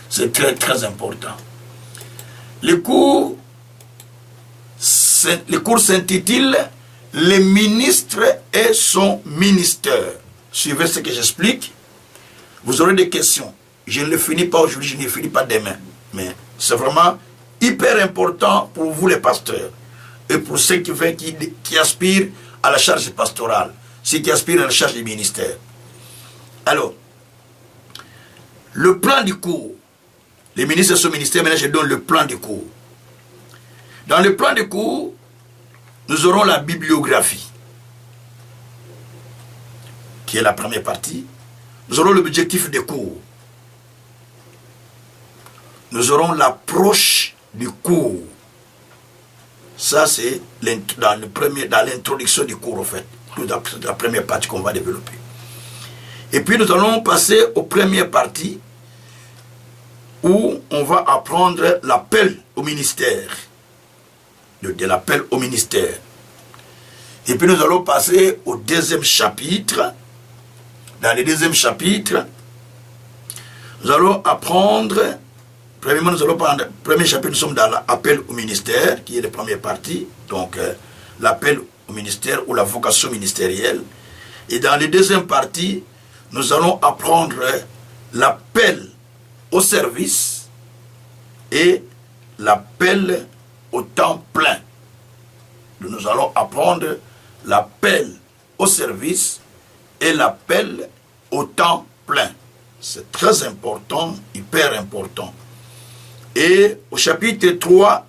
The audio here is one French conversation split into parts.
C'est très très important. Le cours s'intitule « Le ministre et son ministère ». Suivez ce que j'explique. Vous aurez des questions. Je ne le finis pas aujourd'hui, je ne le finis pas demain. Mais c'est vraiment hyper important pour vous les pasteurs. Et pour ceux qui aspirent à la charge pastorale. Ceux qui aspirent à la charge du ministère. Alors, le plan du cours. Les ministres et son ministère, maintenant je donne le plan du cours. Dans le plan du cours, nous aurons la bibliographie, qui est la première partie. Nous aurons l'objectif des cours. Nous aurons l'approche du cours. Ça, c'est dans l'introduction du cours, en fait. La première partie qu'on va développer. Et puis, nous allons passer aux premières parties où on va apprendre l'appel au ministère. De l'appel au ministère. Et puis, nous allons passer au deuxième chapitre. Dans le deuxième chapitre, nous allons apprendre, premièrement, nous allons prendre, premier chapitre, nous sommes dans l'appel au ministère, qui est la première partie, donc l'appel au ministère ou la vocation ministérielle. Et dans la deuxième partie, nous allons apprendre l'appel au service et l'appel au temps plein. Nous allons apprendre l'appel au service et l'appel au temps plein. C'est très important, hyper important. Et au chapitre 3,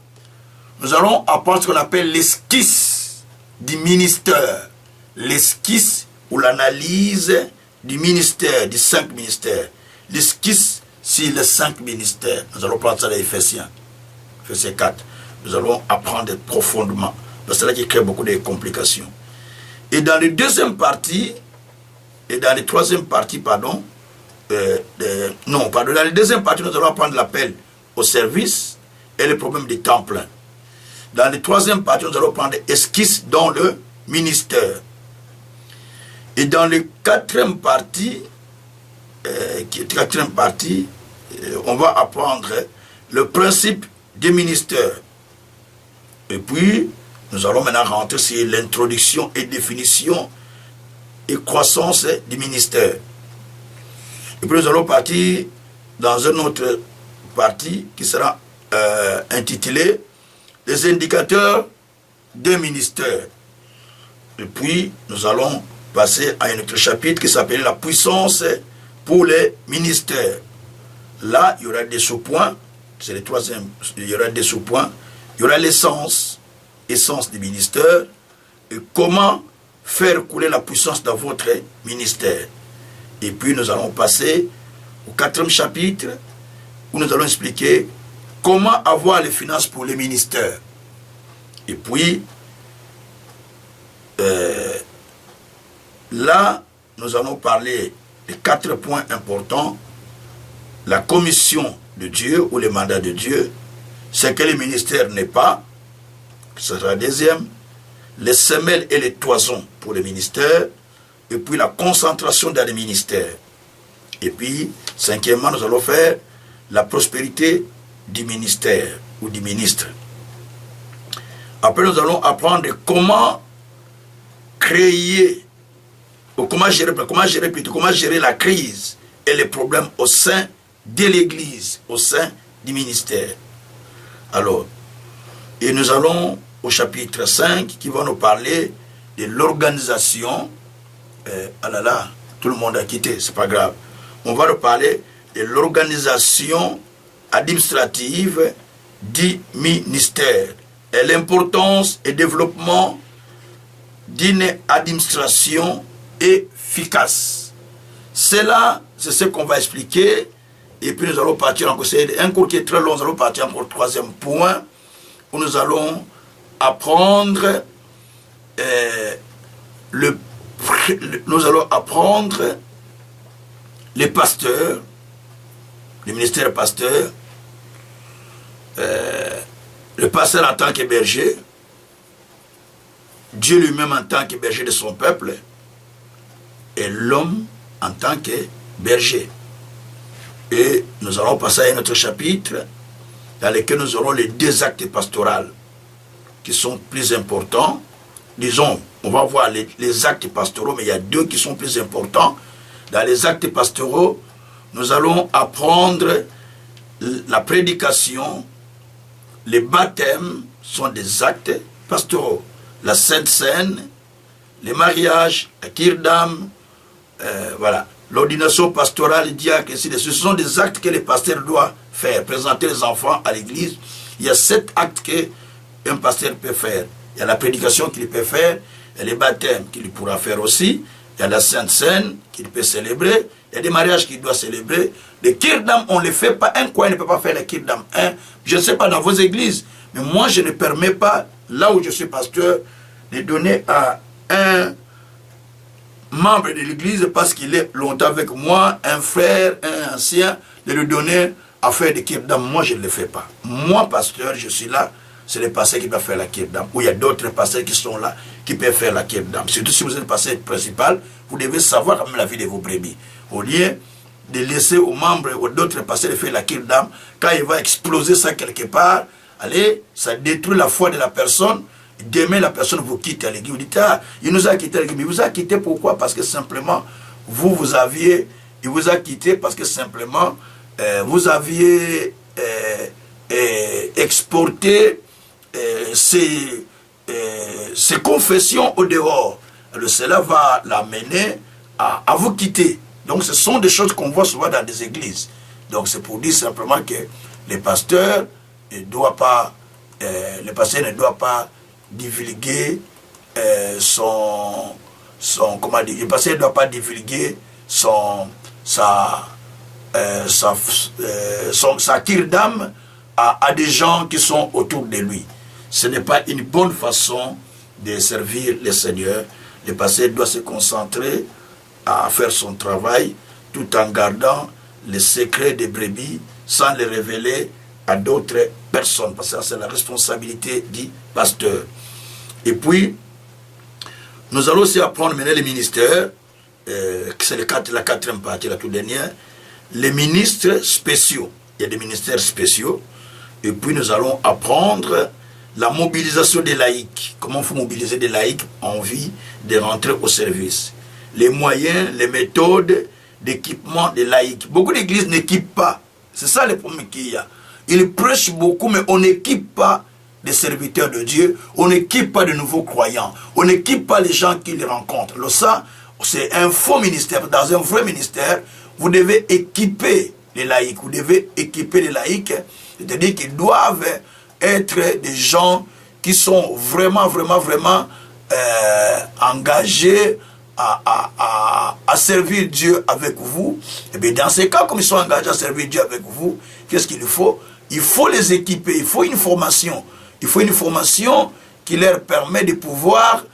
nous allons apprendre ce qu'on appelle l'esquisse du ministère. L'esquisse ou l'analyse du ministère, des 5 ministères. L'esquisse sur les 5 ministères. Nous allons prendre ça dans Éphésiens, Éphésiens 4. Nous allons apprendre profondément. C'est là qui crée beaucoup de complications. Et dans la deuxième partie, et dans la troisième partie, pardon, dans la deuxième partie, nous allons apprendre l'appel au service et le problème des temps pleins. Dans la troisième partie, nous allons prendre esquisse dans le ministère. Et dans la quatrième partie, on va apprendre le principe du ministère. Et puis, nous allons maintenant rentrer sur l'introduction et définition et croissance du ministère. Et puis nous allons partir dans une autre partie qui sera intitulée « Les indicateurs des ministères ». Et puis nous allons passer à un autre chapitre qui s'appelle « La puissance pour les ministères ». Là, il y aura des sous-points, c'est le troisième, il y aura des sous-points, il y aura l'essence du ministère et comment faire couler la puissance dans votre ministère. Et puis nous allons passer au 4e chapitre où nous allons expliquer comment avoir les finances pour les ministères. Et puis là, nous allons parler de 4 points importants. La commission de Dieu ou le mandat de Dieu, ce que le ministère n'est pas, ce sera la deuxième. Les semelles et les toisons pour le ministère, et puis la concentration dans les ministères. Et puis, 5e, nous allons faire la prospérité du ministère ou du ministre. Après, nous allons apprendre comment créer, ou comment gérer la crise et les problèmes au sein de l'Église, au sein du ministère. Alors, et nous allons au chapitre 5 qui va nous parler de l'organisation. Ah là là, tout le monde a quitté, c'est pas grave. On va nous parler de l'organisation administrative du ministère et l'importance et développement d'une administration efficace. C'est là, c'est ce qu'on va expliquer. Et puis nous allons partir encore, c'est un cours qui est très long, nous allons partir encore au 3e point, où nous allons apprendre les pasteurs, le ministère pasteur, le pasteur en tant que berger, Dieu lui-même en tant que berger de son peuple, et l'homme en tant que berger. Et nous allons passer à un autre chapitre dans lequel nous aurons les 2 actes pastoraux qui sont plus importants. Disons, on va voir les actes pastoraux, mais il y a 2 qui sont plus importants. Dans les actes pastoraux, nous allons apprendre la prédication. Les baptêmes sont des actes pastoraux. La Sainte Seine, les mariages, la cure d'âme, voilà. L'ordination pastorale, le diacre, ainsi de suite. Ce sont des actes que les pasteurs doivent faire. Présenter les enfants à l'église. Il y a 7 actes qu'un pasteur peut faire. Il y a la prédication qu'il peut faire. Il y a les baptêmes qu'il pourra faire aussi. Il y a la Sainte Seine qu'il peut célébrer. Il y a des mariages qu'il doit célébrer. Les cure d'âme, on ne les fait pas. Un coin ne peut pas faire les cure d'âme. Je ne sais pas dans vos églises. Mais moi, je ne permets pas, là où je suis pasteur, de donner à un membre de l'église, parce qu'il est longtemps avec moi, un frère, un ancien, de lui donner à faire des cure d'âme. Moi, je ne le fais pas. Moi, pasteur, je suis là. C'est les pasteurs qui peuvent faire la cure d'âme. Ou il y a d'autres pasteurs qui sont là, qui peuvent faire la cure d'âme. Surtout si vous êtes pasteur principal, vous devez savoir quand même la vie de vos brebis. Au lieu de laisser aux membres ou d'autres pasteurs de faire la cure d'âme, quand il va exploser ça quelque part, allez, ça détruit la foi de la personne. Demain, la personne vous quitte à l'église. Vous dites, ah, il nous a quitté à l'église. Mais il vous a quitté pourquoi? Parce que simplement, il vous a quitté parce que simplement, vous aviez exporté ces confessions au dehors. Alors cela va l'amener à vous quitter. Donc ce sont des choses qu'on voit souvent dans des églises. Donc c'est pour dire simplement que les pasteurs ne doivent pas divulguer comment dire, le pasteur ne doit pas divulguer sa cure d'âme à des gens qui sont autour de lui. Ce n'est pas une bonne façon de servir le Seigneur. Le pasteur doit se concentrer à faire son travail tout en gardant les secrets des brebis sans les révéler à d'autres personnes, parce que c'est la responsabilité du pasteur. Et puis, nous allons aussi apprendre maintenant les ministères, c'est la 4e partie, la toute dernière, les ministres spéciaux. Il y a des ministères spéciaux. Et puis, nous allons apprendre la mobilisation des laïcs. Comment il faut mobiliser des laïcs en vue de rentrer au service. Les moyens, les méthodes d'équipement des laïcs. Beaucoup d'églises n'équipent pas. C'est ça le problème qu'il y a. Ils prêchent beaucoup, mais on n'équipe pas des serviteurs de Dieu, on n'équipe pas de nouveaux croyants, on n'équipe pas les gens qu'ils rencontrent. Alors ça, c'est un faux ministère. Dans un vrai ministère, vous devez équiper les laïcs. Vous devez équiper les laïcs, c'est-à-dire qu'ils doivent être des gens qui sont vraiment engagés à servir Dieu avec vous. Et bien dans ces cas, comme ils sont engagés à servir Dieu avec vous, qu'est-ce qu'il faut? Il faut les équiper, il faut une formation. Il faut une formation qui leur permet de pouvoir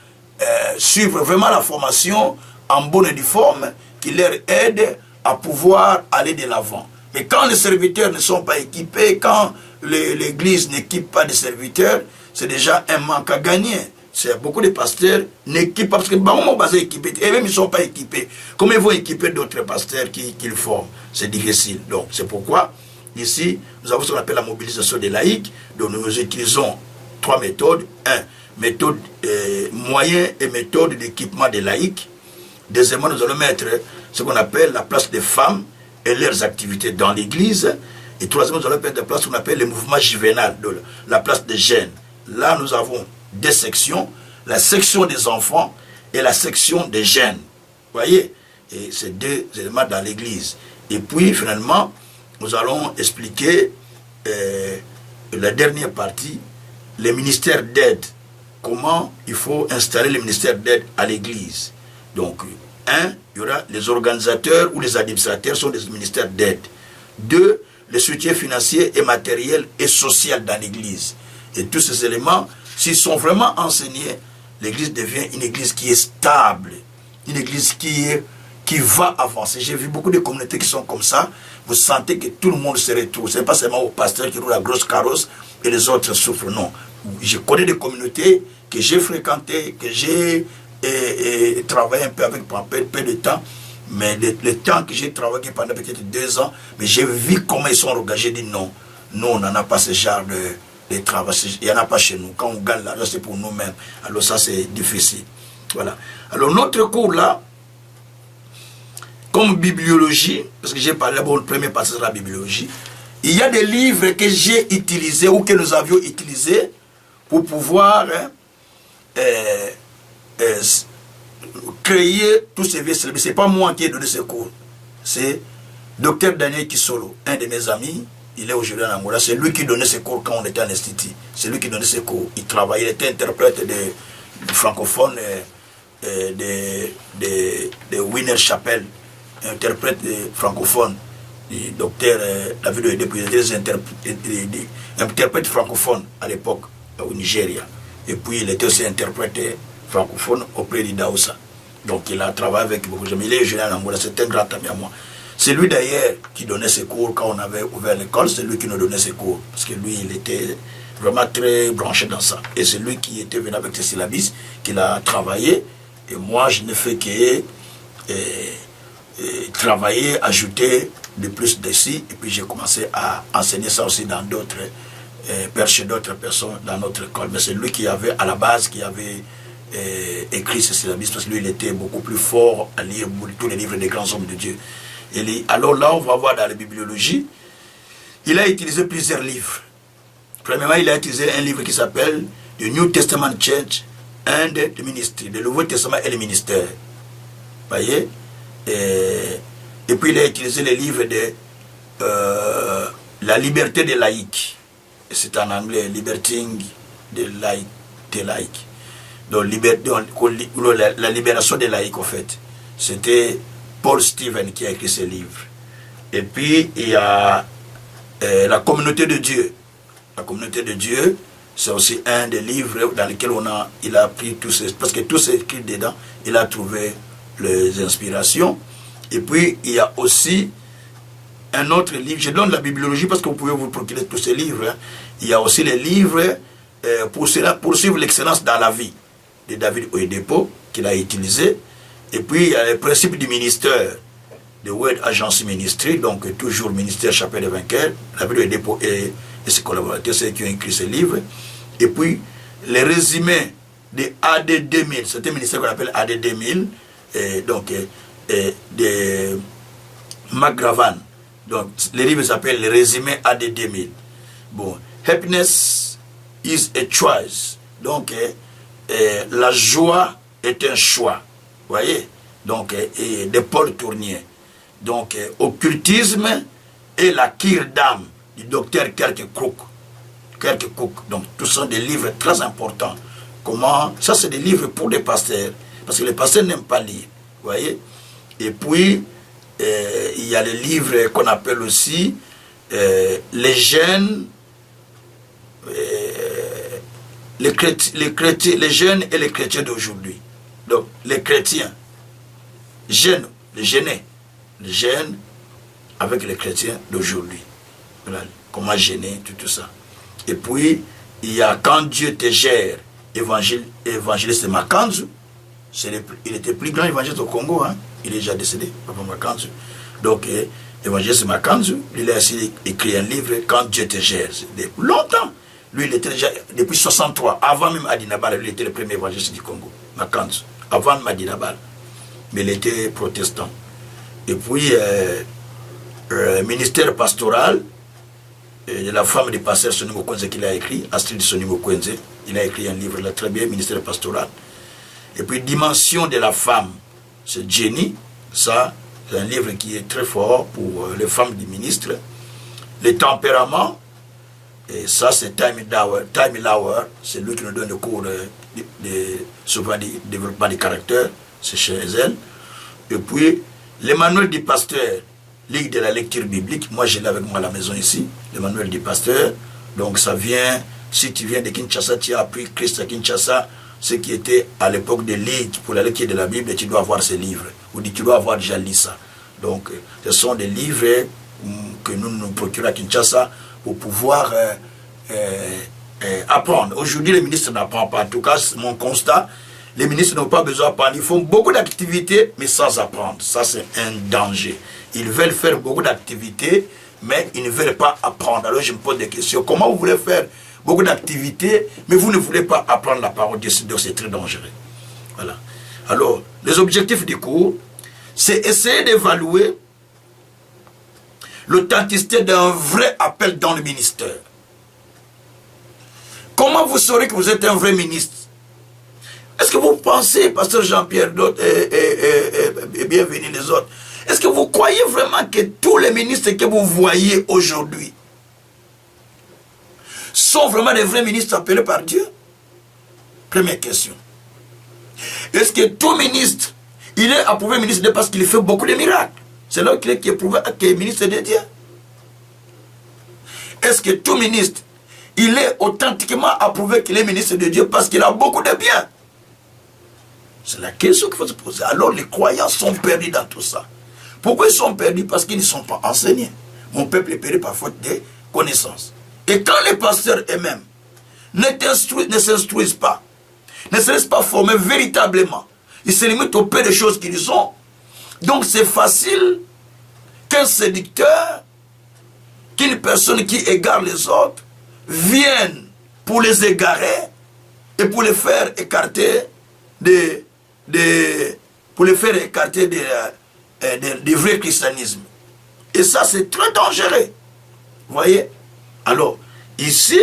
suivre vraiment la formation en bonne et due forme, qui leur aide à pouvoir aller de l'avant. Mais quand les serviteurs ne sont pas équipés, quand l'église n'équipe pas de serviteurs, c'est déjà un manque à gagner. Beaucoup de pasteurs n'équipent pas, parce que bon, basé équipés, et même ils ne sont pas équipés. Comment ils vont équiper d'autres pasteurs qu'ils forment? C'est difficile. Donc c'est pourquoi, ici, nous avons ce qu'on appelle la mobilisation des laïcs. Donc nous utilisons 3 méthodes. 1, méthode moyen et méthode d'équipement des laïcs. Deuxièmement, nous allons mettre ce qu'on appelle la place des femmes et leurs activités dans l'église. Et troisièmement, nous allons mettre la place qu'on appelle le mouvement juvénal, la place des jeunes. Là, nous avons 2 sections, la section des enfants et la section des jeunes. Vous voyez? Et c'est 2 éléments dans l'église. Et puis, finalement, nous allons expliquer la dernière partie, les ministères d'aide. Comment il faut installer les ministères d'aide à l'église. Donc, 1, il y aura les organisateurs ou les administrateurs sont des ministères d'aide. 2, le soutien financier et matériel et social dans l'église. Et tous ces éléments, s'ils sont vraiment enseignés, l'église devient une église qui est stable, une église qui va avancer. J'ai vu beaucoup de communautés qui sont comme ça. Vous sentez que tout le monde se retrouve. Ce n'est pas seulement au pasteur qui roule la grosse carrosse et les autres souffrent. Non. Je connais des communautés que j'ai fréquentées, que j'ai travaillé un peu avec pendant peu de temps. Mais le temps que j'ai travaillé pendant peut-être 2 ans, mais j'ai vu comment ils sont engagés. J'ai dit non, nous on n'en a pas ce genre de travail, il n'y en a pas chez nous. Quand on gagne l'argent, c'est pour nous-mêmes. Alors ça c'est difficile. Voilà. Alors notre cours là, comme bibliologie, parce que j'ai parlé, bon, le premier passage de la bibliologie, il y a des livres que j'ai utilisés ou que nous avions utilisés pour pouvoir créer tous ces vieux services. Ce n'est pas moi qui ai donné ce cours, c'est Dr Daniel Kisolo, un de mes amis, il est aujourd'hui en Angola, c'est lui qui donnait ce cours quand on était en institut, c'est lui qui donnait ce cours, il travaillait, il était interprète de francophone de Winner Chapelle, interprète francophone, du docteur David Oede, puis il était interprète francophone à l'époque au Nigeria. Et puis il était aussi interprète francophone auprès d'Idaoussa. Donc il a travaillé avec beaucoup de gens. Il est jeune en Angola, c'est un grand ami à moi. C'est lui d'ailleurs qui donnait ses cours quand on avait ouvert l'école, c'est lui qui nous donnait ses cours. Parce que lui, il était vraiment très branché dans ça. Et c'est lui qui était venu avec ses syllabus, qu'il a travaillé. Et moi, je ne fais que travailler, ajouter de plus d'ici. Et puis j'ai commencé à enseigner ça aussi dans d'autres, chez d'autres personnes dans notre école. Mais c'est lui qui avait, à la base, qui avait écrit ce syllabus, parce que lui, il était beaucoup plus fort à lire tous les livres des grands hommes de Dieu. Alors là, on va voir dans la bibliologie, il a utilisé plusieurs livres. Premièrement, il a utilisé un livre qui s'appelle The New Testament Church and the Ministry, le Nouveau Testament et le ministère. Vous voyez? Et puis il a utilisé le livre de La liberté des laïcs. C'est en anglais, Liberating the laïcs. Donc, la libération des laïcs, en fait. C'était Paul Stevens qui a écrit ce livre. Et puis, il y a La communauté de Dieu. La communauté de Dieu, c'est aussi un des livres dans lesquels il a pris tous ces... Parce que tout c'est écrit dedans, il a trouvé les inspirations. Et puis, il y a aussi un autre livre. Je donne la bibliologie parce que vous pouvez vous procurer tous ces livres. Hein. Il y a aussi les livres pour poursuivre l'excellence dans la vie de David Oyedepo qu'il a utilisé. Et puis, il y a les principes du ministère de World Agency Ministry, donc toujours ministère Chapelle des Vainqueurs. David Oyedepo et ses collaborateurs, ceux qui ont écrit ce livre. Et puis, les résumés de AD 2000, c'est un ministère qu'on appelle AD 2000, de McGravan. Donc, les livres s'appellent les résumés AD 2000. Bon, Happiness is a choice. Donc, la joie est un choix. Vous voyez? Donc, de Paul Tournier. Donc, occultisme et la cure d'âme du docteur Kirkcook. Donc, tout sont des livres très importants. Comment? Ça, c'est des livres pour les pasteurs. Parce que les pasteurs n'aiment pas lire. Vous voyez? Et puis, il y a les livres qu'on appelle aussi les jeunes, les jeunes et les chrétiens d'aujourd'hui. Donc, les chrétiens, jeunes, les jeunes avec les chrétiens d'aujourd'hui. Voilà, comment gêner, tout ça. Et puis, il y a Quand Dieu te gère, évangéliste Makanzu. Il était plus grand évangéliste au Congo, hein. Il est déjà décédé, Papa Makanzu. Donc, évangéliste Makanzu, il a aussi écrit un livre, Quand Dieu te gère. Depuis longtemps. Lui, il était déjà, depuis 63, avant même Adinabal, lui, il était le premier évangéliste du Congo, Makanzu, avant Adinabal. Mais il était protestant. Et puis, ministère pastoral de la femme du pasteur Sonny Mokwenze qu'il a écrit, Astrid Sonny Mokwenze, il a écrit un livre là, très bien, ministère pastoral. Et puis, Dimension de la femme, c'est Jenny, ça, c'est un livre qui est très fort pour les femmes du ministre. Les tempéraments, et ça, c'est Time Lauer, c'est lui qui nous donne le cours souvent du développement du caractère, c'est chez elle. Et puis, les manuels du pasteur, Ligue de la lecture biblique, moi je l'ai avec moi à la maison ici, le manuel du pasteur. Donc ça vient, si tu viens de Kinshasa, tu as appris Christ à Kinshasa, ce qui était à l'époque de Ligue pour la lecture de la Bible, tu dois avoir ces livres, ou tu dois avoir déjà lu ça. Donc ce sont des livres que nous procurons à Kinshasa pour pouvoir apprendre. Aujourd'hui, le ministre n'apprend pas. En tout cas, mon constat, Les ministres n'ont pas besoin d'apprendre. Ils font beaucoup d'activités, mais sans apprendre. Ça, c'est un danger. Ils veulent faire beaucoup d'activités, mais ils ne veulent pas apprendre. Alors, je me pose des questions. Comment vous voulez faire beaucoup d'activités, mais vous ne voulez pas apprendre la parole de Dieu? C'est très dangereux. Voilà. Alors, les objectifs du cours, c'est essayer d'évaluer l'authenticité d'un vrai appel dans le ministère. Comment vous saurez que vous êtes un vrai ministre? Est-ce que vous pensez, pasteur Jean-Pierre et bienvenue les autres, est-ce que vous croyez vraiment que tous les ministres que vous voyez aujourd'hui sont vraiment des vrais ministres appelés par Dieu? Première question. Est-ce que tout ministre, il est approuvé ministre de Dieu parce qu'il fait beaucoup de miracles? C'est là qu'il est approuvé qu'il est ministre de Dieu. Est-ce que tout ministre, il est authentiquement approuvé qu'il est ministre de Dieu parce qu'il a beaucoup de biens? C'est la question qu'il faut se poser. Alors les croyants sont perdus dans tout ça. Pourquoi ils sont perdus? Parce qu'ils ne sont pas enseignés. Mon peuple est perdu par faute de connaissances. Et quand les pasteurs eux-mêmes ne s'instruisent pas, ne se laissent pas former véritablement, ils se limitent au peu de choses qu'ils ont. Donc c'est facile qu'un séducteur, qu'une personne qui égare les autres, vienne pour les égarer et pour les faire écarter du vrai christianisme. Et ça, c'est très dangereux. Vous voyez? Alors, ici,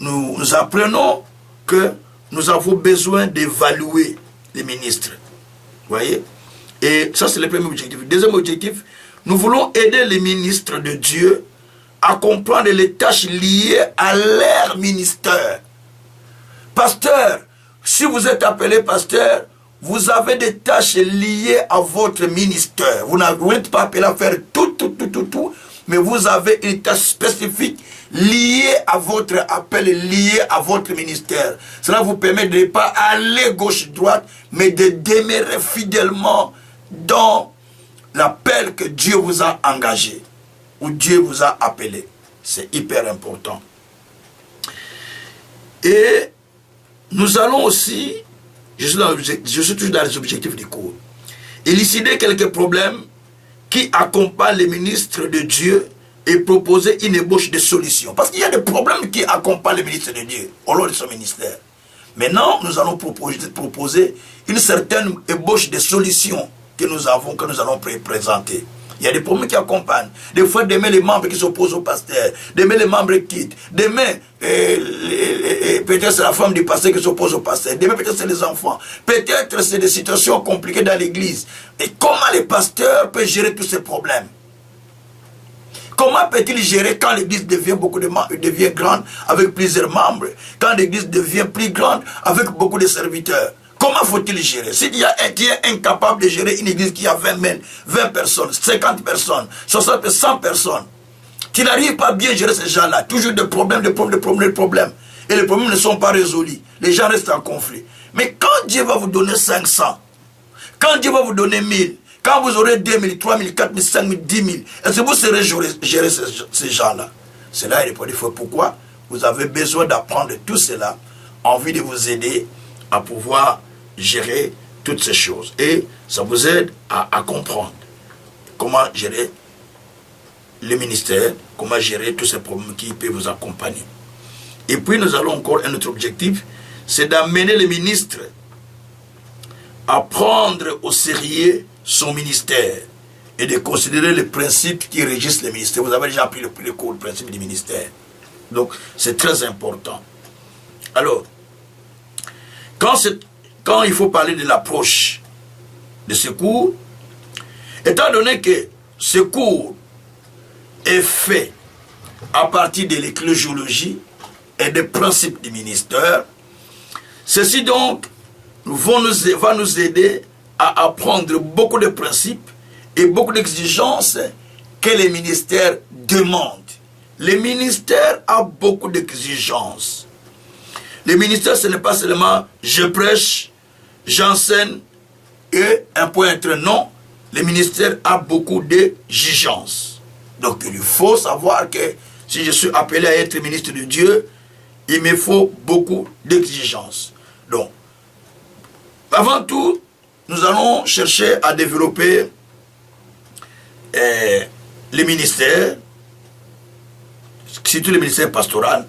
nous apprenons que nous avons besoin d'évaluer les ministres. Vous voyez? Et ça, c'est le premier objectif. Deuxième objectif, nous voulons aider les ministres de Dieu à comprendre les tâches liées à leur ministère. Pasteur, si vous êtes appelé pasteur, vous avez des tâches liées à votre ministère. Vous n'êtes pas appelé à faire tout, mais vous avez une tâche spécifique liée à votre appel, liée à votre ministère. Cela vous permet de ne pas aller gauche-droite, mais de demeurer fidèlement dans l'appel que Dieu vous a engagé, ou Dieu vous a appelé. C'est hyper important. Et nous allons aussi, je suis toujours dans les objectifs du cours, élucider quelques problèmes qui accompagnent les ministres de Dieu et proposer une ébauche de solutions. Parce qu'il y a des problèmes qui accompagnent les ministres de Dieu au long de son ministère. Maintenant, nous allons proposer une certaine ébauche de solutions que nous allons présenter. Il y a des problèmes qui accompagnent. Des fois, demain, les membres qui s'opposent au pasteur. Demain, les membres quittent. Demain, peut-être c'est la femme du pasteur qui s'oppose au pasteur. Demain, peut-être c'est les enfants. Peut-être c'est des situations compliquées dans l'église. Et comment les pasteurs peuvent gérer tous ces problèmes? Comment peut-il gérer quand l'église devient devient grande avec plusieurs membres? Quand l'église devient plus grande avec beaucoup de serviteurs? Comment faut-il gérer? S'il y a un qui est incapable de gérer une église qui a 20 personnes, 50 personnes, 60, 100 personnes, qui n'arrive pas à bien gérer ces gens-là, toujours des problèmes. Et les problèmes ne sont pas résolus. Les gens restent en conflit. Mais quand Dieu va vous donner 500, quand Dieu va vous donner 1000, quand vous aurez 2000, 3000, 4000, 5000, 10 000, est-ce que vous saurez gérer ces gens-là? C'est là il faut dire pourquoi vous avez besoin d'apprendre tout cela, envie de vous aider à pouvoir gérer toutes ces choses. Et ça vous aide à comprendre comment gérer le ministère, comment gérer tous ces problèmes qui peuvent vous accompagner. Et puis nous allons encore un autre objectif, c'est d'amener les ministres à prendre au sérieux son ministère et de considérer les principes qui régissent le ministère. Vous avez déjà appris le cours, le principe du ministère. Donc c'est très important. Alors, quand il faut parler de l'approche de ce cours, étant donné que ce cours est fait à partir de l'ecclésiologie et des principes du ministère, ceci donc va nous aider à apprendre beaucoup de principes et beaucoup d'exigences que les ministères demandent. Le ministère a beaucoup d'exigences. Le ministère, ce n'est pas seulement je prêche, j'enseigne et un point entre non. Le ministère a beaucoup d'exigences. Donc il faut savoir que si je suis appelé à être ministre de Dieu, il me faut beaucoup d'exigences. Donc, Avant tout, nous allons chercher à développer les ministères, surtout le ministère pastoral,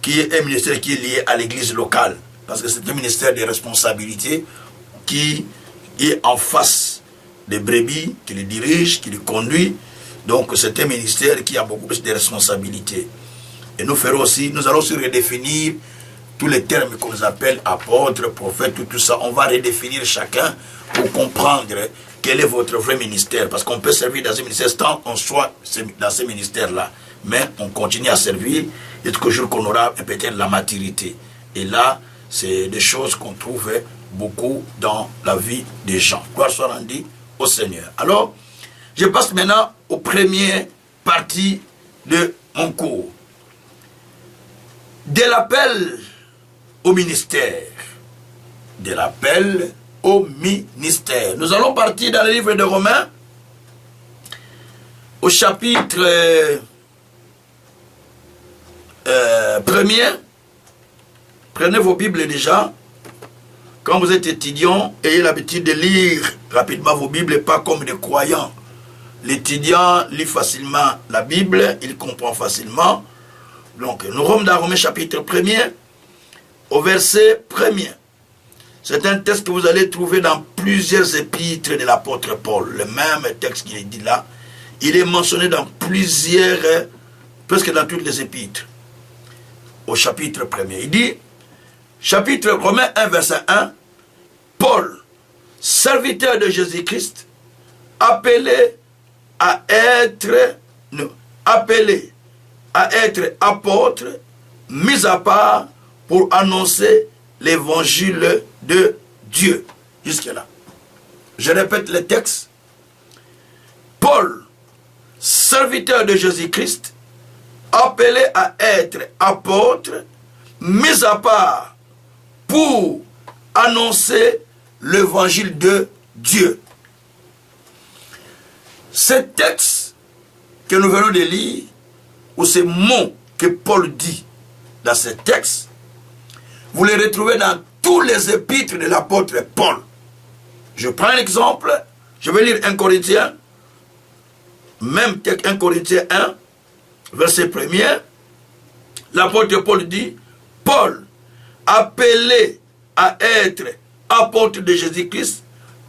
qui est un ministère qui est lié à l'église locale, parce que c'est un ministère de responsabilité qui est en face des brebis, qui les dirige, qui les conduit. Donc c'est un ministère qui a beaucoup plus de responsabilités. Et nous allons aussi redéfinir tous les termes qu'on nous appelle apôtres, prophètes, tout ça. On va redéfinir chacun pour comprendre quel est votre vrai ministère. Parce qu'on peut servir dans un ministère tant qu'on soit dans ce ministère-là. Mais on continue à servir jusqu'au jour qu'on aura peut-être la maturité. Et là, c'est des choses qu'on trouve beaucoup dans la vie des gens. Gloire soit rendue au Seigneur. Alors, je passe maintenant aux premières parties de mon cours. De l'appel au ministère. De l'appel au ministère. Nous allons partir dans le livre de Romains, au chapitre 1er. Prenez vos Bibles déjà. Quand vous êtes étudiant, ayez l'habitude de lire rapidement vos Bibles et pas comme des croyants. L'étudiant lit facilement la Bible, il comprend facilement. Donc, nous sommes dans Romains chapitre 1er, au verset 1er. C'est un texte que vous allez trouver dans plusieurs épîtres de l'apôtre Paul. Le même texte qu'il est dit là, il est mentionné dans plusieurs, presque dans toutes les épîtres. Au chapitre 1er. Il dit, chapitre Romains 1, verset 1, Paul, serviteur de Jésus-Christ, appelé à être apôtre, mis à part pour annoncer l'évangile de Dieu. Jusque-là. Je répète le texte. Paul, serviteur de Jésus-Christ, appelé à être apôtre, mis à part pour annoncer l'évangile de Dieu. Ce texte que nous venons de lire, ou ces mots que Paul dit dans ce texte, vous les retrouvez dans tous les épîtres de l'apôtre Paul. Je prends un exemple, je vais lire 1 Corinthiens, même texte 1 Corinthiens 1, verset 1er, l'apôtre Paul dit, Paul, appelé à être apôtre de Jésus-Christ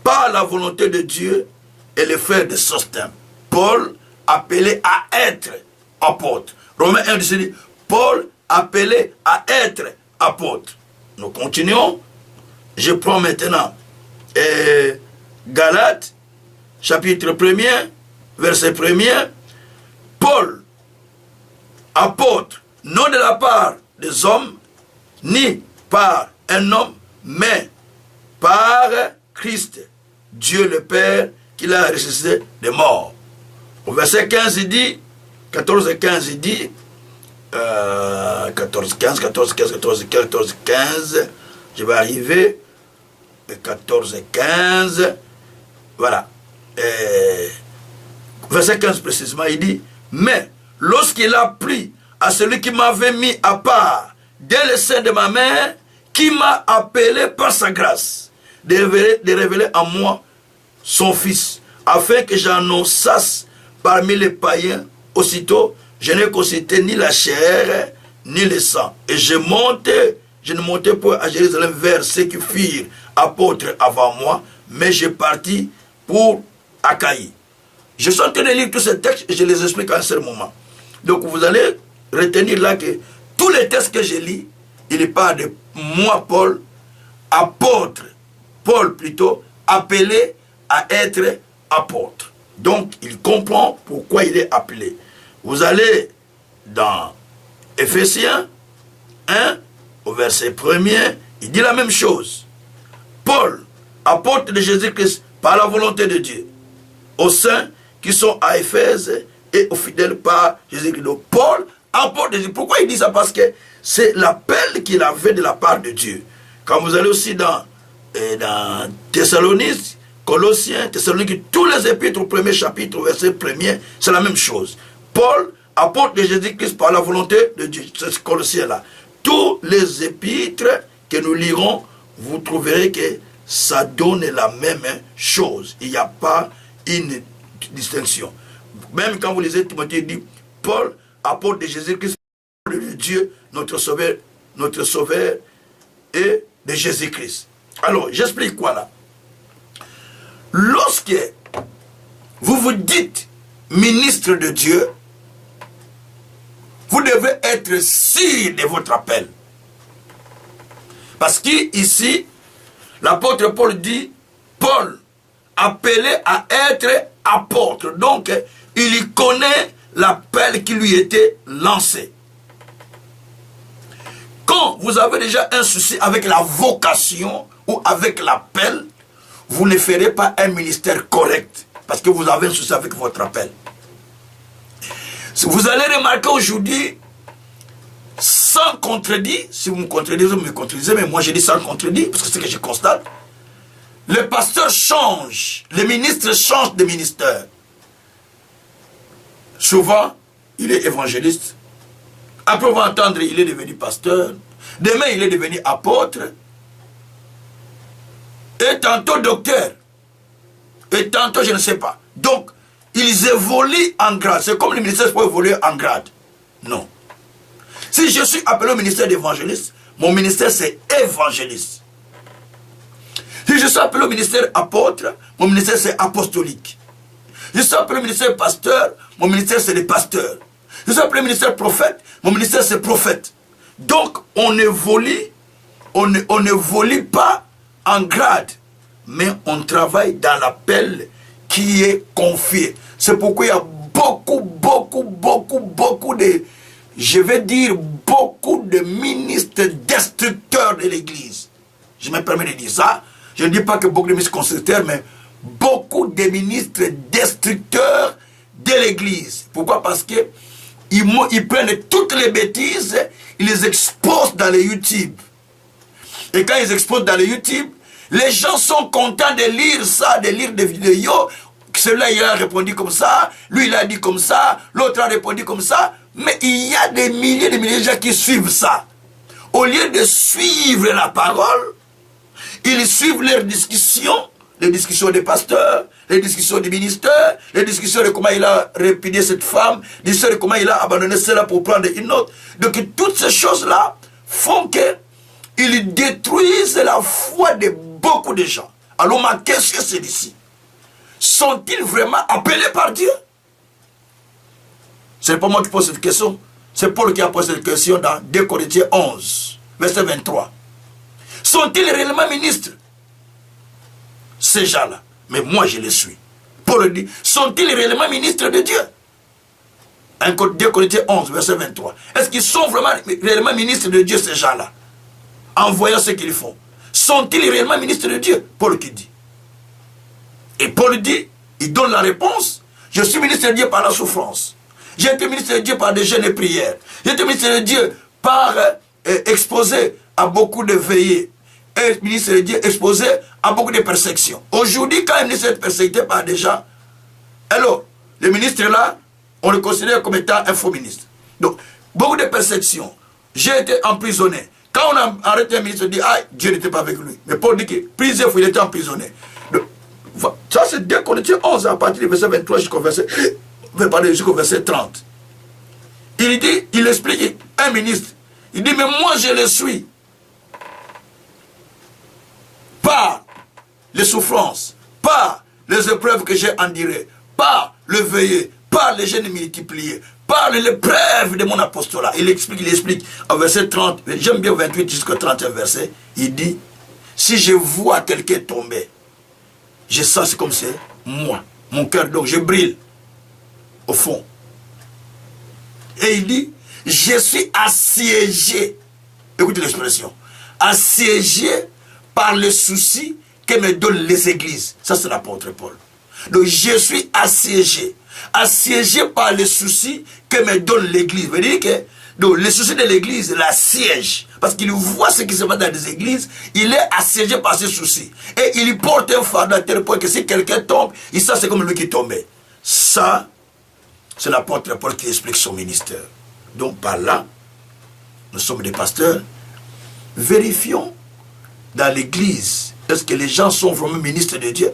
par la volonté de Dieu et le frère de Sostène. Paul, appelé à être apôtre. Romains 1 dit, Paul, appelé à être apôtre. Nous continuons. Je prends maintenant Galates, chapitre 1er, verset 1er. Paul, apôtre, non de la part des hommes, ni par un homme, mais par Christ, Dieu le Père, qui l'a ressuscité des morts. Au verset 15, il dit, 14 et 15, il dit, 14, 15, 14, 15, 14, 14, 15, je vais arriver, 14 et 15, voilà. Verset 15 précisément, il dit, mais lorsqu'il a pris à celui qui m'avait mis à part dès le sein de ma mère, qui m'a appelé par sa grâce, de révéler en moi son Fils, afin que j'annonçasse parmi les païens, aussitôt, je n'ai consulté ni la chair, ni le sang. Et je ne montais pas à Jérusalem vers ceux qui firent apôtres avant moi, mais je partis pour Achaïe. Je suis en train de lire tous ces textes et je les explique à un seul moment. Donc vous allez retenir là que tous les textes que je lis, il parle de moi, Paul, apôtre, Paul plutôt, appelé à être apôtre. Donc il comprend pourquoi il est appelé. Vous allez dans Éphésiens 1, au verset 1er, il dit la même chose. Paul, apôtre de Jésus-Christ, par la volonté de Dieu, aux saints qui sont à Éphèse et aux fidèles par Jésus-Christ. Donc Paul, apôtre de Dieu. Pourquoi il dit ça? Parce que c'est l'appel qu'il avait de la part de Dieu. Quand vous allez aussi dans Thessalonique, Colossiens, Thessalonique, tous les épîtres au premier chapitre, au verset 1er, c'est la même chose. Paul, apôtre de Jésus-Christ par la volonté de Dieu, c'est ce Colossiens là. Tous les épîtres que nous lirons, vous trouverez que ça donne la même chose. Il n'y a pas une distinction. Même quand vous lisez Timothée, il dit, Paul, apôtre de Jésus-Christ, de Dieu, notre sauveur et de Jésus-Christ. Alors, j'explique quoi là? Lorsque vous vous dites ministre de Dieu, vous devez être sûr de votre appel. Parce qu'ici, l'apôtre Paul dit, Paul, appelé à être apôtre. Donc, il connaît l'appel qui lui était lancé. Quand vous avez déjà un souci avec la vocation ou avec l'appel, vous ne ferez pas un ministère correct. Parce que vous avez un souci avec votre appel. Vous allez remarquer aujourd'hui, sans contredit, si vous me contredisez, vous me contredisez, mais moi je dis sans contredit, parce que c'est ce que je constate, le pasteur change, les ministres changent de ministère. Souvent, il est évangéliste. Après, on va entendre, il est devenu pasteur. Demain, il est devenu apôtre. Et tantôt docteur. Et tantôt, je ne sais pas. Donc, ils évoluent en grade. C'est comme le ministère peut évoluer en grade. Non. Si je suis appelé au ministère d'évangéliste, mon ministère c'est évangéliste. Si je suis appelé au ministère apôtre, mon ministère c'est apostolique. Je suis appelé au ministère pasteur, mon ministère c'est les pasteurs. Je suis appelé au ministère prophète, mon ministère c'est prophète. Donc on évolue, on n'évolue pas en grade, mais on travaille dans l'appel qui est confié. C'est pourquoi il y a beaucoup de, je vais dire, beaucoup de ministres destructeurs de l'Église. Je me permets de dire ça. Je ne dis pas que beaucoup de ministres constructeurs, mais beaucoup de ministres destructeurs de l'Église. Pourquoi? Parce que ils prennent toutes les bêtises, ils les exposent dans les YouTube. Et quand ils exposent dans les YouTube, les gens sont contents de lire ça, de lire des vidéos. Celui-là, il a répondu comme ça, lui, il a dit comme ça, l'autre a répondu comme ça. Mais il y a des milliers de gens qui suivent ça. Au lieu de suivre la parole, ils suivent leurs discussions, les discussions des pasteurs, les discussions des ministères, les discussions de comment il a répudié cette femme, les discussions de comment il a abandonné cela pour prendre une autre. Donc toutes ces choses-là font qu'ils détruisent la foi de beaucoup de gens. Alors ma question c'est ici. Sont-ils vraiment appelés par Dieu? Ce n'est pas moi qui pose cette question. C'est Paul qui a posé cette question dans 2 Corinthiens 11, verset 23. Sont-ils réellement ministres? Ces gens-là. Mais moi, je les suis. Paul dit, sont-ils réellement ministres de Dieu? 2 Corinthiens 11, verset 23. Est-ce qu'ils sont vraiment réellement ministres de Dieu, ces gens-là? En voyant ce qu'ils font. Sont-ils réellement ministres de Dieu? Paul qui dit. Et Paul dit, il donne la réponse. Je suis ministre de Dieu par la souffrance. J'ai été ministre de Dieu par des jeûnes et prières. J'ai été ministre de Dieu par exposé à beaucoup de veillées. Et ministre de Dieu exposé à beaucoup de persécutions. Aujourd'hui, quand un ministre est persécuté par des gens, alors, le ministre là, on le considère comme étant un faux ministre. Donc, beaucoup de persécutions. J'ai été emprisonné. Quand on a arrêté un ministre, on dit, ah, Dieu n'était pas avec lui. Mais Paul dit que plusieurs fois, il était emprisonné. Donc, ça, c'est 2 Corinthiens 11, à partir du verset 23 jusqu'au verset 30. Il dit, il explique, un ministre, il dit, mais moi je le suis par les souffrances, par les épreuves que j'ai endurées, par le veillé, par les jeûnes multipliés, par l'épreuve de mon apostolat. Il explique au verset 30, j'aime bien 28 jusqu'au 31 verset, il dit, si je vois quelqu'un tomber, je sens c'est comme c'est moi, mon cœur, donc je brille au fond. Et il dit, je suis assiégé, écoutez l'expression, assiégé par le souci que me donnent les églises. Ça c'est l'apôtre Paul. Donc je suis assiégé par le souci que me donne l'église. Vous voyez que donc, les soucis de l'église l'assiègent. Parce qu'il voit ce qui se passe dans les églises, il est assiégé par ses soucis. Et il porte un fardeau à tel point que si quelqu'un tombe, il sait c'est comme lui qui tombait. Ça, c'est l'apôtre Paul qui explique son ministère. Donc par là, nous sommes des pasteurs. Vérifions dans l'église est-ce que les gens sont vraiment ministres de Dieu?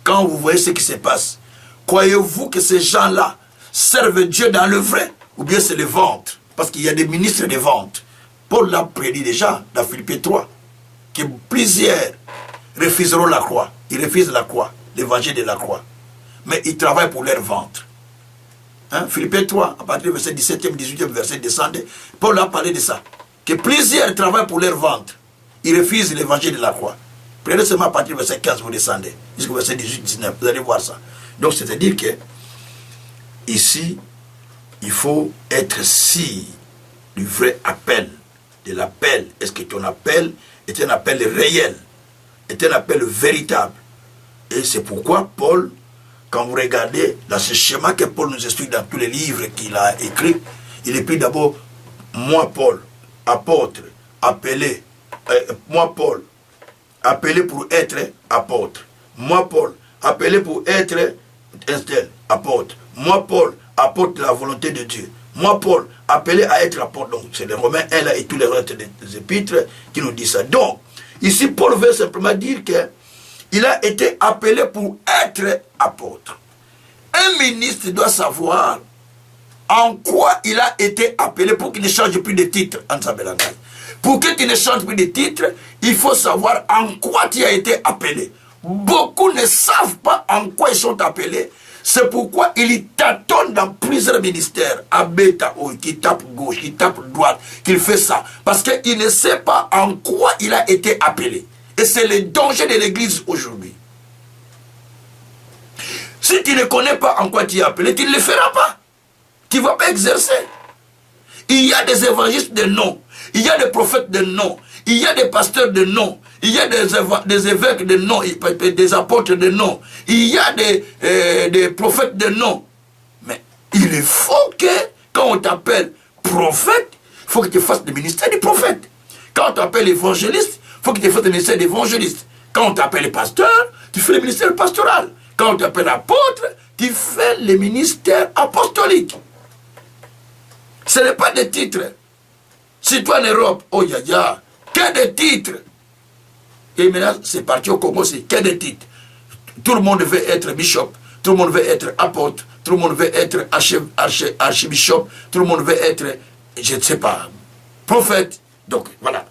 Quand vous voyez ce qui se passe, croyez-vous que ces gens-là servent Dieu dans le vrai? Ou bien c'est le ventre? Parce qu'il y a des ministres de ventre. Paul l'a prédit déjà dans Philippiens 3, que plusieurs refuseront la croix. Ils refusent la croix, l'évangile de la croix. Mais ils travaillent pour leur ventre. Hein? Philippiens 3, à partir du verset 17e, 18e verset, descendez. Paul a parlé de ça. Que plusieurs travaillent pour leur ventre. Ils refusent l'évangile de la croix. Prenez seulement à partir du verset 15, vous descendez. Jusqu'au verset 18, 19. Vous allez voir ça. Donc, c'est-à-dire que, ici, il faut être si du vrai appel. De l'appel. Est-ce que ton appel est un appel réel? Est un appel véritable? Et c'est pourquoi Paul, quand vous regardez dans ce schéma que Paul nous explique dans tous les livres qu'il a écrits, il écrit d'abord, moi Paul, apôtre, appelé, moi Paul, appelé pour être apôtre. Moi Paul, appelé pour être un tel apôtre. Moi Paul, apôtre de la volonté de Dieu. Moi Paul, appelé à être apôtre. Donc c'est les Romains 1 là, et tous les autres des épîtres qui nous disent ça. Donc, ici Paul veut simplement dire que il a été appelé pour être apôtre. Un ministre doit savoir en quoi il a été appelé pour qu'il ne change plus de titre en sa langage. Pour qu'il ne change plus de titre, il faut savoir en quoi tu as été appelé. Beaucoup ne savent pas en quoi ils sont appelés. C'est pourquoi ils tâtonnent dans plusieurs ministères. Abeta, qui tape gauche, qui tape droite, qu'il fait ça. Parce qu'il ne sait pas en quoi il a été appelé. Et c'est le danger de l'église aujourd'hui. Si tu ne connais pas en quoi tu es appelé, tu ne le feras pas. Tu ne vas pas exercer. Il y a des évangélistes de nom. Il y a des prophètes de nom. Il y a des pasteurs de nom. Il y a des évêques de nom. Des apôtres de nom. Il y a des prophètes de nom. Mais il faut que, quand on t'appelle prophète, il faut que tu fasses le ministère du prophète. Quand on t'appelle évangéliste, il faut que tu fasses le ministère d'évangéliste. Quand on t'appelle pasteur, tu fais le ministère pastoral. Quand on t'appelle apôtre, tu fais le ministère apostolique. Ce n'est pas des titres. Si toi en Europe, oh ya ya, que des titres. Et maintenant, c'est parti au Congo, c'est que des titres. Tout le monde veut être bishop, tout le monde veut être apôtre, tout le monde veut être archibishop, tout le monde veut être, je ne sais pas, prophète. Donc, voilà.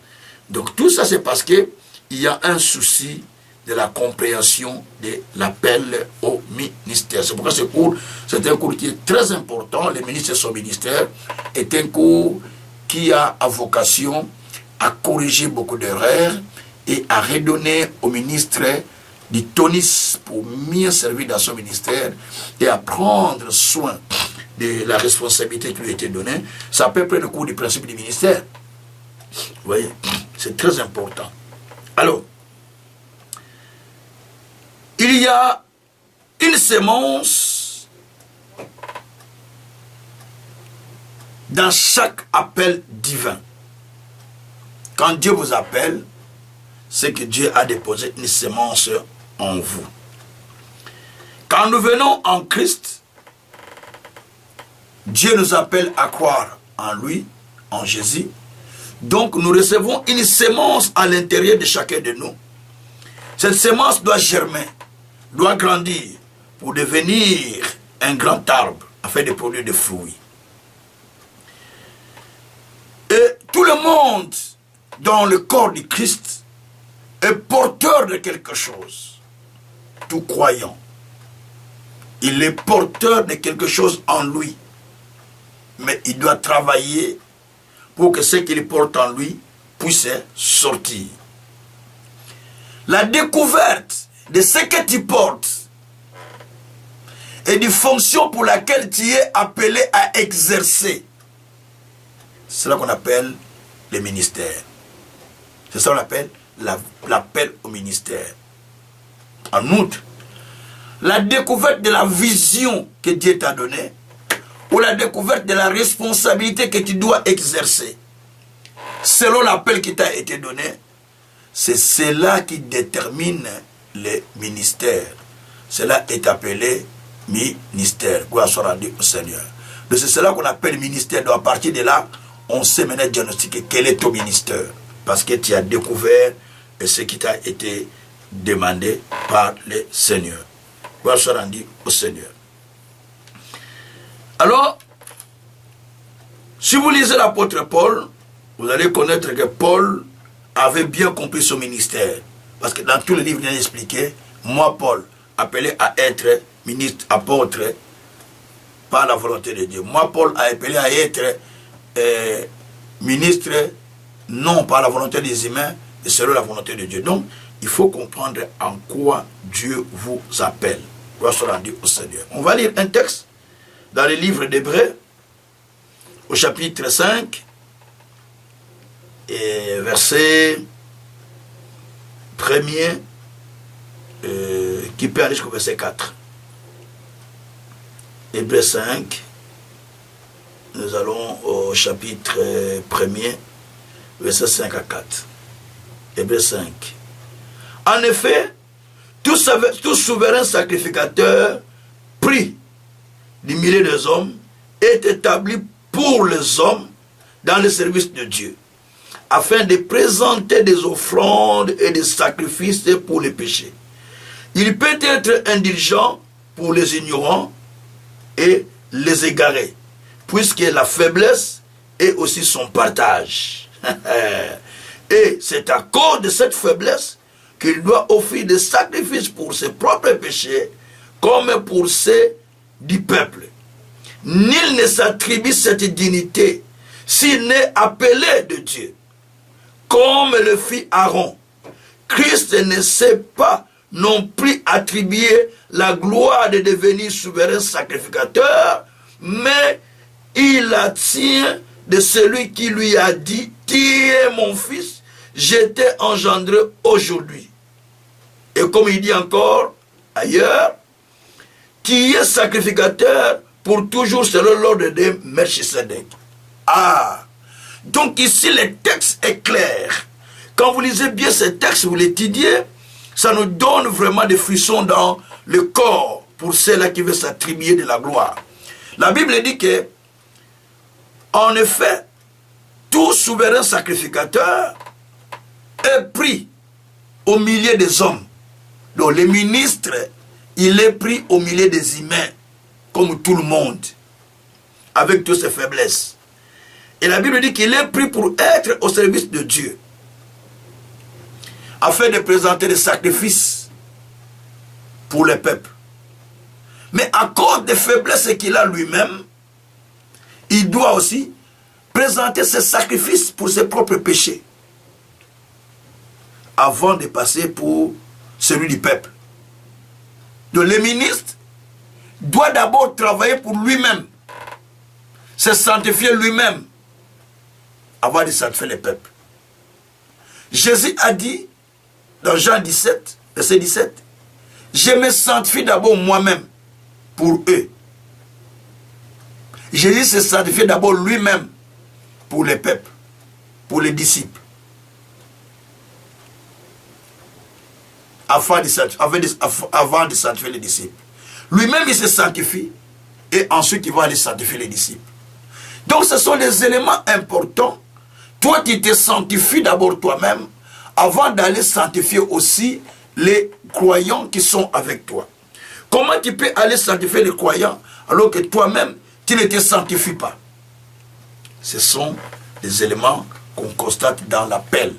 Donc, tout ça, c'est parce qu'il y a un souci de la compréhension de l'appel au ministère. C'est pourquoi ce cours, c'est un cours qui est très important. Le ministère et son ministère est un cours qui a à vocation à corriger beaucoup d'erreurs et à redonner au ministre du tonus pour mieux servir dans son ministère et à prendre soin de la responsabilité qui lui a été donnée. C'est à peu près le cours du principe du ministère. Vous voyez, c'est très important. Alors, il y a une sémence dans chaque appel divin. Quand Dieu vous appelle, c'est que Dieu a déposé une sémence en vous. Quand nous venons en Christ, Dieu nous appelle à croire en lui, en Jésus. Donc nous recevons une sémence à l'intérieur de chacun de nous. Cette sémence doit germer, doit grandir pour devenir un grand arbre afin de produire des fruits. Et tout le monde dans le corps du Christ est porteur de quelque chose. Tout croyant, il est porteur de quelque chose en lui. Mais il doit travailler pour que ce qu'il porte en lui puisse sortir. La découverte de ce que tu portes et des fonctions pour lesquelles tu es appelé à exercer, c'est là qu'on appelle le ministère. C'est ça qu'on appelle l'appel au ministère. En outre, la découverte de la vision que Dieu t'a donnée ou la découverte de la responsabilité que tu dois exercer selon l'appel qui t'a été donné, c'est cela qui détermine le ministère. Cela est appelé ministère. Gloire soit rendue au Seigneur. Donc c'est cela qu'on appelle ministère. Donc à partir de là, on sait maintenant diagnostiquer quel est ton ministère. Parce que tu as découvert ce qui t'a été demandé par le Seigneur. Gloire soit rendue au Seigneur. Alors, si vous lisez l'apôtre Paul, vous allez connaître que Paul avait bien compris son ministère. Parce que dans tous les livres, il a expliqué, moi Paul, appelé à être ministre, apôtre, par la volonté de Dieu. Moi Paul, appelé à être ministre, non par la volonté des humains, mais selon la volonté de Dieu. Donc, il faut comprendre en quoi Dieu vous appelle. Gloire soit rendue au Seigneur. On va lire un texte dans le livre d'Hébreux, au chapitre 5, et verset 1er, qui peut aller jusqu'au verset 4. Hébreux 5, nous allons au chapitre 1er, verset 5 à 4. Hébreux 5. En effet, tout souverain sacrificateur pris du milieu des hommes est établi pour les hommes dans le service de Dieu, afin de présenter des offrandes et des sacrifices pour les péchés. Il peut être indulgent pour les ignorants et les égarés, puisque la faiblesse est aussi son partage. Et c'est à cause de cette faiblesse qu'il doit offrir des sacrifices pour ses propres péchés, comme pour ceux du peuple. Nul ne s'attribue cette dignité s'il n'est appelé de Dieu, comme le fit Aaron. Christ ne s'est pas non plus attribué la gloire de devenir souverain sacrificateur, mais il la tient de celui qui lui a dit, « Tu es mon fils, je t'ai engendré aujourd'hui. » Et comme il dit encore ailleurs, « Qui est sacrificateur pour toujours selon l'ordre de Melchisedec. » Ah, donc ici le texte est clair. Quand vous lisez bien ce texte, vous l'étudiez, ça nous donne vraiment des frissons dans le corps pour ceux-là qui veulent s'attribuer de la gloire. La Bible dit que, en effet, tout souverain sacrificateur est pris au milieu des hommes. Donc le ministre, il est pris au milieu des humains, comme tout le monde, avec toutes ses faiblesses. Et la Bible dit qu'il est pris pour être au service de Dieu, afin de présenter des sacrifices pour le peuple. Mais à cause des faiblesses qu'il a lui-même, il doit aussi présenter ses sacrifices pour ses propres péchés, avant de passer pour celui du peuple. Donc le ministre doit d'abord travailler pour lui-même, se sanctifier lui-même, avant de sanctifier le peuple. Jésus a dit, dans Jean 17, verset 17, « Je me sanctifie d'abord moi-même pour eux. » Jésus se sanctifiait d'abord lui-même pour le peuple, pour les disciples. Avant de sanctifier les disciples. Lui-même, il se sanctifie et ensuite il va aller sanctifier les disciples. Donc ce sont des éléments importants. Toi, tu te sanctifies d'abord toi-même avant d'aller sanctifier aussi les croyants qui sont avec toi. Comment tu peux aller sanctifier les croyants alors que toi-même, tu ne te sanctifies pas? Ce sont des éléments qu'on constate dans l'appel.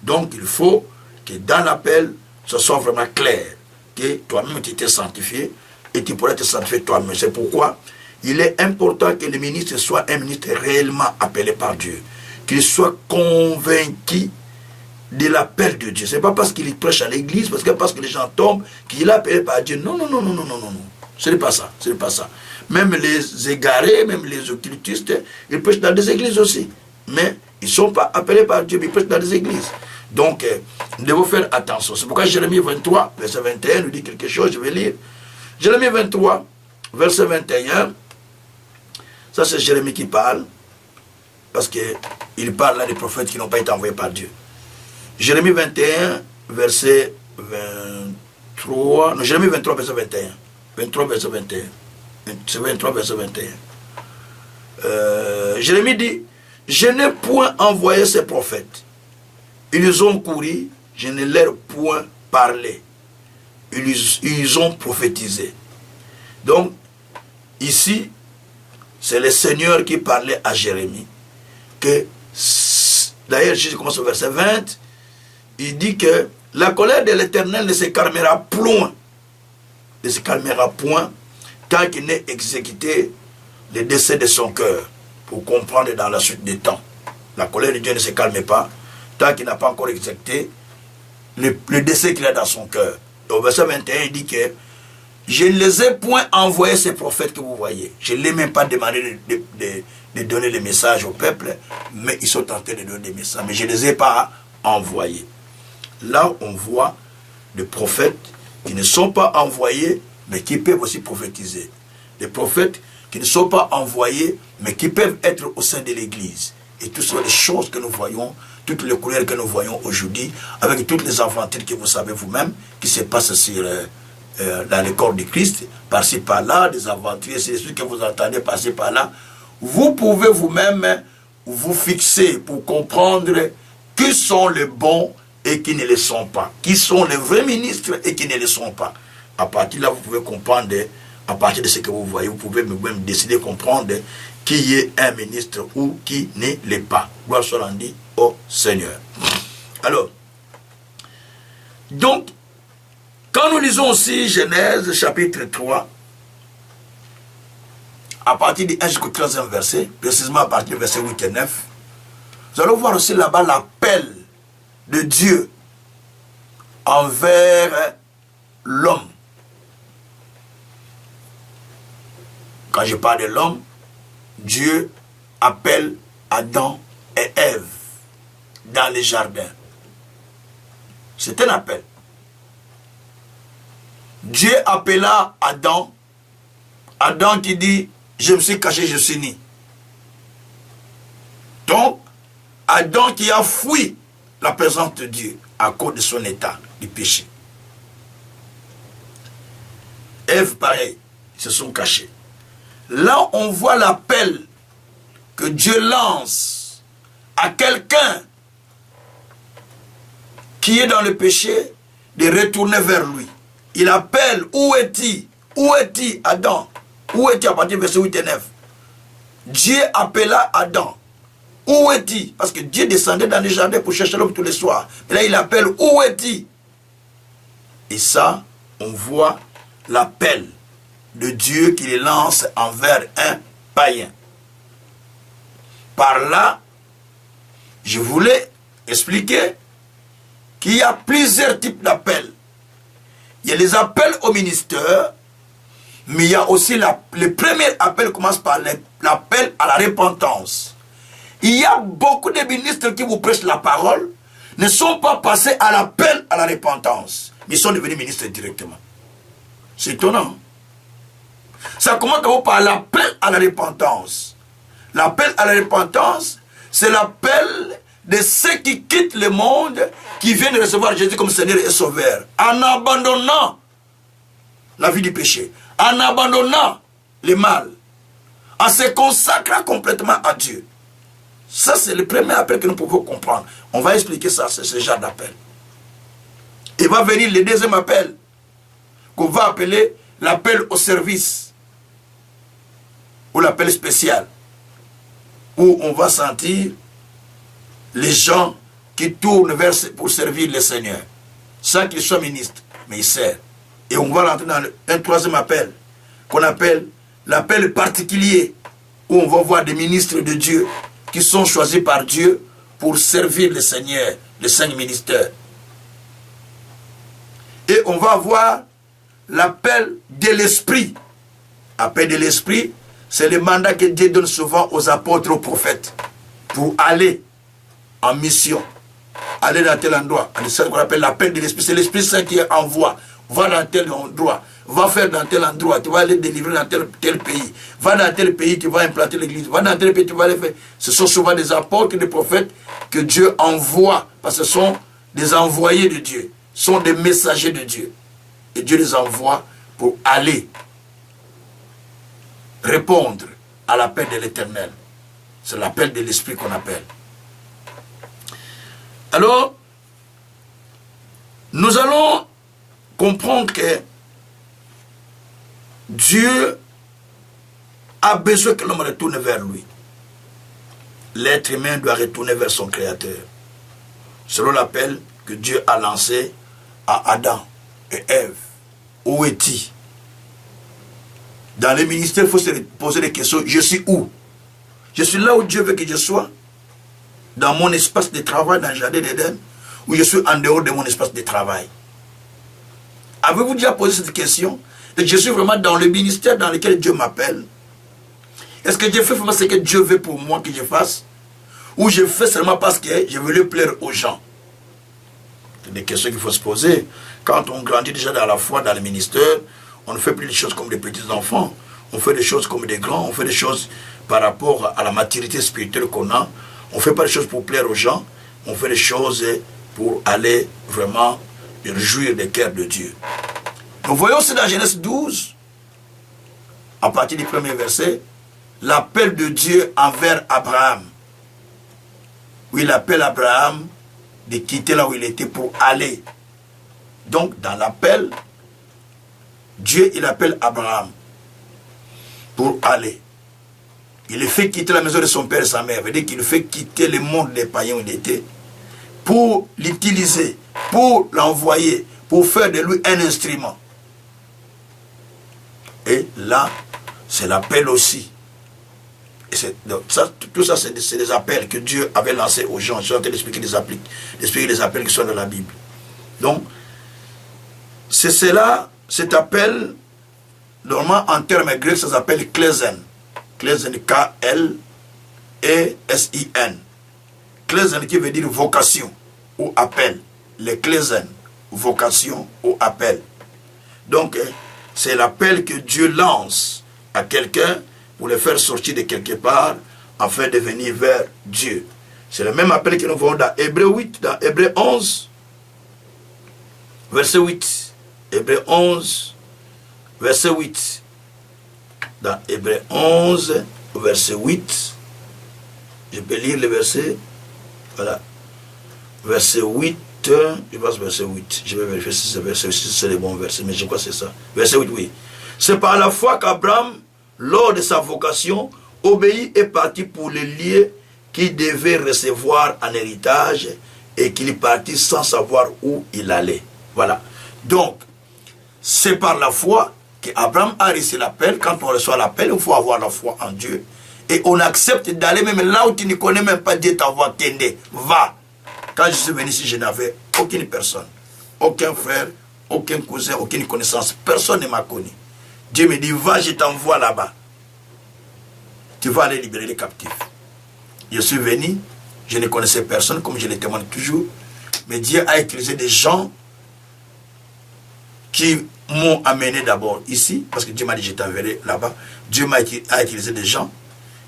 Donc il faut que dans l'appel, ce soit vraiment clair que toi-même tu t'es sanctifié et tu pourrais te sanctifier toi-même. C'est pourquoi il est important que le ministre soit un ministre réellement appelé par Dieu, qu'il soit convaincu de l'appel de Dieu. Ce n'est pas parce qu'il prêche à l'église, parce que les gens tombent, qu'il est appelé par Dieu. Non, non, non, non, non, non, non. Ce n'est pas ça, ce n'est pas ça. Même les égarés, même les occultistes, ils prêchent dans des églises aussi. Mais ils ne sont pas appelés par Dieu, mais ils prêchent dans des églises. Donc, nous devons faire attention. C'est pourquoi Jérémie 23, verset 21, nous dit quelque chose, je vais lire. Jérémie 23, verset 21, ça c'est Jérémie qui parle, parce qu'il parle là des prophètes qui n'ont pas été envoyés par Dieu. Jérémie 21, verset 23, non, Jérémie 23, verset 21. 23, verset 21. C'est 23, verset 21. Jérémie dit, je n'ai point envoyé ces prophètes. Ils ont couru, je ne leur ai point parlé. Ils ont prophétisé. Donc, ici, c'est le Seigneur qui parlait à Jérémie. D'ailleurs, je commence au verset 20. Il dit que la colère de l'Éternel ne se calmera point. Ne se calmera point tant qu'il n'ait exécuté le décès de son cœur. Pour comprendre dans la suite des temps. La colère de Dieu ne se calme pas tant qu'il n'a pas encore exécuté le décès qu'il a dans son cœur. Au verset 21, il dit que je ne les ai point envoyés ces prophètes que vous voyez. Je ne les ai même pas demandé de donner les messages au peuple, mais ils sont tentés de donner des messages. Mais je ne les ai pas envoyés. Là, on voit des prophètes qui ne sont pas envoyés, mais qui peuvent aussi prophétiser. Des prophètes qui ne sont pas envoyés, mais qui peuvent être au sein de l'Église. Et toutes ces choses que nous voyons, toutes les couleurs que nous voyons aujourd'hui, avec toutes les aventures que vous savez vous-même, qui se passent dans le corps du Christ, par-ci par-là, des aventures, c'est ce que vous entendez par-ci par-là. Vous pouvez vous-même vous fixer pour comprendre qui sont les bons et qui ne le sont pas. Qui sont les vrais ministres et qui ne le sont pas. À partir de là, vous pouvez comprendre, à partir de ce que vous voyez, vous pouvez même décider de comprendre qui est un ministre ou qui ne l'est pas. Gloire soit rendue au Seigneur. Alors, donc, quand nous lisons aussi Genèse chapitre 3, à partir du 1 jusqu'au 13e verset, précisément à partir du verset 8 et 9, nous allons voir aussi là-bas l'appel de Dieu envers l'homme. Quand je parle de l'homme, Dieu appelle Adam et Ève dans les jardins. C'est un appel. Dieu appela Adam. Adam qui dit, je me suis caché, je suis né. Donc, Adam qui a fui la présence de Dieu à cause de son état du péché. Ève, pareil, ils se sont cachés. Là, on voit l'appel que Dieu lance à quelqu'un qui est dans le péché de retourner vers lui. Il appelle, où est-il? Où est-il, Adam? Où est-il à partir du verset 8 et 9? Dieu appela Adam. Où est-il? Parce que Dieu descendait dans les jardins pour chercher l'homme tous les soirs. Et là, il appelle, où est-il? Et ça, on voit l'appel de Dieu qui les lance envers un païen. Par là, je voulais expliquer qu'il y a plusieurs types d'appels. Il y a les appels au ministère, mais il y a aussi le premier appel commence par l'appel à la repentance. Il y a beaucoup de ministres qui vous prêchent la parole, ne sont pas passés à l'appel à la repentance, mais ils sont devenus ministres directement. C'est étonnant. Ça commence d'abord par l'appel à la repentance. L'appel à la repentance, c'est l'appel de ceux qui quittent le monde, qui viennent recevoir Jésus comme Seigneur et Sauveur, en abandonnant la vie du péché, en abandonnant le mal, en se consacrant complètement à Dieu. Ça, c'est le premier appel que nous pouvons comprendre. On va expliquer ça, c'est ce genre d'appel. Il va venir le deuxième appel, qu'on va appeler l'appel au service, ou l'appel spécial, où on va sentir les gens qui tournent pour servir le Seigneur, sans qu'ils soient ministres, mais ils servent. Et on va rentrer dans un troisième appel, qu'on appelle l'appel particulier, où on va voir des ministres de Dieu qui sont choisis par Dieu pour servir le Seigneur, les 5 ministères. Et on va voir l'appel de l'Esprit. L'appel de l'Esprit, c'est le mandat que Dieu donne souvent aux apôtres, aux prophètes, pour aller en mission, aller dans tel endroit. C'est ce qu'on appelle l'appel de l'Esprit. C'est l'Esprit Saint qui envoie. Va dans tel endroit, va faire dans tel endroit, tu vas aller délivrer dans tel pays. Va dans tel pays, tu vas implanter l'église. Va dans tel pays, tu vas aller faire. Ce sont souvent des apôtres, des prophètes que Dieu envoie, parce que ce sont des envoyés de Dieu, ce sont des messagers de Dieu. Et Dieu les envoie pour aller répondre à l'appel de l'Éternel. C'est l'appel de l'Esprit qu'on appelle. Alors, Nous allons comprendre que Dieu a besoin que l'homme retourne vers lui. L'être humain doit retourner vers son Créateur. Selon l'appel que Dieu a lancé à Adam et Ève. Où est-il? Dans les ministères, il faut se poser des questions. Je suis où? Je suis là où Dieu veut que je sois? Dans mon espace de travail, dans le jardin d'Éden? Ou je suis en dehors de mon espace de travail? Avez-vous déjà posé cette question? Et je suis vraiment dans le ministère dans lequel Dieu m'appelle? Est-ce que je fais vraiment ce que Dieu veut pour moi que je fasse? Ou je fais seulement parce que je veux le plaire aux gens? C'est des questions qu'il faut se poser. Quand on grandit déjà dans la foi, dans le ministère, on ne fait plus des choses comme des petits enfants. On fait des choses comme des grands. On fait des choses par rapport à la maturité spirituelle qu'on a. On ne fait pas des choses pour plaire aux gens. On fait des choses pour aller vraiment réjouir les cœurs de Dieu. Nous voyons aussi dans Genèse 12, à partir du premier verset, l'appel de Dieu envers Abraham. Où il appelle Abraham de quitter là où il était pour aller. Donc, dans l'appel, Dieu, il appelle Abraham pour aller. Il le fait quitter la maison de son père et sa mère. Ça veut dire qu'il le fait quitter le monde des païens où il était pour l'utiliser, pour l'envoyer, pour faire de lui un instrument. Et là, c'est l'appel aussi. Et donc ça, tout ça, c'est des appels que Dieu avait lancés aux gens. Je suis en train d'expliquer les appels qui sont dans la Bible. Donc, c'est cela, cet appel, normalement en termes grecs, ça s'appelle Klezen. Klezen, K-L-E-S-I-N. Klezen qui veut dire vocation ou appel. Les Klezen, vocation ou appel. Donc, c'est l'appel que Dieu lance à quelqu'un pour le faire sortir de quelque part afin de venir vers Dieu. C'est le même appel que nous voyons dans Hébreu 8, dans Hébreu 11, verset 8. Hébreu 11, verset 8. Dans Hébreu 11, verset 8. Je peux lire le verset. Voilà. Verset 8. Je pense verset 8. Je vais vérifier si c'est verset 8, si c'est le bon verset, mais je crois que c'est ça. Verset 8, oui. C'est par la foi qu'Abraham, lors de sa vocation, obéit et partit pour le lieu qu'il devait recevoir en héritage et qu'il partit sans savoir où il allait. Voilà. Donc, c'est par la foi qu'Abraham a reçu l'appel. Quand on reçoit l'appel, il faut avoir la foi en Dieu. Et on accepte d'aller même là où tu ne connais même pas Dieu t'envoie, t'aider. Va. Quand je suis venu ici, je n'avais aucune personne. Aucun frère, aucun cousin, aucune connaissance. Personne ne m'a connu. Dieu me dit, va, je t'envoie là-bas. Tu vas aller libérer les captifs. Je suis venu, je ne connaissais personne, comme je le témoigne toujours. Mais Dieu a utilisé des gens qui m'ont amené d'abord ici, parce que Dieu m'a dit, je t'enverrai là-bas. Dieu a utilisé des gens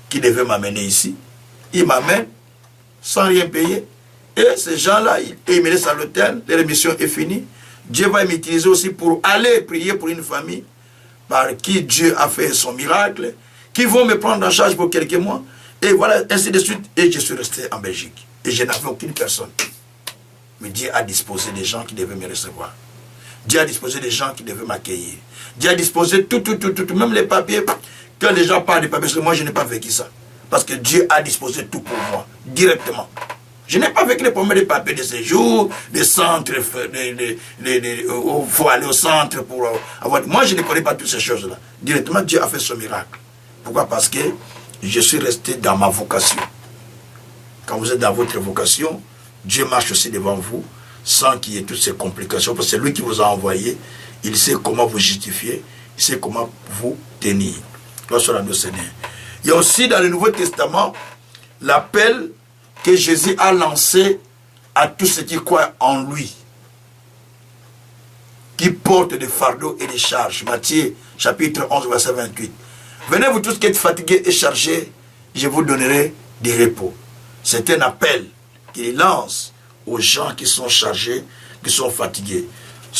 qui devaient m'amener ici. Il m'amène sans rien payer. Et ces gens-là, ils me laissent à l'hôtel, leur mission est finie. Dieu va m'utiliser aussi pour aller prier pour une famille par qui Dieu a fait son miracle, qui vont me prendre en charge pour quelques mois. Et voilà, ainsi de suite. Et je suis resté en Belgique. Et je n'avais aucune personne. Mais Dieu a disposé des gens qui devaient me recevoir. Dieu a disposé des gens qui devaient m'accueillir. Dieu a disposé tout, même les papiers. Quand les gens parlent des papiers, parce que moi je n'ai pas vécu ça. Parce que Dieu a disposé tout pour moi, directement. Je n'ai pas vécu les premiers des papiers de séjour, des centres, il faut aller au centre pour avoir... Moi, je ne connais pas toutes ces choses-là. Directement, Dieu a fait ce miracle. Pourquoi? Parce que je suis resté dans ma vocation. Quand vous êtes dans votre vocation, Dieu marche aussi devant vous, sans qu'il y ait toutes ces complications, parce que c'est lui qui vous a envoyé, il sait comment vous justifier, il sait comment vous tenir. Gloire soit à Dieu Seigneur. Il y a aussi dans le Nouveau Testament, l'appel que Jésus a lancé à tous ceux qui croient en lui, qui portent des fardeaux et des charges. Matthieu chapitre 11, verset 28. Venez vous tous qui êtes fatigués et chargés, je vous donnerai du repos. C'est un appel qu'il lance aux gens qui sont chargés, qui sont fatigués.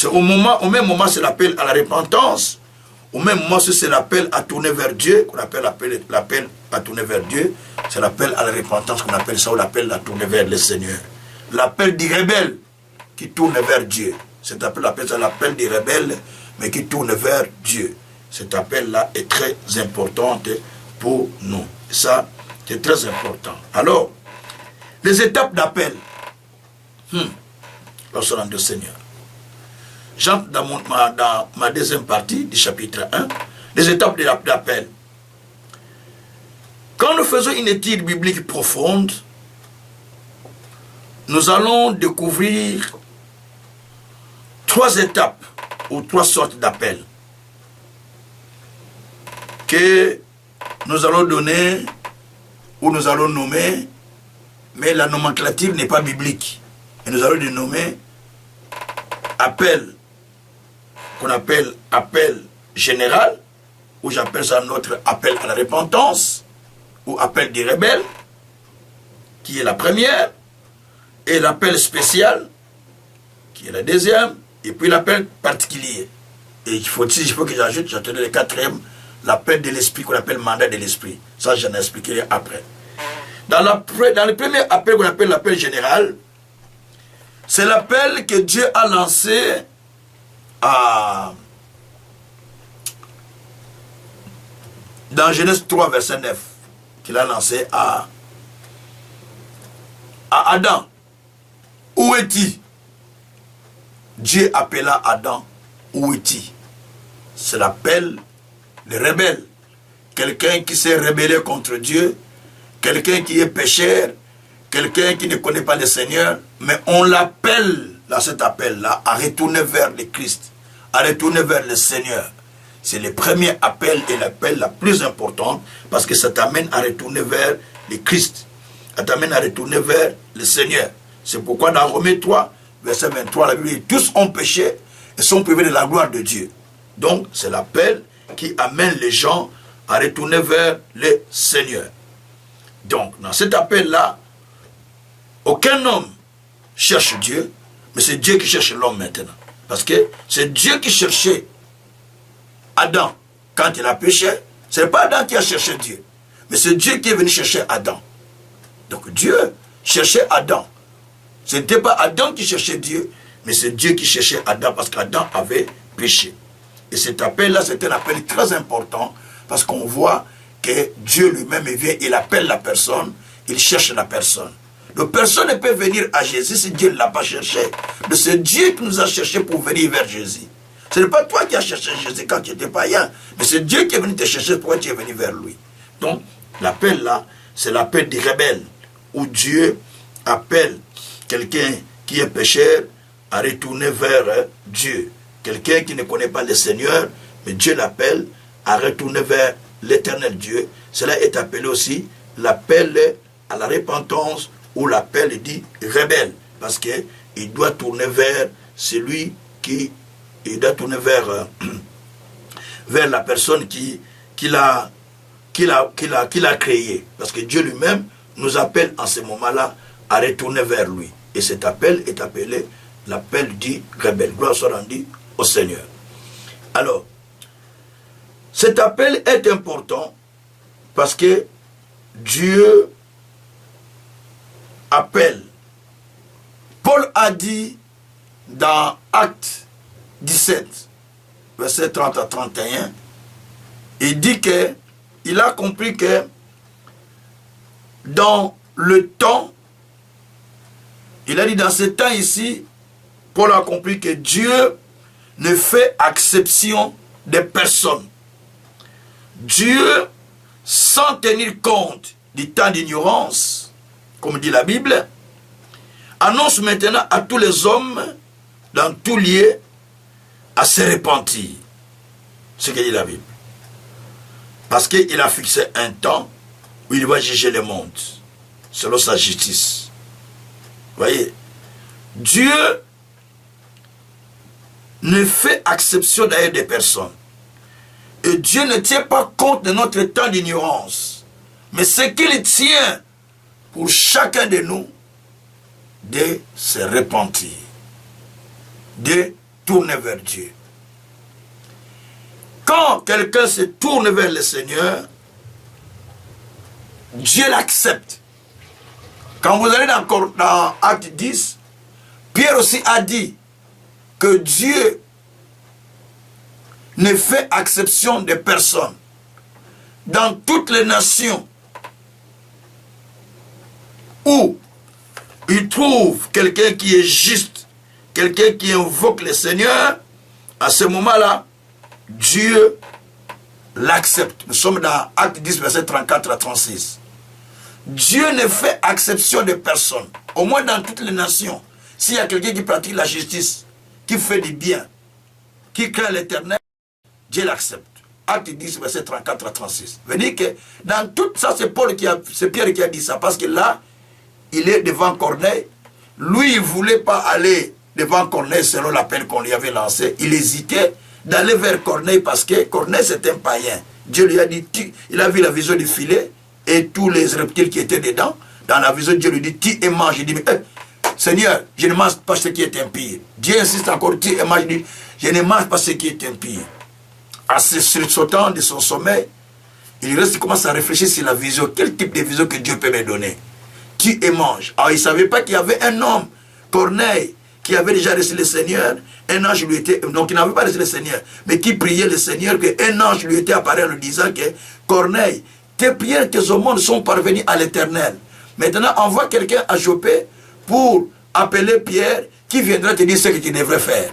Au même moment, c'est l'appel à la repentance. Au même moment, c'est l'appel à tourner vers Dieu, qu'on appelle l'appel à tourner vers Dieu. C'est l'appel à la repentance qu'on appelle ça, ou l'appel à tourner vers le Seigneur. L'appel du rebelle qui tourne vers Dieu. Cet appel, appelle ça l'appel des rebelles, mais qui tourne vers Dieu. Cet appel-là est très important pour nous. Ça, c'est très important. Alors, les étapes d'appel. Lorsqu'on rentre au Seigneur. J'entre dans ma deuxième partie du chapitre 1, les étapes d'appel. Quand nous faisons une étude biblique profonde, nous allons découvrir 3 étapes ou 3 sortes d'appels que nous allons donner ou nous allons nommer, mais la nomenclature n'est pas biblique. Et nous allons les nommer appel, qu'on appelle appel général, ou j'appelle ça notre appel à la repentance, ou appel des rebelles, qui est la première, et l'appel spécial, qui est la deuxième, et puis l'appel particulier. Et il faut que j'ajoute, j'attendais le 4e, l'appel de l'esprit, qu'on appelle mandat de l'esprit. Ça, j'en expliquerai après. Dans le premier appel qu'on appelle l'appel général, c'est l'appel que Dieu a lancé dans Genèse 3, verset 9, qu'il a lancé à Adam. Où es-tu? Dieu appela Adam, où es-tu? C'est l'appel des rebelles. Quelqu'un qui s'est rebellé contre Dieu, quelqu'un qui est pécheur, quelqu'un qui ne connaît pas le Seigneur, mais on l'appelle, dans cet appel-là, à retourner vers le Christ, à retourner vers le Seigneur. C'est le premier appel et l'appel la plus importante, parce que ça t'amène à retourner vers le Christ, ça t'amène à retourner vers le Seigneur. C'est pourquoi dans Romains 3, verset 23, la Bible dit, tous ont péché et sont privés de la gloire de Dieu. Donc, c'est l'appel qui amène les gens à retourner vers le Seigneur. Donc, dans cet appel-là, aucun homme cherche Dieu, mais c'est Dieu qui cherche l'homme maintenant. Parce que c'est Dieu qui cherchait Adam quand il a péché. Ce n'est pas Adam qui a cherché Dieu, mais c'est Dieu qui est venu chercher Adam. Donc Dieu cherchait Adam. Ce n'était pas Adam qui cherchait Dieu, mais c'est Dieu qui cherchait Adam parce qu'Adam avait péché. Et cet appel-là, c'est un appel très important parce qu'on voit que Dieu lui-même vient, il appelle la personne, il cherche la personne. Donc personne ne peut venir à Jésus si Dieu ne l'a pas cherché. Mais c'est Dieu qui nous a cherché pour venir vers Jésus. Ce n'est pas toi qui as cherché Jésus quand tu étais païen, mais c'est Dieu qui est venu te chercher pour que tu es venu vers lui. Donc l'appel là, c'est l'appel des rebelles, où Dieu appelle quelqu'un qui est pécheur à retourner vers Dieu. Quelqu'un qui ne connaît pas le Seigneur, mais Dieu l'appelle à retourner vers l'éternel Dieu. Cela est appelé aussi l'appel à la repentance ou l'appel dit rebelle. Parce qu'il doit tourner vers celui qui... Il doit tourner vers la personne qui l'a créé. Parce que Dieu lui-même nous appelle en ce moment-là à retourner vers lui. Et cet appel est appelé l'appel dit rebelle. Gloire soit rendue au Seigneur. Alors, cet appel est important parce que Dieu appelle. Paul a dit dans Actes 17, verset 30 à 31, il dit que il a compris que dans le temps, il a dit dans ce temps ici, Paul a compris que Dieu ne fait exception de personne. Dieu, sans tenir compte du temps d'ignorance, comme dit la Bible, annonce maintenant à tous les hommes, dans tout lieu, à se repentir. Ce que dit la Bible. Parce qu'il a fixé un temps où il va juger le monde, selon sa justice. Vous voyez, Dieu ne fait exception d'ailleurs des personnes. Et Dieu ne tient pas compte de notre temps d'ignorance. Mais ce qu'il tient pour chacun de nous, de se repentir, de tourner vers Dieu. Quand quelqu'un se tourne vers le Seigneur, Dieu l'accepte. Quand vous allez dans Acte 10, Pierre aussi a dit, que Dieu ne fait exception de personne. Dans toutes les nations où il trouve quelqu'un qui est juste, quelqu'un qui invoque le Seigneur, à ce moment-là, Dieu l'accepte. Nous sommes dans Acte 10, verset 34 à 36. Dieu ne fait exception de personne. Au moins dans toutes les nations, s'il y a quelqu'un qui pratique la justice, qui fait du bien, qui craint l'Éternel, Dieu l'accepte. Acte 10, verset 34 à 36. Veut dire que dans tout ça, c'est Pierre qui a dit ça, parce que là, il est devant Corneille. Lui, il ne voulait pas aller devant Corneille selon l'appel qu'on lui avait lancé. Il hésitait d'aller vers Corneille parce que Corneille, c'est un païen. Dieu lui a dit, il a vu la vision du filet et tous les reptiles qui étaient dedans. Dans la vision, Dieu lui dit, tue et mange. Il dit, mais Seigneur, je ne mange pas ce qui est impie. Dieu insiste encore, tue et mange. Il dit, je ne mange pas ce qui est impie. En se sursautant de son sommeil, il commence à réfléchir sur la vision. Quel type de vision que Dieu peut me donner? Tue et mange. Alors il ne savait pas qu'il y avait un homme, Corneille, qui avait déjà reçu le Seigneur. Un ange lui était, donc il n'avait pas reçu le Seigneur, mais qui priait le Seigneur, qu'un ange lui était apparu en lui disant que Corneille, tes prières, tes aumônes sont parvenues à l'Éternel. Maintenant, envoie quelqu'un à Joppé pour appeler Pierre, qui viendra te dire ce que tu devrais faire.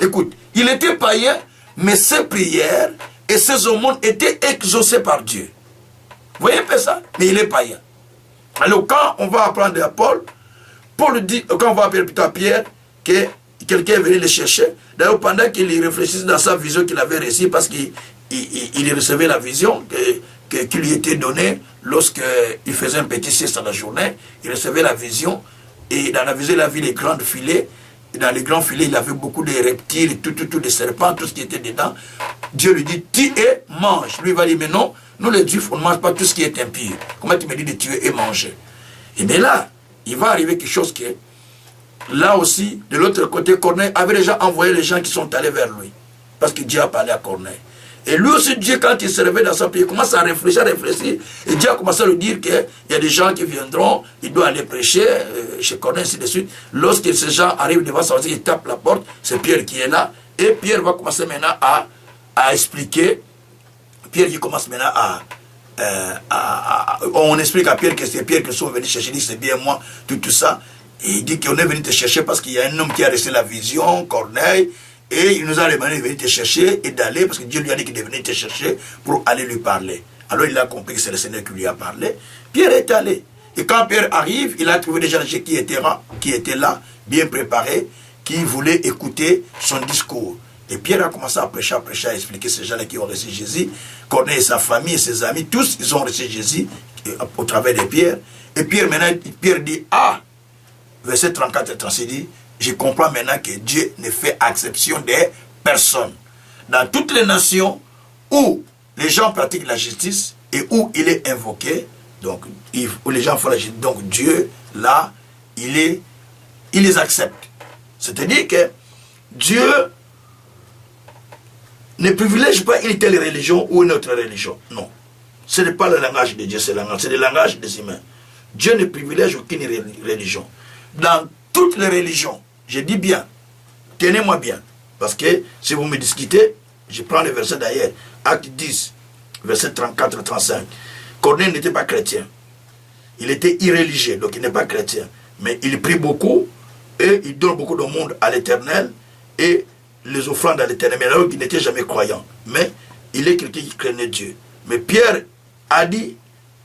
Écoute, il était païen, mais ses prières et ses aumônes étaient exaucées par Dieu. Vous voyez un peu ça? Mais il est païen. Alors quand on va apprendre à Paul dit, quand on va appeler plutôt à Pierre, que quelqu'un est venu le chercher. D'ailleurs, pendant qu'il réfléchissait dans sa vision qu'il avait reçue, parce qu'il recevait la vision qui lui était donnée lorsqu'il faisait un petit sieste dans la journée, il recevait la vision, et dans la vision, il a vu les grands filets. Et dans les grands filets, il avait beaucoup de reptiles, tout des serpents, tout ce qui était dedans. Dieu lui dit, tue et mange. Lui, il va dire, mais non, nous les Juifs, on ne mange pas tout ce qui est impur. Comment tu me dis de tuer et manger? Et bien là, il va arriver quelque chose qui est, là aussi, de l'autre côté, Corneille avait déjà envoyé les gens qui sont allés vers lui. Parce que Dieu a parlé à Corneille. Et lui aussi, Dieu, quand il se réveille dans sa prière, il commence à réfléchir. Et Dieu a commencé à lui dire qu'il y a des gens qui viendront, il doit aller prêcher chez Corneille, ainsi de suite. Lorsque ces gens arrivent devant sa maison, ils tapent la porte, c'est Pierre qui est là. Et Pierre va commencer maintenant à expliquer. Pierre qui commence maintenant on explique à Pierre que c'est Pierre qui sont venus chercher, il dit c'est bien moi, tout ça. Et il dit qu'on est venu te chercher parce qu'il y a un homme qui a reçu la vision, Corneille, et il nous a demandé de venir te chercher et d'aller, parce que Dieu lui a dit qu'il devait venir te chercher pour aller lui parler. Alors il a compris que c'est le Seigneur qui lui a parlé. Pierre est allé. Et quand Pierre arrive, il a trouvé déjà des gens qui étaient là, bien préparés, qui voulaient écouter son discours. Et Pierre a commencé à prêcher, à expliquer ces gens-là qui ont reçu Jésus. Corneille et sa famille et ses amis, tous, ils ont reçu Jésus au travers de Pierre. Et Pierre, maintenant, Pierre dit, verset 34 et 36 dit, je comprends maintenant que Dieu ne fait exception des personnes. Dans toutes les nations où les gens pratiquent la justice et où il est invoqué, donc où les gens font la justice, donc Dieu, là, il les accepte. C'est-à-dire que Dieu ne privilège pas une telle religion ou une autre religion. Non. Ce n'est pas le langage de Dieu, c'est le langage des humains. Dieu ne privilège aucune religion. Dans toutes les religions, je dis bien, tenez-moi bien, parce que si vous me discutez, je prends le verset d'ailleurs, Acte 10, verset 34-35. Corneille n'était pas chrétien. Il était irréligieux, donc il n'est pas chrétien. Mais il prie beaucoup et il donne beaucoup de monde à l'Éternel et les offrandes à l'Éternel. Mais alors il n'était jamais croyant. Mais il est quelqu'un qui craignait Dieu. Mais Pierre a dit,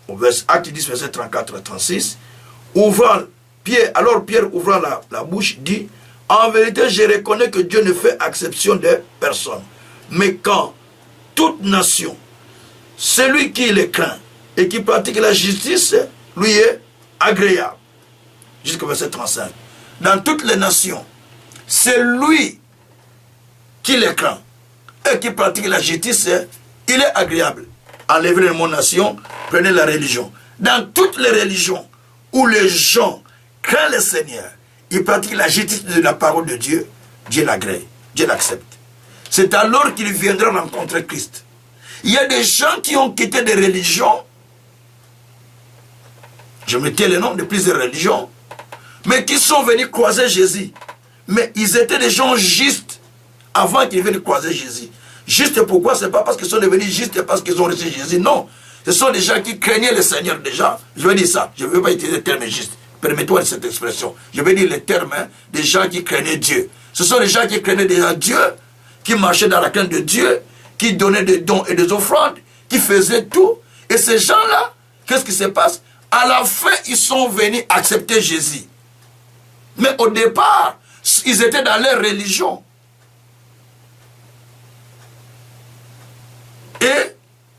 au Acte 10, verset 34-36, alors Pierre ouvrant la bouche dit, en vérité je reconnais que Dieu ne fait exception de personne. Mais quand toute nation, celui qui le craint et qui pratique la justice, lui est agréable. Jusqu'au verset 35. Dans toutes les nations, celui qui le craint et qui pratique la justice, il est agréable. Enlevez le mot nation, prenez la religion. Dans toutes les religions où les gens craignent le Seigneur, ils pratiquent la justice de la parole de Dieu, Dieu l'agrée, Dieu l'accepte. C'est alors qu'il viendra rencontrer Christ. Il y a des gens qui ont quitté des religions, je mettais le nom de plusieurs religions, mais qui sont venus croiser Jésus. Mais ils étaient des gens justes avant qu'ils viennent croiser Jésus. Juste pourquoi? Ce n'est pas parce qu'ils sont devenus justes parce qu'ils ont reçu Jésus. Non. Ce sont des gens qui craignaient le Seigneur déjà. Je vais dire ça. Je ne veux pas utiliser le terme juste. Permettez-moi cette expression. Je vais dire les termes des gens qui craignaient Dieu. Ce sont des gens qui craignaient déjà Dieu, qui marchaient dans la crainte de Dieu, qui donnaient des dons et des offrandes, qui faisaient tout. Et ces gens-là, qu'est-ce qui se passe? À la fin, ils sont venus accepter Jésus. Mais au départ, ils étaient dans leur religion. Et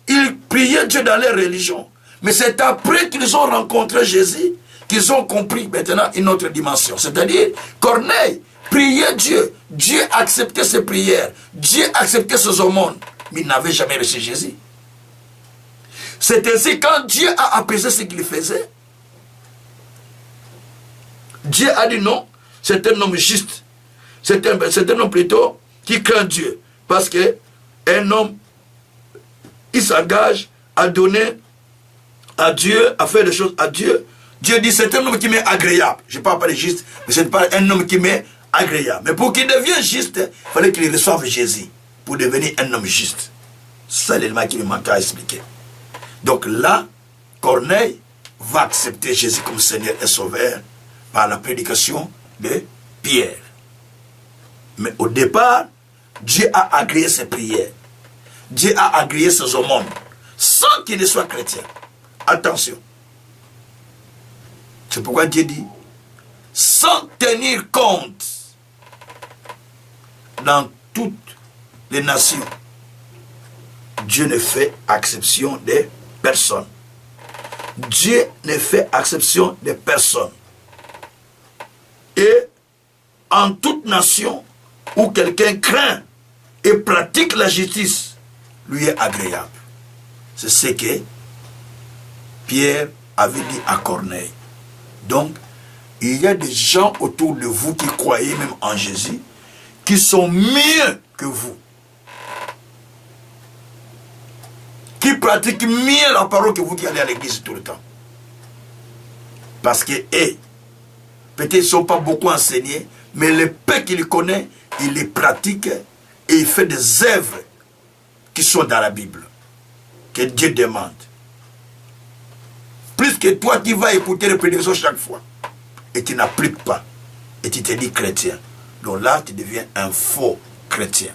ils priaient Dieu dans leur religion. Mais c'est après qu'ils ont rencontré Jésus qu'ils ont compris maintenant une autre dimension. C'est-à-dire, Corneille priait Dieu. Dieu acceptait ses prières. Dieu acceptait ses aumônes. Mais il n'avait jamais reçu Jésus. C'est ainsi quand Dieu a apaisé ce qu'il faisait. Dieu a dit non, c'est un homme juste. C'est un homme plutôt qui craint Dieu. Parce que un homme, il s'engage à donner à Dieu, à faire des choses à Dieu. Dieu dit c'est un homme qui m'est agréable. Je ne parle pas de juste, mais c'est pas un homme qui m'est agréable. Mais pour qu'il devienne juste, il fallait qu'il reçoive Jésus pour devenir un homme juste. C'est l'élément qui me manque à expliquer. Donc là, Corneille va accepter Jésus comme Seigneur et Sauveur par la prédication de Pierre. Mais au départ, Dieu a agréé ses prières. Dieu a agréé ses aumônes sans qu'il ne soit chrétien. Attention. C'est pourquoi Dieu dit, sans tenir compte dans toutes les nations, Dieu ne fait exception des personnes. Dieu ne fait exception des personnes. Et en toute nation où quelqu'un craint et pratique la justice, lui est agréable. C'est ce que Pierre avait dit à Corneille. Donc, il y a des gens autour de vous qui croyez même en Jésus, qui sont mieux que vous. Qui pratiquent mieux la parole que vous qui allez à l'église tout le temps. Parce que, peut-être ils ne sont pas beaucoup enseignés, mais le peu qu'il connaît, il les pratique et il fait des œuvres qui sont dans la Bible, que Dieu demande. Plus que toi qui vas écouter les prédications chaque fois et tu n'appliques pas et tu te dis chrétien. Donc là, tu deviens un faux chrétien.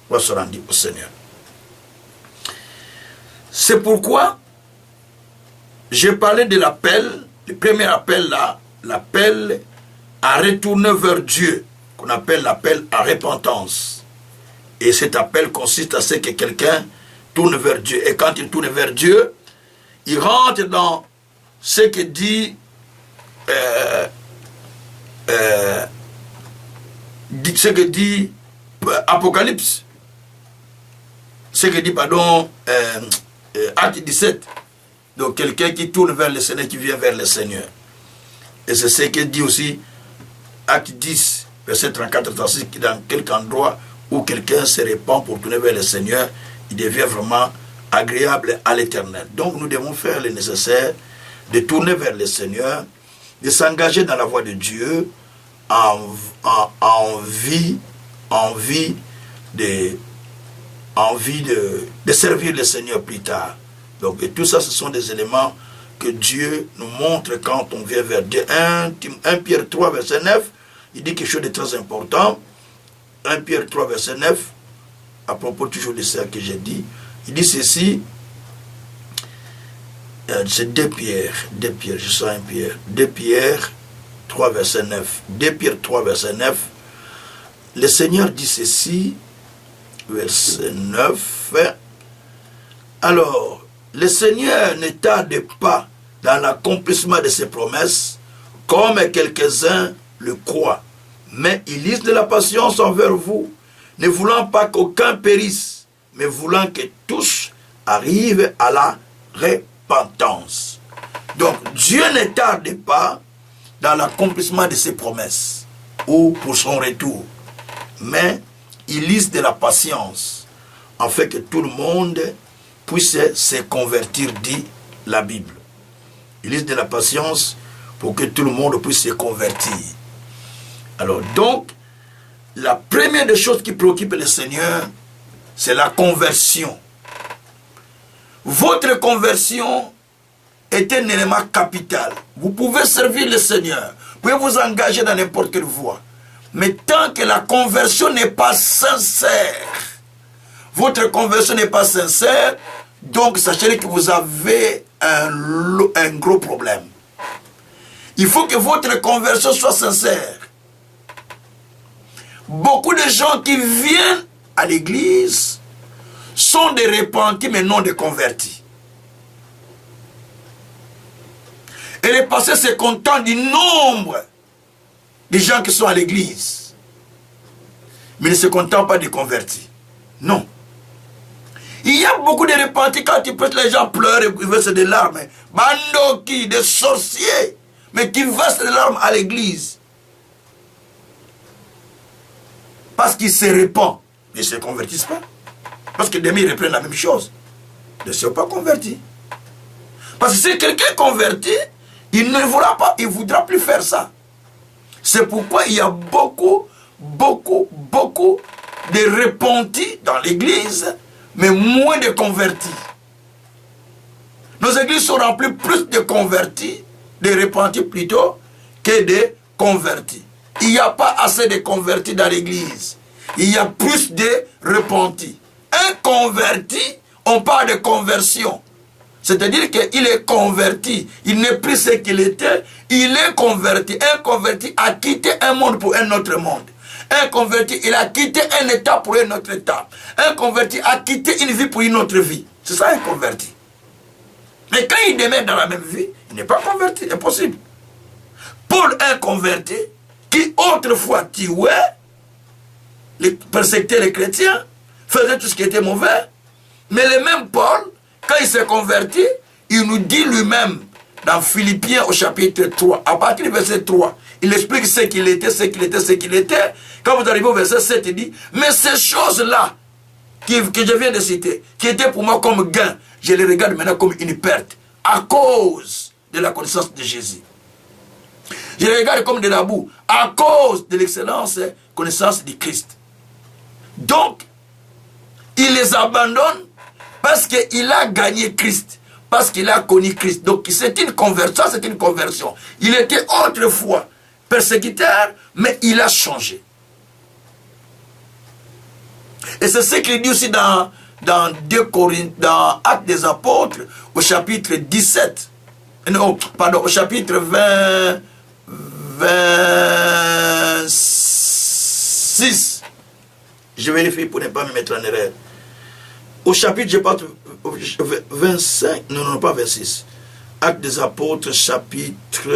On va se rendre au Seigneur. C'est pourquoi j'ai parlé de l'appel, le premier appel là, l'appel à retourner vers Dieu, qu'on appelle l'appel à repentance. Et cet appel consiste à ce que quelqu'un tourne vers Dieu. Et quand il tourne vers Dieu, il rentre dans ce que dit Apocalypse, ce que dit, pardon, Acte 17. Donc quelqu'un qui tourne vers le Seigneur, qui vient vers le Seigneur. Et c'est ce que dit aussi Acte 10, verset 34-36, qui dans quelque endroit où quelqu'un se répand pour tourner vers le Seigneur, il devient vraiment agréable à l'Éternel. Donc nous devons faire le nécessaire de tourner vers le Seigneur, de s'engager dans la voie de Dieu en vie de servir le Seigneur plus tard. Donc et tout ça, ce sont des éléments que Dieu nous montre quand on vient vers Dieu. 1 Pierre 3, verset 9, il dit quelque chose de très important. 1 Pierre 3, verset 9, à propos toujours de ça que j'ai dit, il dit ceci, c'est 2 Pierre, je sens 1 Pierre, 2 Pierre 3, verset 9, 2 Pierre 3, verset 9, le Seigneur dit ceci, verset 9, alors, le Seigneur ne tarde pas dans l'accomplissement de ses promesses, comme quelques-uns le croient, mais il lise de la patience envers vous, ne voulant pas qu'aucun périsse, mais voulant que tous arrivent à la repentance. Donc, Dieu ne tarde pas dans l'accomplissement de ses promesses, ou pour son retour, mais il lise de la patience, afin que tout le monde puisse se convertir, dit la Bible. Il lise de la patience pour que tout le monde puisse se convertir. Alors donc, la première des choses qui préoccupe le Seigneur, c'est la conversion. Votre conversion est un élément capital. Vous pouvez servir le Seigneur, vous pouvez vous engager dans n'importe quelle voie. Mais tant que la conversion n'est pas sincère, votre conversion n'est pas sincère, donc sachez que vous avez un gros problème. Il faut que votre conversion soit sincère. Beaucoup de gens qui viennent à l'église sont des repentis mais non des convertis. Et le passé se contente du nombre de gens qui sont à l'église, mais ne se contentent pas des convertis. Non. Il y a beaucoup de repentis, quand tu prêtes, les gens pleurent et versent des larmes. Bandoki, des sorciers, mais qui versent des larmes à l'église. Parce qu'ils se répandent, mais ils ne se convertissent pas. Parce que demain ils reprennent la même chose. Ils ne sont pas convertis. Parce que si quelqu'un est converti, il ne voudra pas, il ne voudra plus faire ça. C'est pourquoi il y a beaucoup de repentis dans l'église, mais moins de convertis. Nos églises sont remplies plus de convertis, de repentis plutôt, que de convertis. Il n'y a pas assez de convertis dans l'église. Il y a plus de repentis. Un converti, on parle de conversion. C'est-à-dire qu'il est converti. Il n'est plus ce qu'il était. Il est converti. Un converti a quitté un monde pour un autre monde. Un converti, il a quitté un état pour un autre état. Un converti a quitté une vie pour une autre vie. C'est ça un converti. Mais quand il demeure dans la même vie, il n'est pas converti. Impossible. Paul, un converti, qui autrefois tuait, persécutait les chrétiens, faisait tout ce qui était mauvais. Mais le même Paul, quand il s'est converti, il nous dit lui-même dans Philippiens au chapitre 3, à partir du verset 3, il explique ce qu'il était, ce qu'il était, ce qu'il était. Quand vous arrivez au verset 7, il dit, mais ces choses-là que je viens de citer, qui étaient pour moi comme gain, je les regarde maintenant comme une perte, à cause de la connaissance de Jésus. Je les regarde comme de la boue, à cause de l'excellence connaissance de Christ. Donc, il les abandonne parce qu'il a gagné Christ, parce qu'il a connu Christ. Donc, c'est une conversion, c'est une conversion. Il était autrefois persécuteur, mais il a changé. Et c'est ce qu'il dit aussi dans 2 Corinthiens, dans Actes des Apôtres, au chapitre 17. Non, pardon, au chapitre 26. Je vérifie pour ne pas me mettre en erreur. Au chapitre, je parle 25, non, pas 26. Actes des Apôtres, chapitre,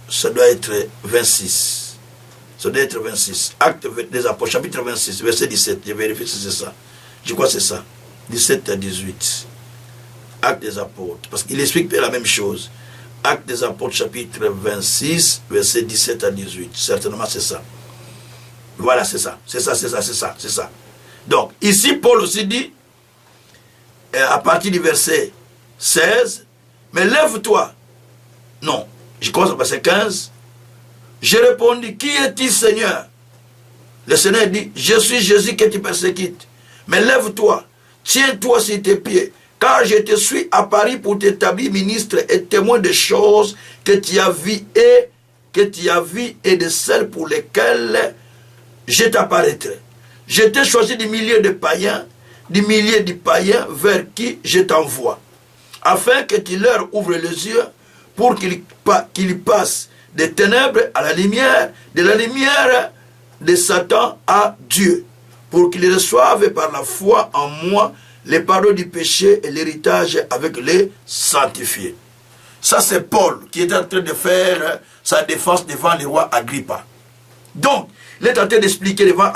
ça doit être 26. Ça doit être 26. Actes des Apôtres, chapitre 26, verset 17. Je vérifie si c'est ça. Je crois que c'est ça. 17 à 18. Actes des Apôtres. Parce qu'il explique la même chose. Actes des Apôtres, chapitre 26, verset 17 à 18. Certainement, c'est ça. Voilà, c'est ça. C'est ça, c'est ça, c'est ça, c'est ça. Donc, ici, Paul aussi dit, à partir du verset 16, mais lève-toi. Non, je commence au verset 15. Je répondis, qui est-il, Seigneur? Le Seigneur dit, je suis Jésus que tu persécutes. Mais lève-toi, tiens-toi sur tes pieds, car je te suis à Paris pour t'établir ministre et témoin des choses que tu as vues et de celles pour lesquelles je t'apparaîtrai. Je t'ai choisi du milieu des païens, vers qui je t'envoie, afin que tu leur ouvres les yeux pour qu'ils passent des ténèbres à la lumière, de la lumière de Satan à Dieu, pour qu'ils reçoivent par la foi en moi les pardons du péché et l'héritage avec les sanctifiés. Ça, c'est Paul qui est en train de faire sa défense devant le roi Agrippa. Donc, il est en train d'expliquer devant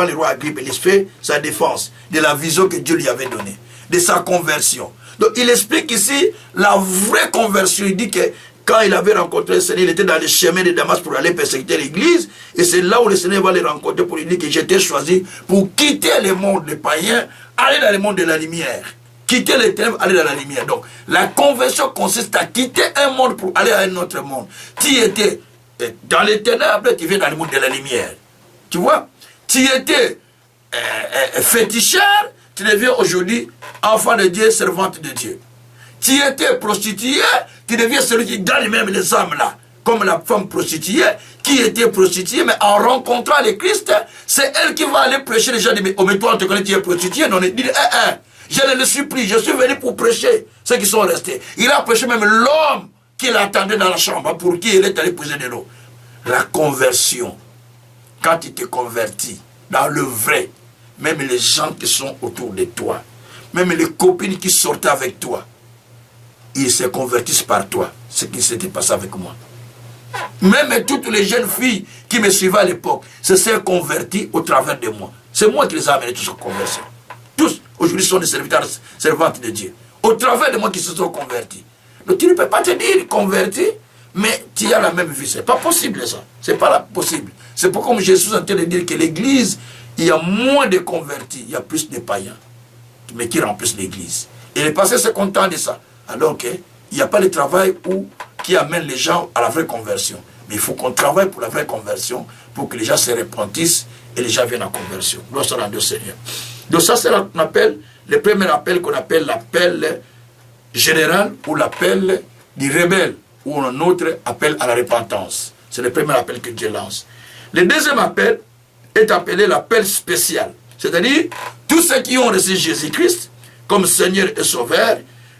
le roi Agrippa, il fait sa défense de la vision que Dieu lui avait donnée, de sa conversion. Donc, il explique ici la vraie conversion. Il dit que quand il avait rencontré le Seigneur, il était dans le chemin de Damas pour aller persécuter l'église. Et c'est là où le Seigneur va le rencontrer pour lui dire que j'étais choisi pour quitter le monde des païens, aller dans le monde de la lumière. Quitter les ténèbres, aller dans la lumière. Donc, la conversion consiste à quitter un monde pour aller à un autre monde. Tu étais dans les ténèbres, tu viens dans le monde de la lumière. Tu vois, tu étais féticheur, tu deviens aujourd'hui enfant de Dieu, servante de Dieu. Tu étais prostituée, tu deviens celui qui gagne même les âmes là. Comme la femme prostituée, qui était prostituée, mais en rencontrant le Christ, c'est elle qui va aller prêcher. Les gens disent, mais toi, on te connaît, tu es prostituée. Non, il dit, je le supplie, je suis venu pour prêcher ceux qui sont restés. Il a prêché même l'homme qui l'attendait dans la chambre, pour qui il est allé poser de l'eau. La conversion, quand tu te convertis dans le vrai, même les gens qui sont autour de toi, même les copines qui sortaient avec toi, ils se convertissent par toi, ce qui s'était passé avec moi. Même toutes les jeunes filles qui me suivaient à l'époque se sont converties au travers de moi. C'est moi qui les ai amenés tous en conversion. Tous, aujourd'hui, sont des serviteurs, servantes de Dieu. Au travers de moi qui se sont convertis. Donc tu ne peux pas te dire converti, mais tu as la même vie. C'est pas possible ça. C'est pas possible. C'est pourquoi comme Jésus est en train de dire que l'église, il y a moins de convertis, il y a plus de païens, mais qui remplissent l'église. Et les pasteurs sont contents de ça. Alors qu'il n'y a pas le travail qui amène les gens à la vraie conversion. Mais il faut qu'on travaille pour la vraie conversion, pour que les gens se repentissent et les gens viennent en conversion. Gloire soit rendue au Seigneur. Donc ça, c'est qu'on appelle, le premier appel qu'on appelle l'appel général ou l'appel du rebelle, ou un autre appel à la repentance. C'est le premier appel que Dieu lance. Le deuxième appel est appelé l'appel spécial. C'est-à-dire, tous ceux qui ont reçu Jésus-Christ comme Seigneur et Sauveur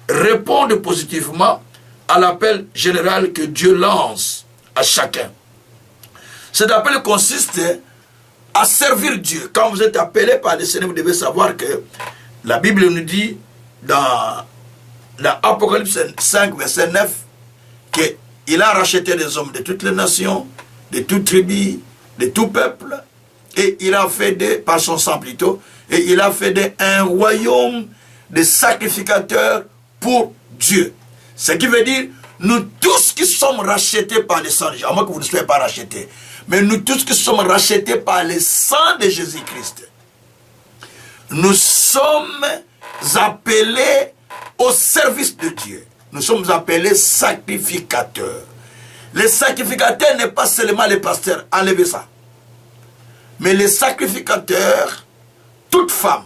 répondent positivement à l'appel général que Dieu lance à chacun. Cet appel consiste à servir Dieu. Quand vous êtes appelé par le Seigneur, vous devez savoir que la Bible nous dit dans Apocalypse 5, verset 9, qu'il a racheté des hommes de toutes les nations, de toutes tribus, de tout peuple, et il a fait par son sang plutôt, et il a fait un royaume de sacrificateurs pour Dieu. Ce qui veut dire, nous tous qui sommes rachetés par le sang, à moins que vous ne soyez pas rachetés, mais nous tous qui sommes rachetés par le sang de Jésus-Christ, nous sommes appelés au service de Dieu. Nous sommes appelés sacrificateurs. Les sacrificateurs n'est pas seulement les pasteurs, enlevez ça. Mais les sacrificateurs, toute femme,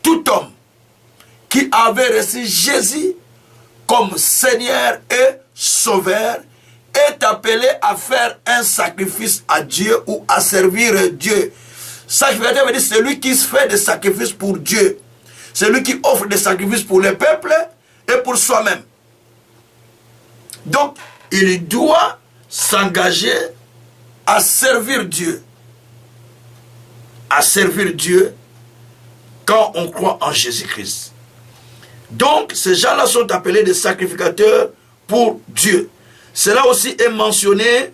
tout homme qui avait reçu Jésus comme Seigneur et Sauveur est appelé à faire un sacrifice à Dieu ou à servir Dieu. Sacrificateur veut dire celui qui se fait des sacrifices pour Dieu. Celui qui offre des sacrifices pour le peuple et pour soi-même. Donc, il doit s'engager à servir Dieu. À servir Dieu quand on croit en Jésus-Christ. Donc, ces gens-là sont appelés des sacrificateurs pour Dieu. Cela aussi est mentionné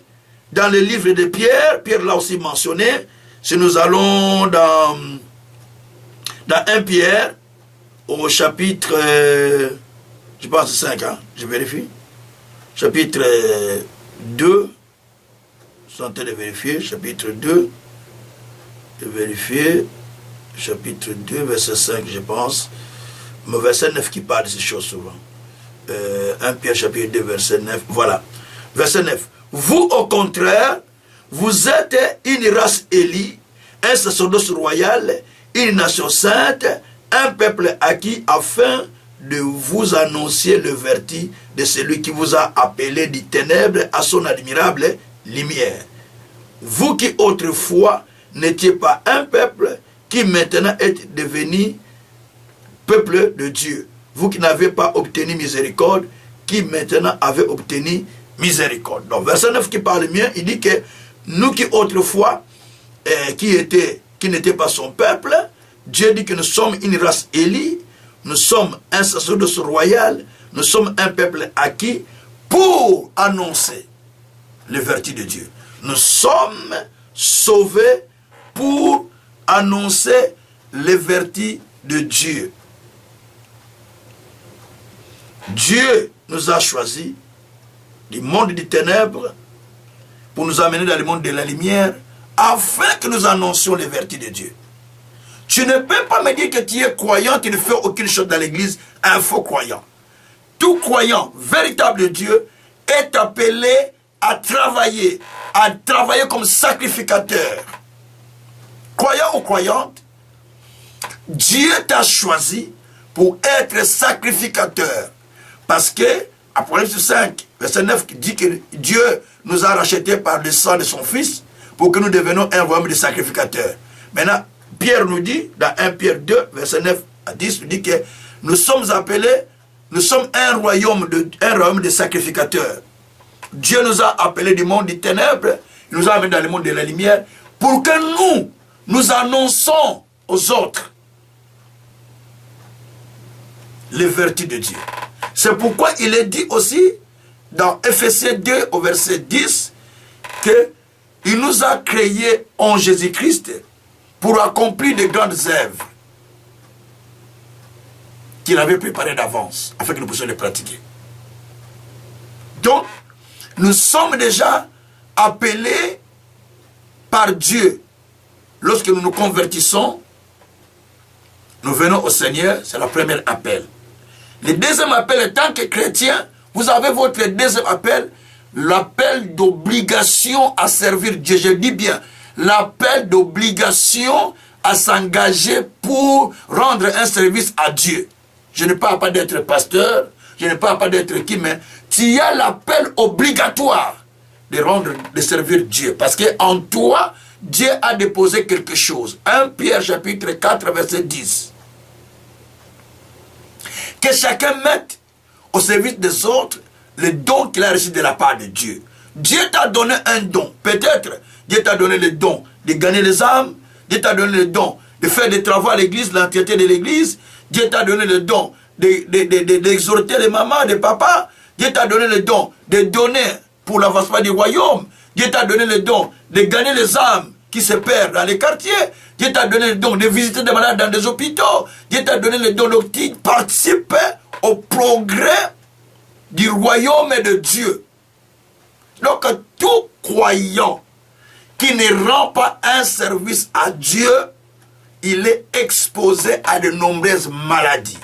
dans le livre de Pierre. Pierre l'a aussi mentionné. Si nous allons dans 1 Pierre, au chapitre, je pense 5, hein, je vérifie. Chapitre 2, je suis en train de vérifier, chapitre 2, de vérifier, chapitre 2, verset 5, je pense, mais verset 9 qui parle de ces choses souvent. 1 Pierre, chapitre 2, verset 9, voilà. Verset 9. Vous, au contraire, vous êtes une race élie, un sacerdoce royal, une nation sainte, un peuple acquis afin de vous annoncer le vertu de celui qui vous a appelé des ténèbres à son admirable lumière. Vous qui autrefois n'étiez pas un peuple, qui maintenant êtes devenu peuple de Dieu. Vous qui n'avez pas obtenu miséricorde, qui maintenant avez obtenu miséricorde. Donc verset 9 qui parle bien, il dit que nous qui autrefois, qui n'étaient pas son peuple, Dieu dit que nous sommes une race élie, nous sommes un sacerdoce royal, nous sommes un peuple acquis pour annoncer les vertus de Dieu. Nous sommes sauvés pour annoncer les vertus de Dieu. Dieu nous a choisis du monde des ténèbres pour nous amener dans le monde de la lumière afin que nous annoncions les vertus de Dieu. Tu ne peux pas me dire que tu es croyant, tu ne fais aucune chose dans l'église, un faux croyant. Tout croyant, véritable Dieu, est appelé à travailler comme sacrificateur, croyant ou croyante, Dieu t'a choisi pour être sacrificateur. Parce que, Apocalypse 5, verset 9, dit que Dieu nous a rachetés par le sang de son Fils pour que nous devenions un royaume de sacrificateurs. Maintenant, Pierre nous dit, dans 1 Pierre 2, verset 9 à 10, nous dit que nous sommes appelés, nous sommes un royaume de sacrificateurs. Dieu nous a appelés du monde des ténèbres, il nous a amenés dans le monde de la lumière, pour que nous annonçons aux autres les vertus de Dieu. C'est pourquoi il est dit aussi dans Ephésiens 2 au verset 10 qu'il nous a créés en Jésus-Christ pour accomplir de grandes œuvres qu'il avait préparées d'avance afin que nous puissions les pratiquer. Donc, nous sommes déjà appelés par Dieu. Lorsque nous nous convertissons, nous venons au Seigneur, c'est le premier appel. Le deuxième appel, en tant que chrétien, vous avez votre deuxième appel, l'appel d'obligation à servir Dieu. Je dis bien, l'appel d'obligation à s'engager pour rendre un service à Dieu. Je ne parle pas d'être pasteur, je ne parle pas d'être qui, mais tu as l'appel obligatoire de servir Dieu. Parce qu'en toi, Dieu a déposé quelque chose. 1 Pierre chapitre 4, verset 10. Que chacun mette au service des autres le don qu'il a reçu de la part de Dieu. Dieu t'a donné un don. Peut-être, Dieu t'a donné le don de gagner les âmes. Dieu t'a donné le don de faire des travaux à l'église, l'entièreté de l'église. Dieu t'a donné le don d'exhorter les mamans, les papas. Dieu t'a donné le don de donner pour l'avancement du royaume. Dieu t'a donné le don de gagner les âmes qui se perdent dans les quartiers. Dieu t'a donné le don de visiter des malades dans des hôpitaux. Dieu t'a donné le don de participer au progrès du royaume de Dieu. Donc, tout croyant qui ne rend pas un service à Dieu, il est exposé à de nombreuses maladies,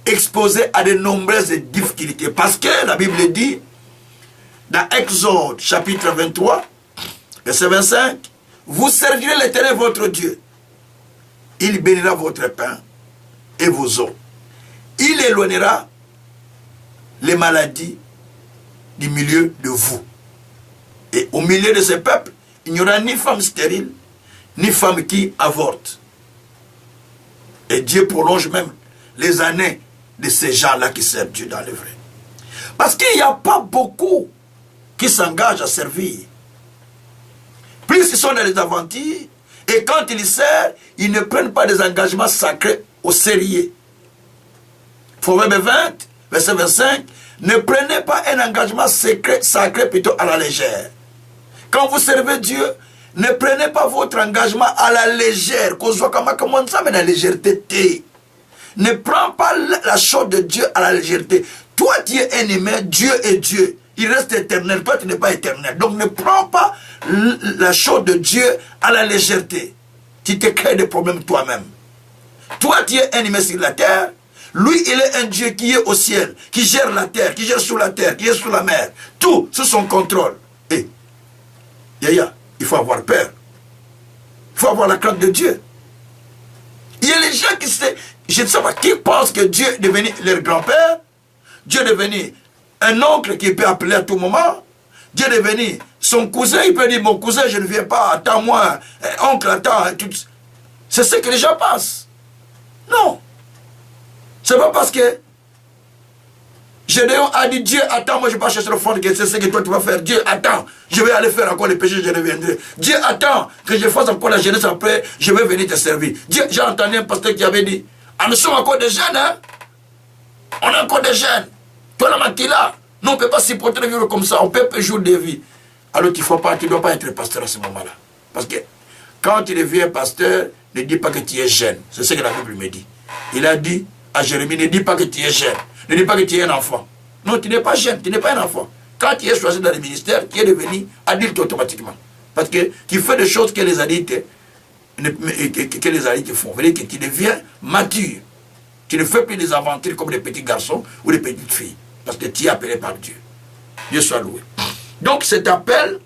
exposé à de nombreuses difficultés. Parce que la Bible dit, dans Exode chapitre 23, verset 25, vous servirez l'Éternel votre Dieu. Il bénira votre pain et vos eaux. Il éloignera les maladies du milieu de vous. Et au milieu de ce peuple, il n'y aura ni femme stérile, ni femme qui avorte. Et Dieu prolonge même les années de ces gens-là qui servent Dieu dans le vrai. Parce qu'il n'y a pas beaucoup qui s'engagent à servir. Plus ils sont dans les aventures, et quand ils servent, ils ne prennent pas des engagements sacrés au sérieux. Proverbe 20, verset 25, ne prenez pas un engagement sacré plutôt à la légère. Quand vous servez Dieu, ne prenez pas votre engagement à la légère. La légèreté. Ne prends pas la chose de Dieu à la légèreté. Toi, tu es un humain, Dieu est Dieu. Il reste éternel, toi tu n'es pas éternel. Donc ne prends pas la chose de Dieu à la légèreté. Tu te crées des problèmes toi-même. Toi tu es un humain sur la terre. Lui il est un Dieu qui est au ciel, qui gère la terre, qui gère sous la terre, qui est sous la mer. Tout sous son contrôle. Et Yaya, il faut avoir peur. Il faut avoir la crainte de Dieu. Il y a les gens je ne sais pas, qui pensent que Dieu est devenu leur grand-père. Dieu est devenu un oncle qui peut appeler à tout moment. Dieu est devenu son cousin, il peut dire, mon cousin, je ne viens pas, attends-moi, oncle, attends. C'est ce que les gens pensent. Non. C'est pas parce que Gédéon a dit, Dieu, attends, moi je ne vais pas chercher le fond, que c'est ce que toi tu vas faire. Dieu, attends, je vais aller faire encore les péchés, je reviendrai. Dieu, attends, que je fasse encore la jeunesse après, je vais venir te servir. Dieu, j'ai entendu un pasteur qui avait dit, ah, nous sommes encore des jeunes, hein. On est encore des jeunes. Toi, la Makila, nous, on ne peut pas supporter vivre comme ça. On peut jouer des vies. Alors tu ne dois pas être pasteur à ce moment-là. Parce que quand tu deviens pasteur, ne dis pas que tu es jeune. C'est ce que la Bible me dit. Il a dit à Jérémie, ne dis pas que tu es jeune. Ne dis pas que tu es un enfant. Non, tu n'es pas jeune, tu n'es pas un enfant. Quand tu es choisi dans le ministère, tu es devenu adulte automatiquement. Parce que tu fais des choses que les adultes font. C'est-à-dire que tu deviens mature. Tu ne fais plus des aventures comme des petits garçons ou des petites filles. Parce que tu es appelé par Dieu. Dieu soit loué. Donc cet appel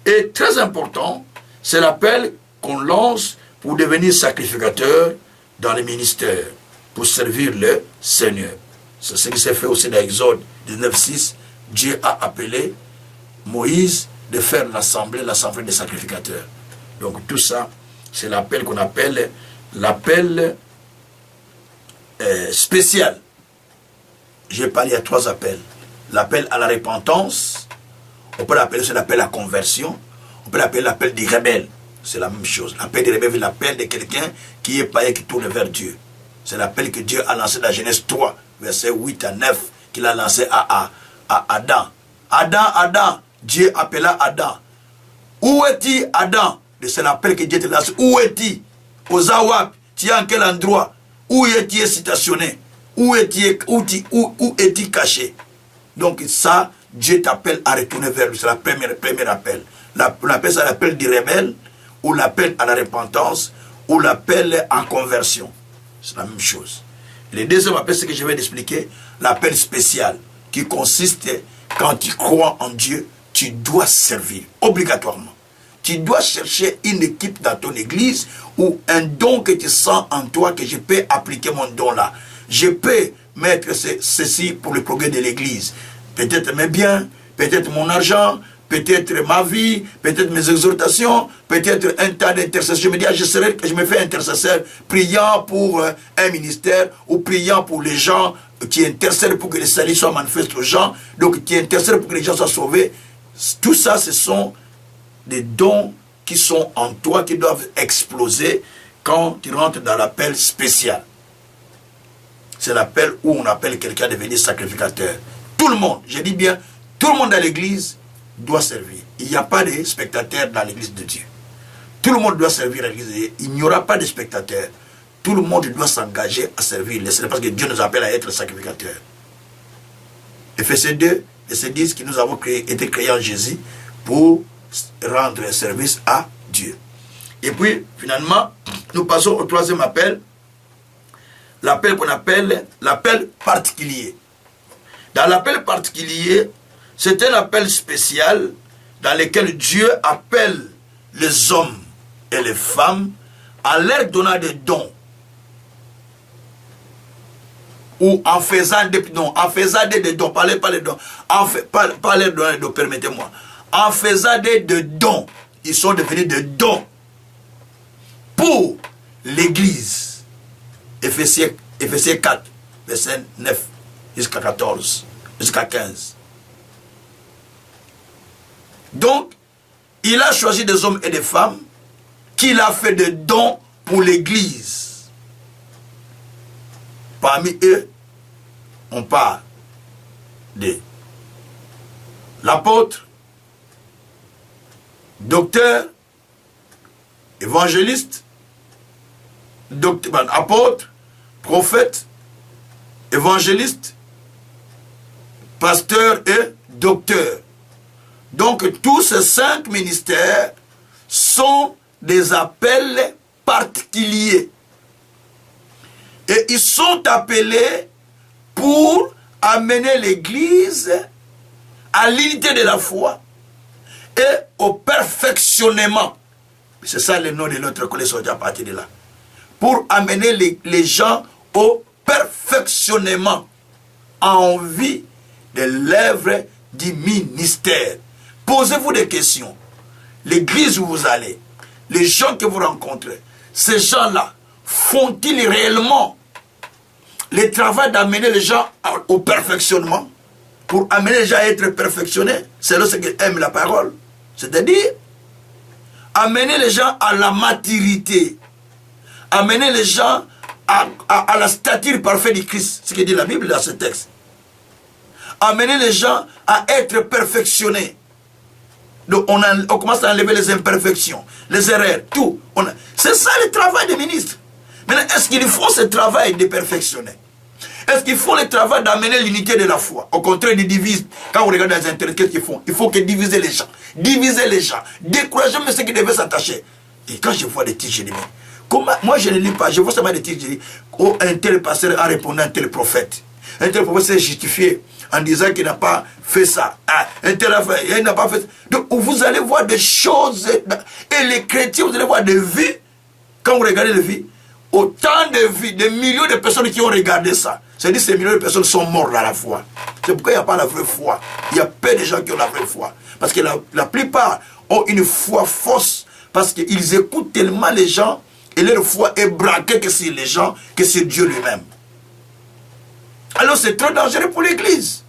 est très important. C'est l'appel qu'on lance pour devenir sacrificateur dans les ministères, pour servir le Seigneur. C'est ce qui s'est fait aussi dans Exode 19:6. Dieu a appelé Moïse de faire l'assemblée des sacrificateurs. Donc tout ça, c'est l'appel qu'on appelle l'appel spécial. J'ai parlé, il y a 3 appels. L'appel à la repentance, on peut l'appeler aussi l'appel à la conversion, on peut l'appeler l'appel des rebelles. C'est la même chose. L'appel des rebelles, c'est l'appel de quelqu'un qui est païen, qui tourne vers Dieu. C'est l'appel que Dieu a lancé dans Genèse 3, versets 8 à 9, qu'il a lancé à Adam. Adam, Dieu appela Adam. Où es-tu, Adam? C'est l'appel que Dieu te lance. Où es-tu? Aux Awap, tu es en quel endroit? Où es-tu stationné? Où es-tu caché? Donc ça, Dieu t'appelle à retourner vers lui. C'est le premier appel. On appelle ça l'appel du rebelle, ou l'appel à la repentance, ou l'appel en conversion. C'est la même chose. Et le deuxième appel, c'est ce que je vais t'expliquer, l'appel spécial, qui consiste, quand tu crois en Dieu, tu dois servir, obligatoirement. Tu dois chercher une équipe dans ton église, ou un don que tu sens en toi, que je peux appliquer mon don là. Je peux mettre ceci pour le progrès de l'église. Peut-être mes biens, peut-être mon argent, peut-être ma vie, peut-être mes exhortations, peut-être un tas d'intercessions. Je me dis, je me fais intercesseur, priant pour un ministère, ou priant pour les gens, qui intercèdent pour que le salut soit manifesté aux gens, donc qui intercèdent pour que les gens soient sauvés. Tout ça, ce sont des dons qui sont en toi, qui doivent exploser quand tu rentres dans l'appel spécial. C'est l'appel où on appelle quelqu'un à devenir sacrificateur. Tout le monde, je dis bien, tout le monde dans l'église doit servir. Il n'y a pas de spectateurs dans l'église de Dieu. Tout le monde doit servir à l'église de Dieu. Il n'y aura pas de spectateurs. Tout le monde doit s'engager à servir le Seigneur parce que Dieu nous appelle à être sacrificateurs. Ephésiens 2, verset 10, que nous avons été créés en Jésus pour rendre service à Dieu. Et puis, finalement, nous passons au 3e appel, l'appel qu'on appelle l'appel particulier. Dans l'appel particulier, c'est un appel spécial dans lequel Dieu appelle les hommes et les femmes en leur donnant des dons. Ou en faisant des dons, parlez pas les dons, pas les dons, permettez-moi. En faisant des dons, ils sont devenus des dons pour l'Église. Ephésiens 4, verset 9 jusqu'à 14, jusqu'à 15. Donc, il a choisi des hommes et des femmes qu'il a fait des dons pour l'Église. Parmi eux, on parle de l'apôtre, docteur, évangéliste, apôtre, prophète, évangéliste, pasteur et docteur. Donc tous ces 5 ministères sont des appels particuliers. Et ils sont appelés pour amener l'Église à l'unité de la foi et au perfectionnement. C'est ça le nom de notre collège à partir de là. Pour amener les gens au perfectionnement en vue de l'œuvre du ministère. Posez-vous des questions. L'église où vous allez, les gens que vous rencontrez, ces gens-là, font-ils réellement le travail d'amener les gens au perfectionnement? Pour amener les gens à être perfectionnés, c'est là ce qu'aime la parole. C'est-à-dire, amener les gens à la maturité, amener les gens à la stature parfaite du Christ, ce que dit la Bible dans ce texte. Amener les gens à être perfectionnés. Donc on commence à enlever les imperfections, les erreurs, tout. C'est ça le travail des ministres. Maintenant, est-ce qu'ils font ce travail de perfectionner? Est-ce qu'ils font le travail d'amener l'unité de la foi? Au contraire, ils divisent. Quand vous regardez les intérêts, qu'est-ce qu'ils font? Il faut que diviser les gens. Diviser les gens. Décourager mais ceux qui devaient s'attacher. Et quand je vois des titres, je dis, mais comment? Moi, je ne lis pas. Je vois seulement des titres, je dis, oh, un tel pasteur a répondu à un tel prophète. un tel prophète s'est justifié en disant qu'il n'a pas fait ça. Un tel affaire, il n'a pas fait ça. Donc vous allez voir des choses, et les chrétiens, vous allez voir des vies, quand vous regardez les vies, autant de vies, des millions de personnes qui ont regardé ça. C'est-à-dire que ces millions de personnes sont mortes dans la foi. C'est pourquoi il n'y a pas la vraie foi. Il y a peu de gens qui ont la vraie foi. Parce que la plupart ont une foi fausse. Parce qu'ils écoutent tellement les gens et leur foi est braquée que c'est les gens, que c'est Dieu lui-même. Alors c'est très dangereux pour l'Église.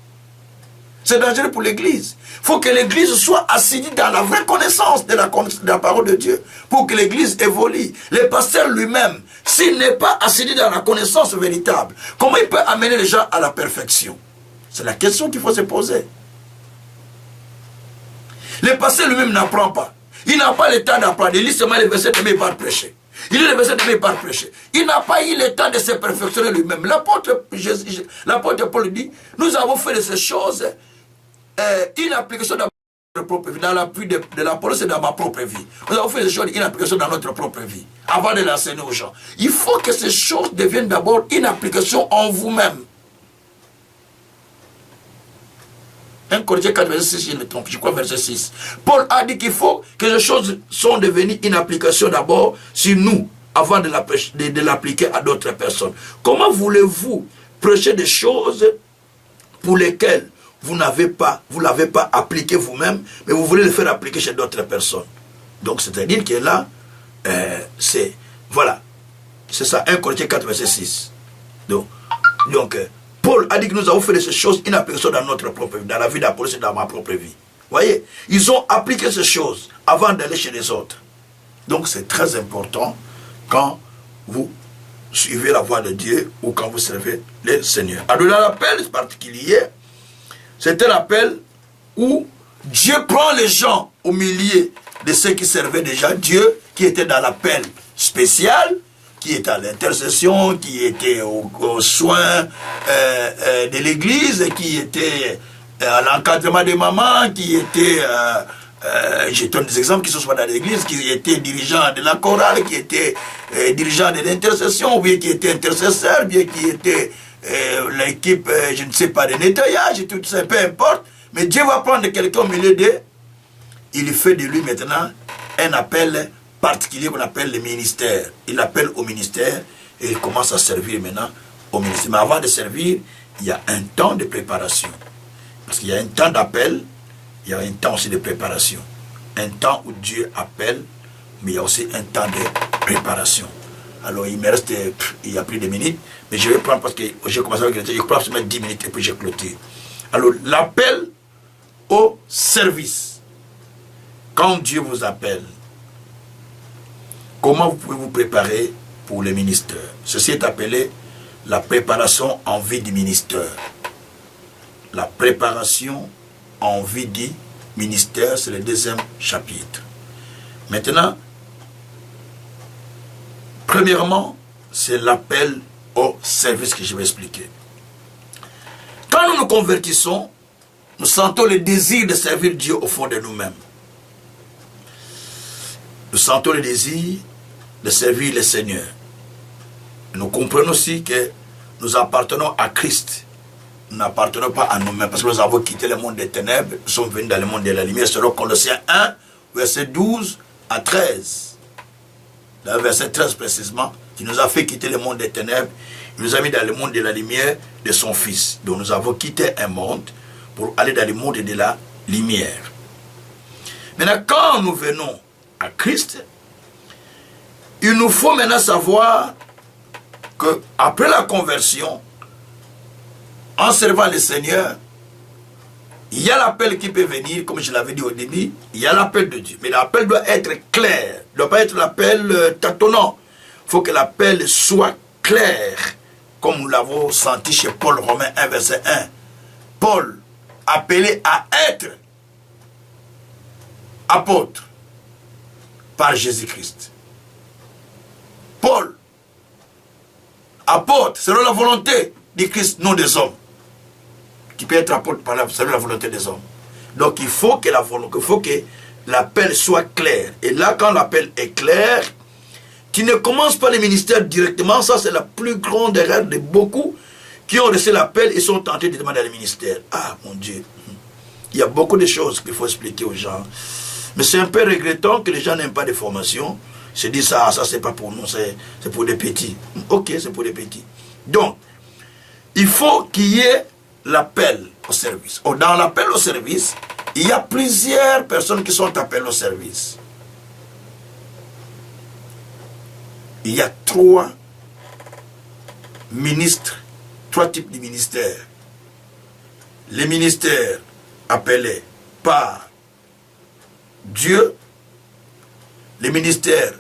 C'est dangereux pour l'Église. Il faut que l'Église soit assidue dans la vraie connaissance de la parole de Dieu pour que l'Église évolue. Le pasteur lui-même, s'il n'est pas assidu dans la connaissance véritable, comment il peut amener les gens à la perfection? C'est la question qu'il faut se poser. Le pasteur lui-même n'apprend pas. Il n'a pas le temps d'apprendre. Il lit seulement les versets de mes par prêcher. Il lit les versets de mes par prêcher. Il n'a pas eu le temps de se perfectionner lui-même. L'apôtre Paul dit, nous avons fait de ces choses une application dans notre propre vie. Dans l'appui de l'apôtre, c'est dans ma propre vie. Nous avons fait des choses, une application dans notre propre vie, avant de l'enseigner aux gens. Il faut que ces choses deviennent d'abord une application en vous-même. 1 Corinthiens 4, verset 6, je me trompe, je crois verset 6. Paul a dit qu'il faut que les choses sont devenues une application d'abord sur nous, avant de l'appliquer à d'autres personnes. Comment voulez-vous prêcher des choses pour lesquelles vous l'avez pas appliqué vous-même, mais vous voulez le faire appliquer chez d'autres personnes? Donc c'est-à-dire que là, c'est ça, 1 Corinthiens 4, verset 6. Donc Paul a dit que nous avons fait de ces choses une application dans notre propre vie, dans la vie d'Apollos et dans ma propre vie. Voyez, ils ont appliqué ces choses avant d'aller chez les autres. Donc c'est très important quand vous suivez la voie de Dieu ou quand vous servez le Seigneur. Alors dans l'appel particulier, c'est un appel où Dieu prend les gens au milieu de ceux qui servaient déjà Dieu, qui étaient dans l'appel spécial, qui était à l'intercession, qui était aux soins de l'église, qui était à l'encadrement des mamans, qui était, je donne des exemples qui se sont dans l'église, qui était dirigeant de la chorale, qui était dirigeant de l'intercession, bien qui était intercesseur, bien qui était l'équipe, je ne sais pas, de nettoyage, tout ça, peu importe. Mais Dieu va prendre quelqu'un au milieu d'eux, il fait de lui maintenant un appel particulier qu'on appelle le ministère. Il appelle au ministère et il commence à servir maintenant au ministère. Mais avant de servir, il y a un temps de préparation. Parce qu'il y a un temps d'appel, il y a un temps aussi de préparation. Un temps où Dieu appelle, mais il y a aussi un temps de préparation. Alors il me reste, il y a plus de minutes, mais je vais prendre parce que j'ai commencé avec je crois que je vais mettre 10 minutes et puis j'ai clôturé. Alors l'appel au service. Quand Dieu vous appelle, comment vous pouvez vous préparer pour le ministère? Ceci est appelé la préparation en vie du ministère. La préparation en vie du ministère, c'est le deuxième chapitre. Maintenant, premièrement, c'est l'appel au service que je vais expliquer. Quand nous nous convertissons, nous sentons le désir de servir Dieu au fond de nous-mêmes. Nous sentons le désir de servir le Seigneur. Nous comprenons aussi que nous appartenons à Christ. Nous n'appartenons pas à nous-mêmes parce que nous avons quitté le monde des ténèbres, nous sommes venus dans le monde de la lumière. Selon Colossiens 1, verset 12 à 13. Dans le verset 13 précisément, qui nous a fait quitter le monde des ténèbres, il nous a mis dans le monde de la lumière de son Fils. Donc nous avons quitté un monde pour aller dans le monde de la lumière. Maintenant, quand nous venons à Christ, il nous faut maintenant savoir que après la conversion, en servant le Seigneur, il y a l'appel qui peut venir, comme je l'avais dit au début, il y a l'appel de Dieu. Mais l'appel doit être clair, ne doit pas être l'appel tâtonnant. Il faut que l'appel soit clair, comme nous l'avons senti chez Paul, Romains 1, verset 1. Paul, appelé à être apôtre par Jésus-Christ. Paul, apôtre, selon la volonté du Christ, non des hommes. Qui peut être apôtre selon la volonté des hommes. Donc il faut que l'appel soit clair. Et là, quand l'appel est clair, tu ne commences pas le ministère directement. Ça, c'est la plus grande erreur de beaucoup qui ont reçu l'appel et sont tentés de demander à le ministère. Ah, mon Dieu. Il y a beaucoup de choses qu'il faut expliquer aux gens. Mais c'est un peu regrettant que les gens n'aiment pas de formation. Ils se disent, ça c'est pas pour nous, c'est pour des petits. Ok, c'est pour des petits. Donc, il faut qu'il y ait l'appel au service. Dans l'appel au service, il y a plusieurs personnes qui sont appelées au service. Il y a 3 ministres, 3 types de ministères. Les ministères appelés par Dieu, les ministères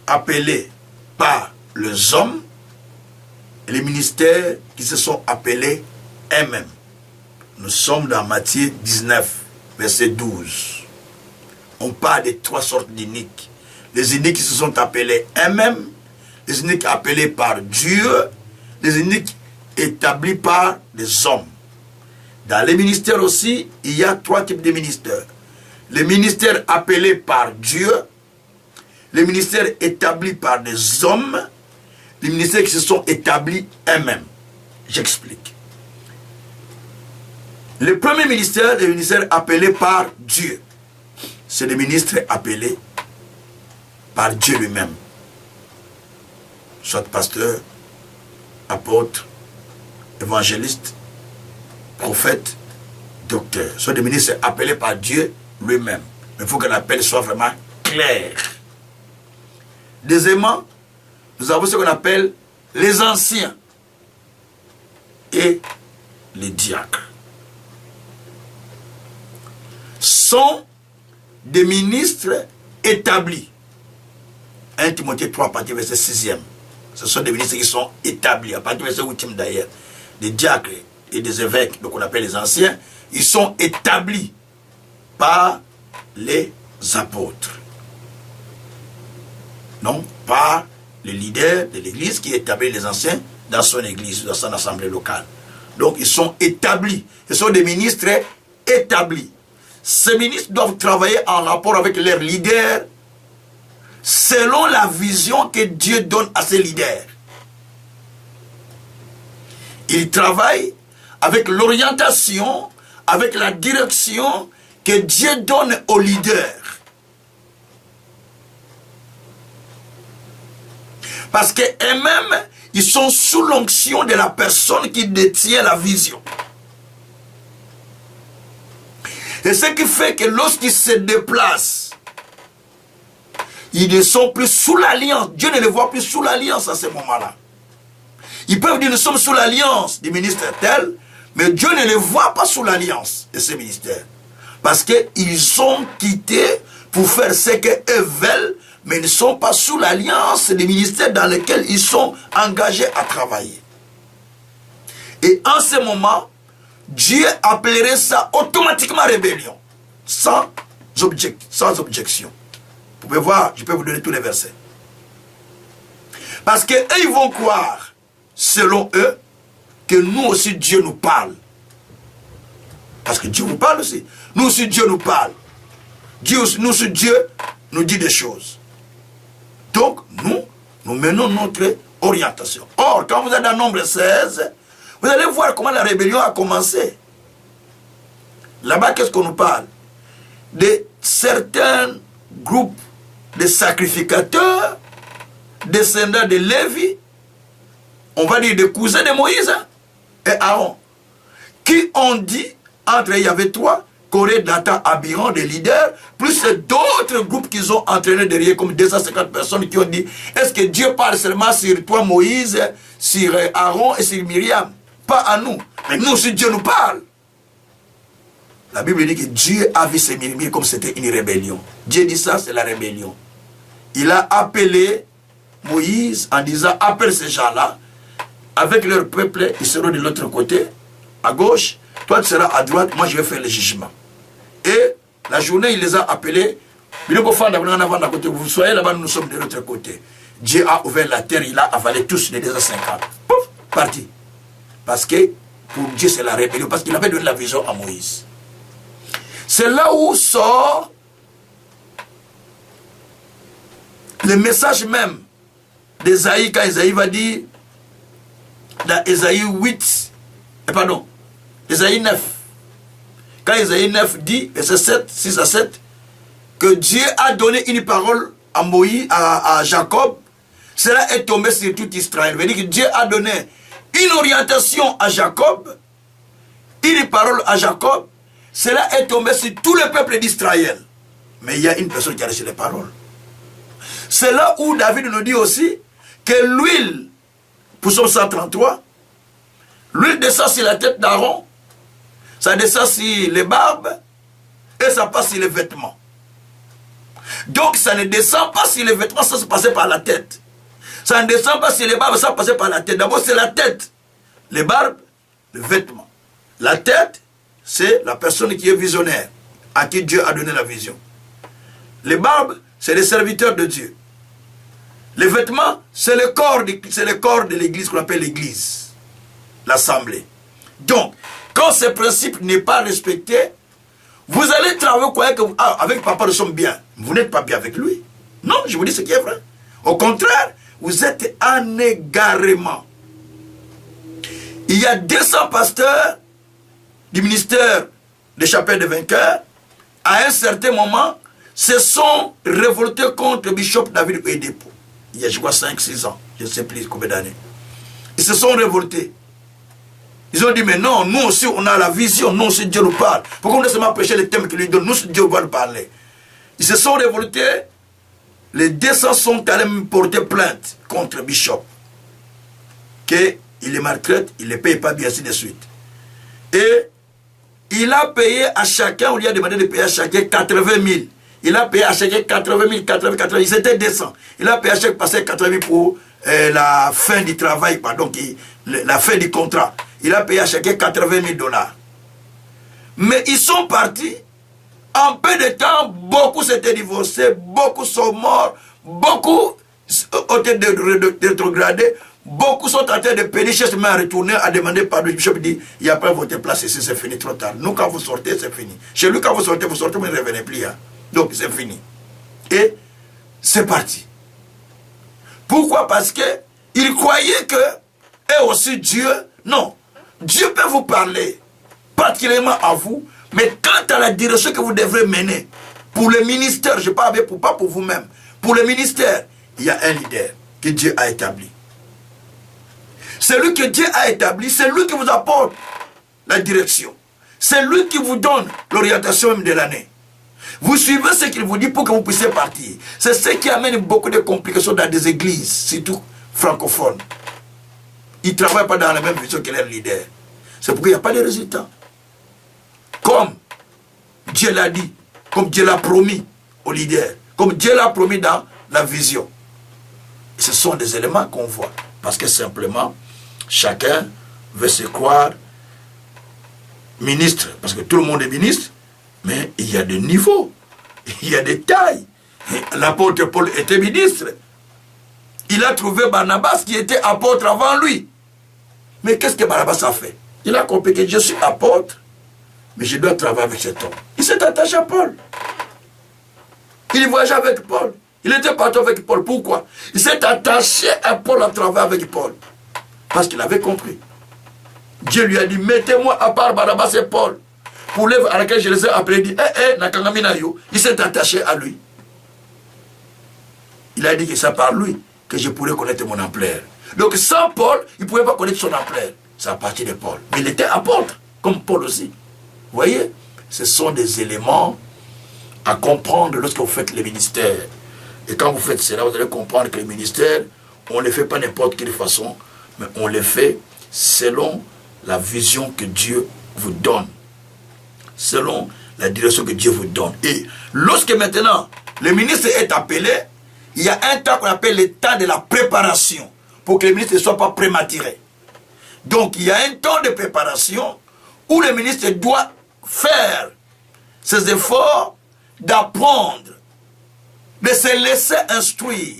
appelés par les hommes, et les ministères qui se sont appelés eux-mêmes. Nous sommes dans Matthieu 19, verset 12. On parle de 3 sortes d'iniques. Les iniques qui se sont appelés eux-mêmes, les iniques appelés par Dieu, les iniques établis par des hommes. Dans les ministères aussi, il y a 3 types de ministères. Les ministères appelés par Dieu, les ministères établis par des hommes, les ministères qui se sont établis eux-mêmes. J'explique. Le premier ministère, le ministère appelé par Dieu. C'est le ministre appelé par Dieu lui-même. Soit pasteur, apôtre, évangéliste, prophète, docteur. Soit des ministres appelés par Dieu lui-même. Mais il faut que l'appel soit vraiment clair. Deuxièmement, nous avons ce qu'on appelle les anciens et les diacres. Sont des ministres établis. 1 Timothée 3, à partir du verset 6e. Ce sont des ministres qui sont établis. À partir du verset 8e d'ailleurs, des diacres et des évêques, donc on appelle les anciens, ils sont établis par les apôtres. Non, par le leader de l'église qui établit les anciens dans son église, dans son assemblée locale. Donc ils sont établis. Ce sont des ministres établis. Ces ministres doivent travailler en rapport avec leurs leaders selon la vision que Dieu donne à ses leaders. Ils travaillent avec l'orientation, avec la direction que Dieu donne aux leaders. Parce qu'eux-mêmes, ils sont sous l'onction de la personne qui détient la vision. Et ce qui fait que lorsqu'ils se déplacent, ils ne sont plus sous l'alliance. Dieu ne les voit plus sous l'alliance à ce moment-là. Ils peuvent dire nous sommes sous l'alliance du ministère tel, mais Dieu ne les voit pas sous l'alliance de ces ministères. Parce qu'ils sont quittés pour faire ce qu'eux veulent, mais ils ne sont pas sous l'alliance des ministères dans lesquels ils sont engagés à travailler. Et en ce moment, Dieu appellerait ça automatiquement rébellion, sans objection. Vous pouvez voir, je peux vous donner tous les versets. Parce qu'eux, ils vont croire, selon eux, que nous aussi Dieu nous parle. Parce que Dieu nous parle aussi. Nous aussi Dieu nous parle. Nous aussi Dieu nous dit des choses. Donc, nous menons notre orientation. Or, quand vous êtes dans Nombre 16, vous allez voir comment la rébellion a commencé. Là-bas, qu'est-ce qu'on nous parle? De certains groupes de sacrificateurs, descendants de Lévi, on va dire des cousins de Moïse et Aaron, qui ont dit, entre eux, il y avait 3, Corée, Dathan, Abiram, des leaders, plus d'autres groupes qu'ils ont entraînés derrière, comme 250 personnes qui ont dit, est-ce que Dieu parle seulement sur toi, Moïse, sur Aaron et sur Myriam? Pas à nous. Mais nous aussi, Dieu nous parle. La Bible dit que Dieu a vu ces murmures comme c'était une rébellion. Dieu dit ça, c'est la rébellion. Il a appelé Moïse en disant, appelle ces gens-là, avec leur peuple, ils seront de l'autre côté, à gauche, toi tu seras à droite, moi je vais faire le jugement. Et la journée, il les a appelés, vous soyez là-bas, nous sommes de l'autre côté. Dieu a ouvert la terre, il a avalé tous les 250. Pouf, parti. Parce que pour Dieu, c'est la rébellion, parce qu'il avait donné la vision à Moïse. C'est là où sort le message même d'Esaïe, quand Esaïe va dire dans Ésaïe 8, pardon, Ésaïe 9. Quand Ésaïe 9 dit, verset 7, 6 à 7, que Dieu a donné une parole à Moïse, à Jacob, cela est tombé sur tout Israël. Ça veut dire que Dieu a donné une orientation à Jacob, une parole à Jacob, cela est tombé sur tout le peuple d'Israël. Mais il y a une personne qui a reçu les paroles. C'est là où David nous dit aussi que l'huile, pour Psaume 133, l'huile descend sur la tête d'Aaron, ça descend sur les barbes et ça passe sur les vêtements. Donc ça ne descend pas sur les vêtements, ça se passait par la tête. Ça ne descend pas sur les barbes, ça passait par la tête. D'abord c'est la tête, les barbes, les vêtements. La tête, c'est la personne qui est visionnaire, à qui Dieu a donné la vision. Les barbes, c'est les serviteurs de Dieu. Les vêtements, c'est le corps de l'église qu'on appelle l'église, l'assemblée. Donc, quand ce principe n'est pas respecté, vous allez travailler quoi que avec papa nous sommes bien. Vous n'êtes pas bien avec lui. Non, je vous dis ce qui est vrai. Au contraire, vous êtes en égarement. Il y a 200 pasteurs du ministère des chapelles des vainqueurs, à un certain moment, se sont révoltés contre le bishop David Oyedepo. Il y a, je crois, 5-6 ans, je ne sais plus combien d'années. Ils se sont révoltés. Ils ont dit, mais non, nous aussi, on a la vision, nous aussi, Dieu nous parle. Pourquoi on ne seulement prêcher les thèmes qu'il lui donne, nous aussi, Dieu va nous parler. Ils se sont révoltés, les 200 sont allés me porter plainte contre le bishop. Qu'il les maltraite, il ne les paye pas bien, ainsi de suite. Et il a payé à chacun, on lui a demandé de payer à chacun 80 000. Il a payé à chacun 80 000, 80 000, ils étaient 200. Il a payé à chacun passer 80 000 pour la fin du travail, pardon, la fin du contrat. Il a payé à chacun 80 000 $. Mais ils sont partis, en peu de temps, beaucoup s'étaient divorcés, beaucoup sont morts, beaucoup ont été rétrogradés, beaucoup sont en train de périr, cherchent à retourner, à demander pardon. Le bishop dit, il n'y a pas votre place ici, c'est fini trop tard. Nous, quand vous sortez, c'est fini. Chez lui, quand vous sortez, mais ne revenez plus. Hein. Donc, c'est fini. Et c'est parti. Pourquoi? Parce que il croyait que, et aussi Dieu, non, Dieu peut vous parler, particulièrement à vous, mais quant à la direction que vous devrez mener, pour le ministère, je parle pas pour vous-même, pour le ministère, il y a un leader que Dieu a établi. Celui que Dieu a établi, c'est lui qui vous apporte la direction. C'est lui qui vous donne l'orientation même de l'année. Vous suivez ce qu'il vous dit pour que vous puissiez partir. C'est ce qui amène beaucoup de complications dans des églises, surtout francophones. Ils ne travaillent pas dans la même vision que leur leader. C'est pourquoi il n'y a pas de résultat. Comme Dieu l'a dit, comme Dieu l'a promis au leader, comme Dieu l'a promis dans la vision. Et ce sont des éléments qu'on voit. Parce que simplement, chacun veut se croire ministre. Parce que tout le monde est ministre, mais il y a des niveaux, il y a des tailles. L'apôtre Paul était ministre. Il a trouvé Barnabas qui était apôtre avant lui. Mais qu'est-ce que Barnabas a fait? Il a compris que je suis apôtre, mais je dois travailler avec cet homme. Il s'est attaché à Paul. Il voyageait avec Paul. Il était parti avec Paul. Pourquoi? Il s'est attaché à Paul à travailler avec Paul. Parce qu'il avait compris. Dieu lui a dit, mettez-moi à part Barnabas et Paul. Pour l'œuvre à laquelle je les ai appelés, il dit, il s'est attaché à lui. Il a dit que c'est par lui que je pourrais connaître mon ampleur. Donc sans Paul, il ne pouvait pas connaître son ampleur. C'est à partir de Paul. Mais il était apôtre, comme Paul aussi. Vous voyez, ce sont des éléments à comprendre lorsque vous faites le ministère. Et quand vous faites cela, vous allez comprendre que le ministère, on ne le fait pas n'importe quelle façon, mais on le fait selon la vision que Dieu vous donne. Selon la direction que Dieu vous donne. Et lorsque maintenant, le ministre est appelé, il y a un temps qu'on appelle le temps de la préparation, pour que le ministre ne soit pas prématuré. Donc il y a un temps de préparation où le ministre doit faire ses efforts d'apprendre, de se laisser instruire,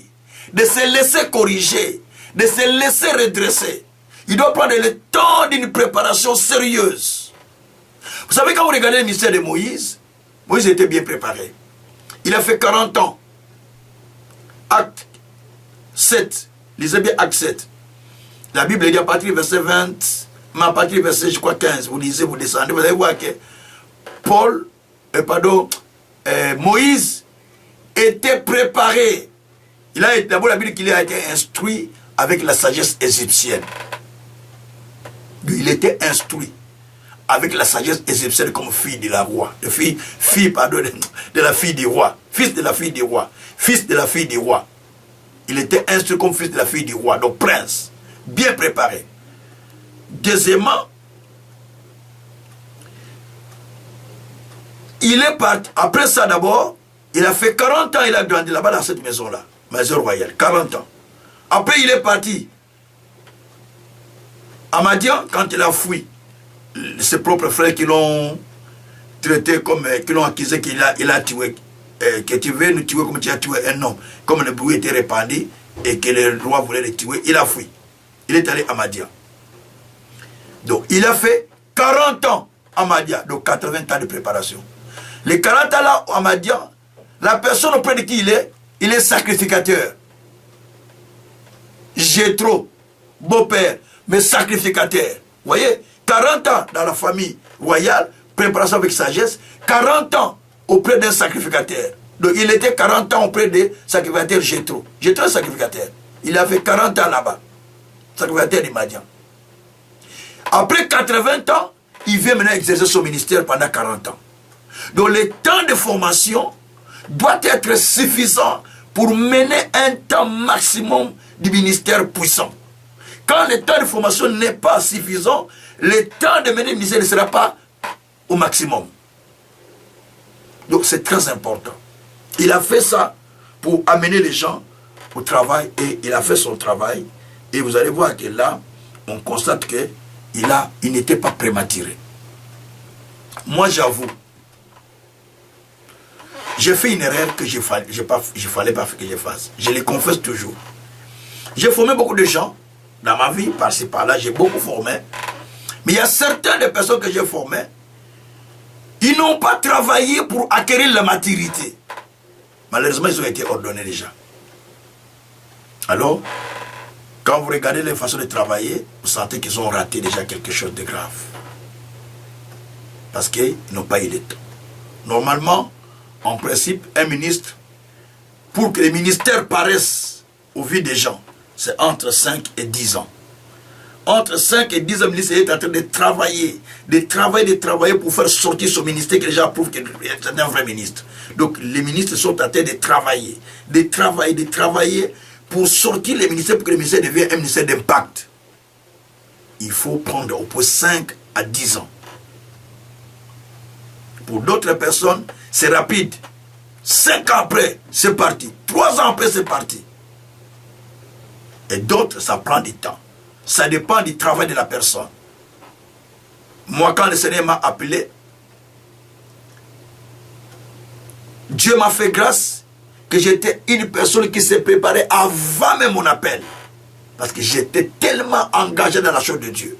de se laisser corriger, de se laisser redresser. Il doit prendre le temps d'une préparation sérieuse. Vous savez, quand vous regardez le ministère de Moïse, Moïse était bien préparé. Il a fait 40 ans. Acte 7. Lisez bien Acte 7. La Bible dit à partir du verset 20, mais à partir du verset, je crois, 15, vous lisez, vous descendez, vous allez voir que Moïse était préparé. D'abord, la Bible qu'il a été instruit avec la sagesse égyptienne. Il était instruit avec la sagesse égyptienne comme fille de la roi. De la fille du roi. Fils de la fille du roi. Fils de la fille du roi. Il était instruit comme fils de la fille du roi. Donc prince. Bien préparé. Deuxièmement, il est parti. Après ça d'abord, il a fait 40 ans, il a grandi là-bas dans cette maison-là. Maison royale. 40 ans. Après, il est parti à Madian, quand il a fui, ses propres frères qui l'ont traité comme, qui l'ont accusé qu'il a tué, que tu veux nous tuer comme tu as tué un homme, comme le bruit était répandu et que le roi voulait le tuer, il a fui. Il est allé à Madian. Donc, il a fait 40 ans à Madian, donc 80 ans de préparation. Les 40 ans là à Madian, la personne auprès de qui il est sacrificateur. Jéthro, beau-père, mais sacrificateur. Vous voyez, 40 ans dans la famille royale, préparation avec sagesse, 40 ans auprès d'un sacrificateur. Donc il était 40 ans auprès des sacrificateurs Jéthro. Jéthro est sacrificateur. Il a fait 40 ans là-bas. Sacrificateur de Madian. Après 80 ans, il vient maintenant exercer son ministère pendant 40 ans. Donc le temps de formation doit être suffisant pour mener un temps maximum du ministère puissant. Quand le temps de formation n'est pas suffisant, le temps de mener le ministère ne sera pas au maximum. Donc c'est très important. Il a fait ça pour amener les gens au travail et il a fait son travail. Et vous allez voir que là, on constate qu'il n'était pas prématuré. Moi j'avoue, j'ai fait une erreur que je ne fallait pas que je fasse. Je le confesse toujours. J'ai formé beaucoup de gens dans ma vie, par-ci par-là, j'ai beaucoup formé. Mais il y a certaines personnes que j'ai formées, ils n'ont pas travaillé pour acquérir la maturité. Malheureusement, ils ont été ordonnés déjà. Alors, quand vous regardez les façons de travailler, vous sentez qu'ils ont raté déjà quelque chose de grave. Parce qu'ils n'ont pas eu le temps. Normalement, en principe, un ministre, pour que les ministères paraissent au vu des gens, c'est entre 5 et 10 ans. Entre 5 et 10 ans, le ministre est en train de travailler pour faire sortir son ministère que les gens prouvent qu'il est un vrai ministre. Donc les ministres sont en train de travailler pour sortir les ministères, pour que le ministère devienne un ministère d'impact. Il faut prendre au moins 5 à 10 ans. Pour d'autres personnes, c'est rapide. 5 ans après, c'est parti. 3 ans après, c'est parti. Et d'autres, ça prend du temps. Ça dépend du travail de la personne. Moi, quand le Seigneur m'a appelé, Dieu m'a fait grâce que j'étais une personne qui s'est préparée avant même mon appel. Parce que j'étais tellement engagé dans la chose de Dieu.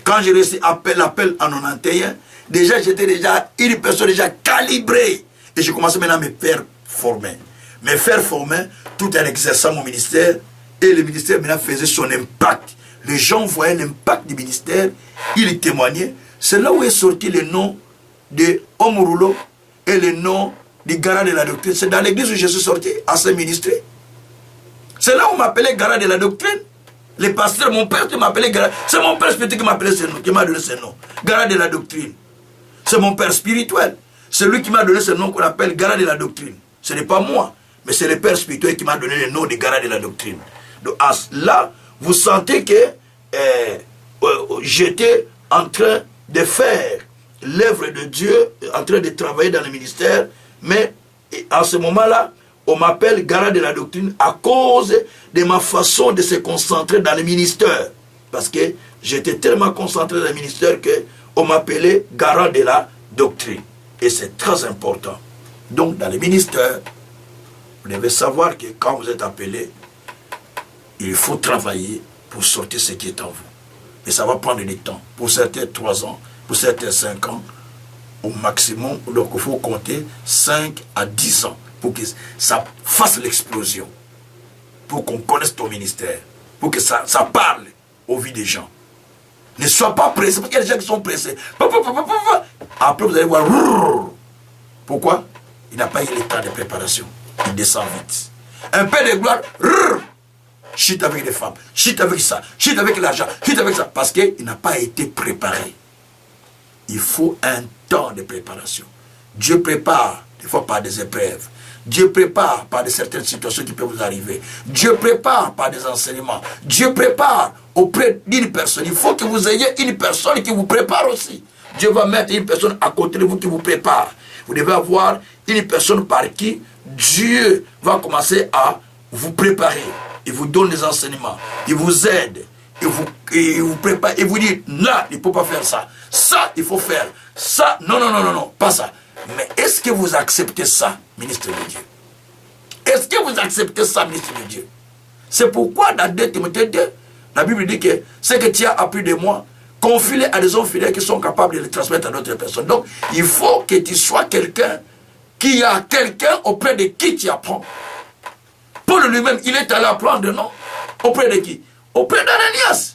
Quand j'ai reçu l'appel en 91, déjà j'étais déjà une personne déjà calibrée. Et je commençais maintenant à me faire former. Me faire former tout en exerçant mon ministère. Et le ministère maintenant faisait son impact. Les gens voyaient l'impact du ministère. Ils témoignaient. C'est là où est sorti le nom de Omurulo et le nom du Gara de la doctrine. C'est dans l'église où je suis sorti, à ce ministère. C'est là où on m'appelait Gara de la doctrine. Les pasteurs, mon père qui m'appelait Gara. C'est mon père spirituel qui m'appelait ce nom, qui m'a donné ce nom. Gara de la doctrine. C'est mon père spirituel. C'est lui qui m'a donné ce nom qu'on appelle Gara de la doctrine. Ce n'est pas moi, mais c'est le père spirituel qui m'a donné le nom de Gara de la doctrine. Donc là, vous sentez que j'étais en train de faire l'œuvre de Dieu, en train de travailler dans le ministère, mais à ce moment-là, on m'appelle Gara de la doctrine à cause de ma façon de se concentrer dans le ministère. Parce que j'étais tellement concentré dans le ministère qu'on m'appelait Gara de la doctrine. Et c'est très important. Donc dans le ministère, vous devez savoir que quand vous êtes appelé, il faut travailler pour sortir ce qui est en vous. Et ça va prendre du temps. Pour certains 3 ans, pour certains 5 ans, au maximum. Donc il faut compter 5 à 10 ans pour que ça fasse l'explosion. Pour qu'on connaisse ton ministère. pour que ça parle aux vies des gens. Ne sois pas pressé, parce qu'il y a des gens qui sont pressés. Après, vous allez voir. Pourquoi? Il n'a pas eu le temps de préparation. Il descend vite. Un peu de gloire. Chute avec les femmes. Chute avec ça. Chute avec l'argent. Chute avec ça. Parce qu'il n'a pas été préparé. Il faut un temps de préparation. Dieu prépare, des fois par des épreuves. Dieu prépare par de certaines situations qui peuvent vous arriver. Dieu prépare par des enseignements. Dieu prépare auprès d'une personne. Il faut que vous ayez une personne qui vous prépare aussi. Dieu va mettre une personne à côté de vous qui vous prépare. Vous devez avoir une personne par qui Dieu va commencer à vous préparer. Il vous donne des enseignements. Il vous aide. Il vous prépare. Il vous dit, là, il ne faut pas faire ça. Ça, il faut faire. Ça, non, pas ça. Mais est-ce que vous acceptez ça, ministre de Dieu? Est-ce que vous acceptez ça, ministre de Dieu? C'est pourquoi dans 2 Timothée 2, la Bible dit que ce que tu as appris de moi, confie-le à des hommes fidèles qui sont capables de le transmettre à d'autres personnes. Donc, il faut que tu sois quelqu'un qui a quelqu'un auprès de qui tu apprends. Paul lui-même, il est allé apprendre, non? Auprès de qui? Auprès d'Ananias.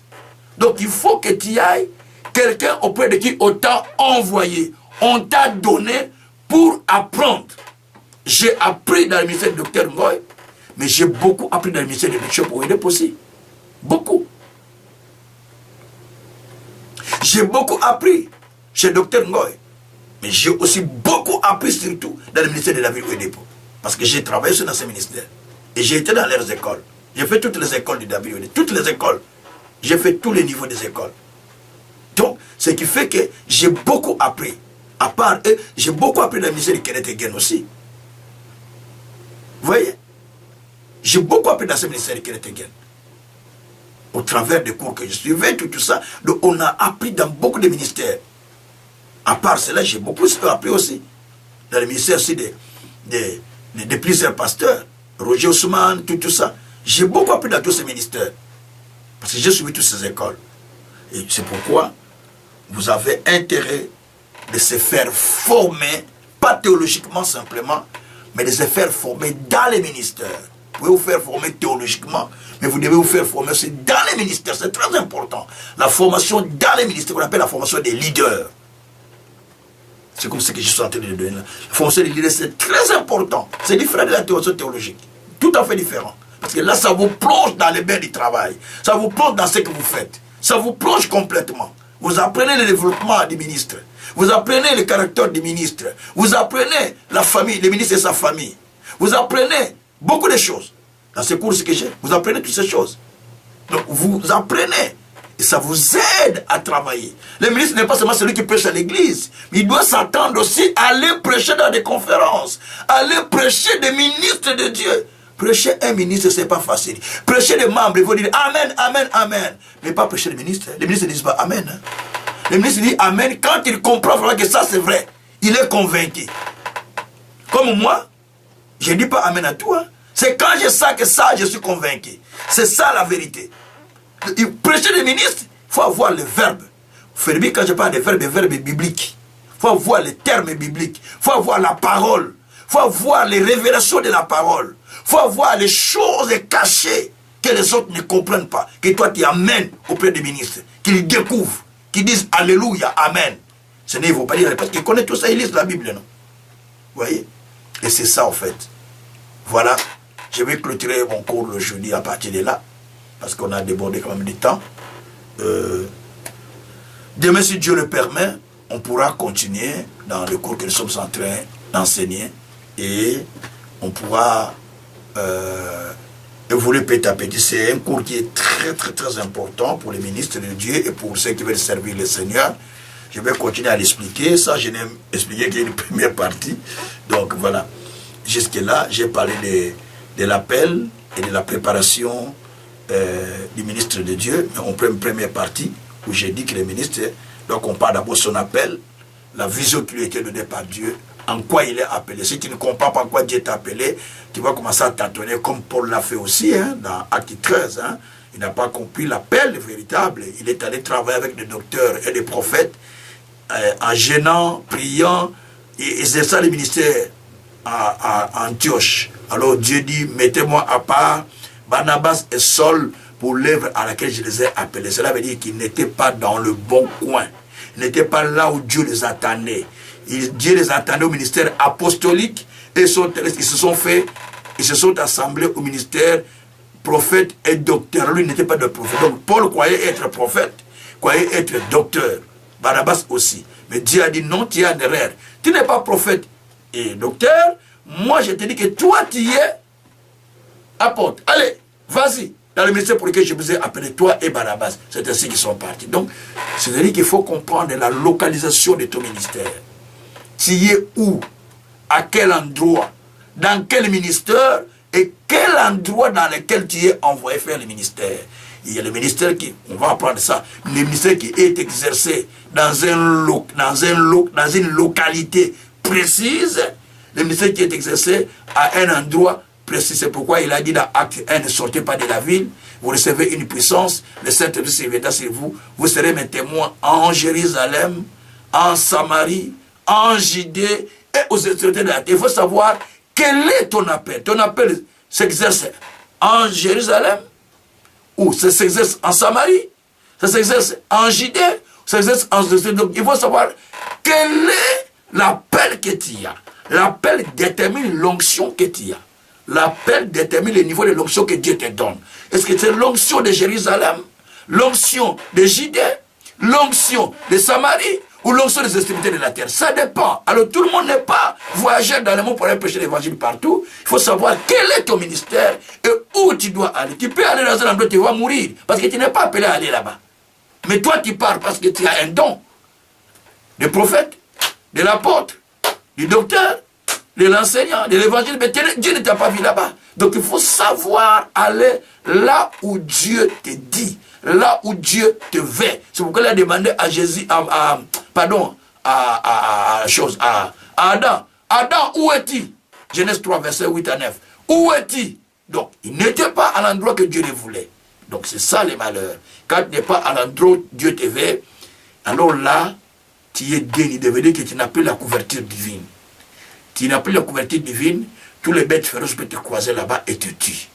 Donc, il faut que tu ailles quelqu'un auprès de qui on t'a envoyé. On t'a donné pour apprendre. J'ai appris dans le ministère du Dr Ngoy, mais j'ai beaucoup appris dans le ministère du Bishop Oyedepo aussi. Beaucoup. J'ai beaucoup appris chez Dr Ngoy, mais j'ai aussi beaucoup appris surtout dans le ministère de David Oyedepo. Parce que j'ai travaillé dans ces ministères. Et j'ai été dans leurs écoles. J'ai fait toutes les écoles de David Oyedepo. Toutes les écoles. J'ai fait tous les niveaux des écoles. Donc, ce qui fait que j'ai beaucoup appris. À part eux, j'ai beaucoup appris dans le ministère de Kenneth Hagin aussi. Vous voyez? J'ai beaucoup appris dans ce ministère de Kenneth Hagin. Au travers des cours que je suivais, tout ça. Donc, on a appris dans beaucoup de ministères. À part cela, j'ai beaucoup appris aussi. Dans le ministère aussi de plusieurs pasteurs. Roger Ousmane, tout ça. J'ai beaucoup appris dans tous ces ministères. Parce que j'ai suivi toutes ces écoles. Et c'est pourquoi vous avez intérêt de se faire former, pas théologiquement simplement, mais de se faire former dans les ministères. Vous pouvez vous faire former théologiquement, mais vous devez vous faire former aussi dans les ministères. C'est très important. La formation dans les ministères, qu'on appelle la formation des leaders. C'est comme ce que je suis en train de donner là. La formation des leaders, c'est très important. C'est différent de la formation théologique. Tout à fait différent. Parce que là, ça vous plonge dans les bains du travail. Ça vous plonge dans ce que vous faites. Ça vous plonge complètement. Vous apprenez le développement du ministre. Vous apprenez le caractère du ministre. Vous apprenez la famille, le ministre et sa famille. Vous apprenez beaucoup de choses. Dans ces cours que j'ai, vous apprenez toutes ces choses. Donc, vous apprenez. Et ça vous aide à travailler. Le ministre n'est pas seulement celui qui prêche à l'église. Il doit s'attendre aussi à aller prêcher dans des conférences. À aller prêcher des ministres de Dieu. Prêcher un ministre, ce n'est pas facile. Prêcher les membres, ils vont dire Amen, Amen, Amen. Mais pas prêcher les ministres. Les ministres ne disent pas Amen. Hein. Le ministre dit Amen quand il comprend vraiment que ça c'est vrai. Il est convaincu. Comme moi, je ne dis pas Amen à tout. Hein. C'est quand je sais que ça, je suis convaincu. C'est ça la vérité. Prêcher les ministres, il faut avoir le verbe. Fermi, quand je parle de verbes bibliques. Il faut avoir les termes bibliques. Il faut avoir la parole. Il faut avoir les révélations de la parole. Il faut avoir les choses cachées que les autres ne comprennent pas. Que toi tu amènes auprès des ministres. Qu'ils découvrent. Qu'ils disent Alléluia, Amen. Ce n'est pas dire parce qu'ils connaissent tout ça, ils lisent la Bible, non? Vous voyez? Et c'est ça en fait. Voilà. Je vais clôturer mon cours le jeudi à partir de là. Parce qu'on a débordé quand même du temps. Demain, si Dieu le permet, on pourra continuer dans le cours que nous sommes en train d'enseigner. Et on pourra évoluer petit à petit. C'est un cours qui est très très très important pour les ministres de Dieu et pour ceux qui veulent servir le Seigneur. Je vais continuer à l'expliquer. Ça, je n'ai expliqué qu'une première partie. Donc voilà. Jusque-là, j'ai parlé de l'appel et de la préparation du ministre de Dieu. Mais on prend une première partie où j'ai dit que le ministre, donc on parle d'abord de son appel, la vision qui lui a été donnée par Dieu, en quoi il est appelé. Si tu ne comprends pas en quoi Dieu t'a appelé, tu vas commencer à tâtonner comme Paul l'a fait aussi, hein, dans Acte 13. Hein. Il n'a pas compris l'appel véritable. Il est allé travailler avec des docteurs et des prophètes en gênant, priant, et c'est ça le ministère à Antioche. Alors Dieu dit, mettez-moi à part Barnabas et Saul pour l'œuvre à laquelle je les ai appelés. Cela veut dire qu'ils n'étaient pas dans le bon coin. Ils n'étaient pas là où Dieu les attendait. Dieu les attendait au ministère apostolique et ils se sont assemblés au ministère prophète et docteur. Lui n'était pas de prophète. Donc Paul croyait être prophète, croyait être docteur. Barnabas aussi. Mais Dieu a dit non, tu es en erreur. Tu n'es pas prophète et docteur. Moi je te dis que toi tu es apôtre. Allez, vas-y. Dans le ministère pour lequel je vous ai appelé, toi et Barnabas. C'est ainsi qu'ils sont partis. Donc, c'est-à-dire qu'il faut comprendre la localisation de ton ministère. Tu es où? À quel endroit? Dans quel ministère? Et quel endroit dans lequel tu es envoyé faire le ministère? Il y a le ministère qui, on va apprendre ça, le ministère qui est exercé dans une localité précise, le ministère qui est exercé à un endroit précis. C'est pourquoi il a dit dans Acte 1, ne sortez pas de la ville, vous recevez une puissance, le Saint-Esprit viendra sur vous, vous serez mes témoins en Jérusalem, en Samarie, en Judée et aux extrémités de la terre. Il faut savoir quel est ton appel. Ton appel s'exerce en Jérusalem, ou ça s'exerce en Samarie, ça s'exerce en Judée, ça s'exerce en... Donc il faut savoir quel est l'appel que tu as. L'appel détermine l'onction que tu as. L'appel détermine le niveau de l'onction que Dieu te donne. Est-ce que c'est l'onction de Jérusalem, l'onction de Judée, l'onction de Samarie ou l'onction des extrémités de la terre? Ça dépend. Alors tout le monde n'est pas voyageur dans le monde pour aller prêcher l'évangile partout. Il faut savoir quel est ton ministère et où tu dois aller. Tu peux aller dans un endroit où tu vas mourir parce que tu n'es pas appelé à aller là-bas. Mais toi tu pars parce que tu as un don de prophète, de l'apôtre, du docteur, de l'enseignant, de l'évangile, mais Dieu ne t'a pas vu là-bas. Donc il faut savoir aller là où Dieu te dit, là où Dieu te veut. C'est pourquoi il a demandé à Jésus, à Adam. Adam, où es-tu? Genèse 3, verset 8 à 9. Où es-tu? Donc, il n'était pas à l'endroit que Dieu le voulait. Donc, c'est ça le malheur. Quand tu n'es pas à l'endroit où Dieu te veut, alors là, tu es déni. Ça veut dire que tu n'as plus la couverture divine. Tu n'as plus la couverture divine, tous les bêtes féroces peuvent te croiser là-bas et te tuer.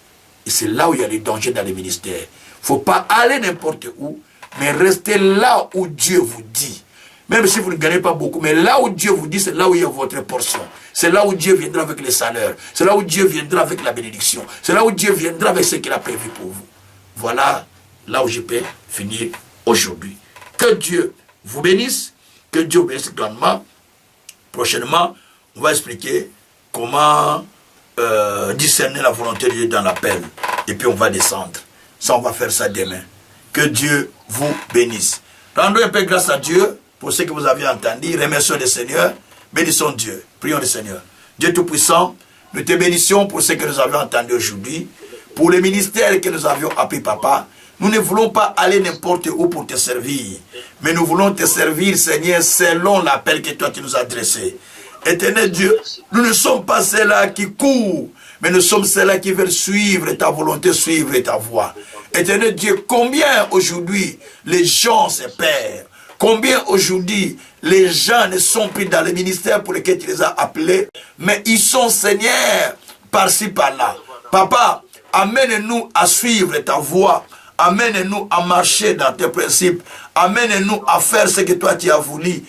Et c'est là où il y a les dangers dans les ministères. Il ne faut pas aller n'importe où, mais rester là où Dieu vous dit. Même si vous ne gagnez pas beaucoup, mais là où Dieu vous dit, c'est là où il y a votre portion. C'est là où Dieu viendra avec les salaires. C'est là où Dieu viendra avec la bénédiction. C'est là où Dieu viendra avec ce qu'il a prévu pour vous. Voilà là où je peux finir aujourd'hui. Que Dieu vous bénisse. Que Dieu vous bénisse grandement. Prochainement, on va expliquer comment discerner la volonté de Dieu dans l'appel. Et puis on va descendre. Ça, on va faire ça demain. Que Dieu vous bénisse. Rendons un peu grâce à Dieu pour ce que vous avez entendu. Remercions le Seigneur. Bénissons Dieu. Prions le Seigneur. Dieu Tout-Puissant, nous te bénissons pour ce que nous avons entendu aujourd'hui. Pour le ministère que nous avions appris, Papa. Nous ne voulons pas aller n'importe où pour te servir. Mais nous voulons te servir, Seigneur, selon l'appel que toi tu nous as adressé. Éternel Dieu, nous ne sommes pas ceux-là qui courent, mais nous sommes ceux-là qui veulent suivre ta volonté, suivre ta voie. Éternel Dieu, combien aujourd'hui les gens se perdent, combien aujourd'hui les gens ne sont plus dans le ministère pour lequel tu les as appelés, mais ils sont, Seigneur, par-ci, par-là. Papa, amène-nous à suivre ta voie. Amène-nous à marcher dans tes principes. Amène-nous à faire ce que toi tu as voulu.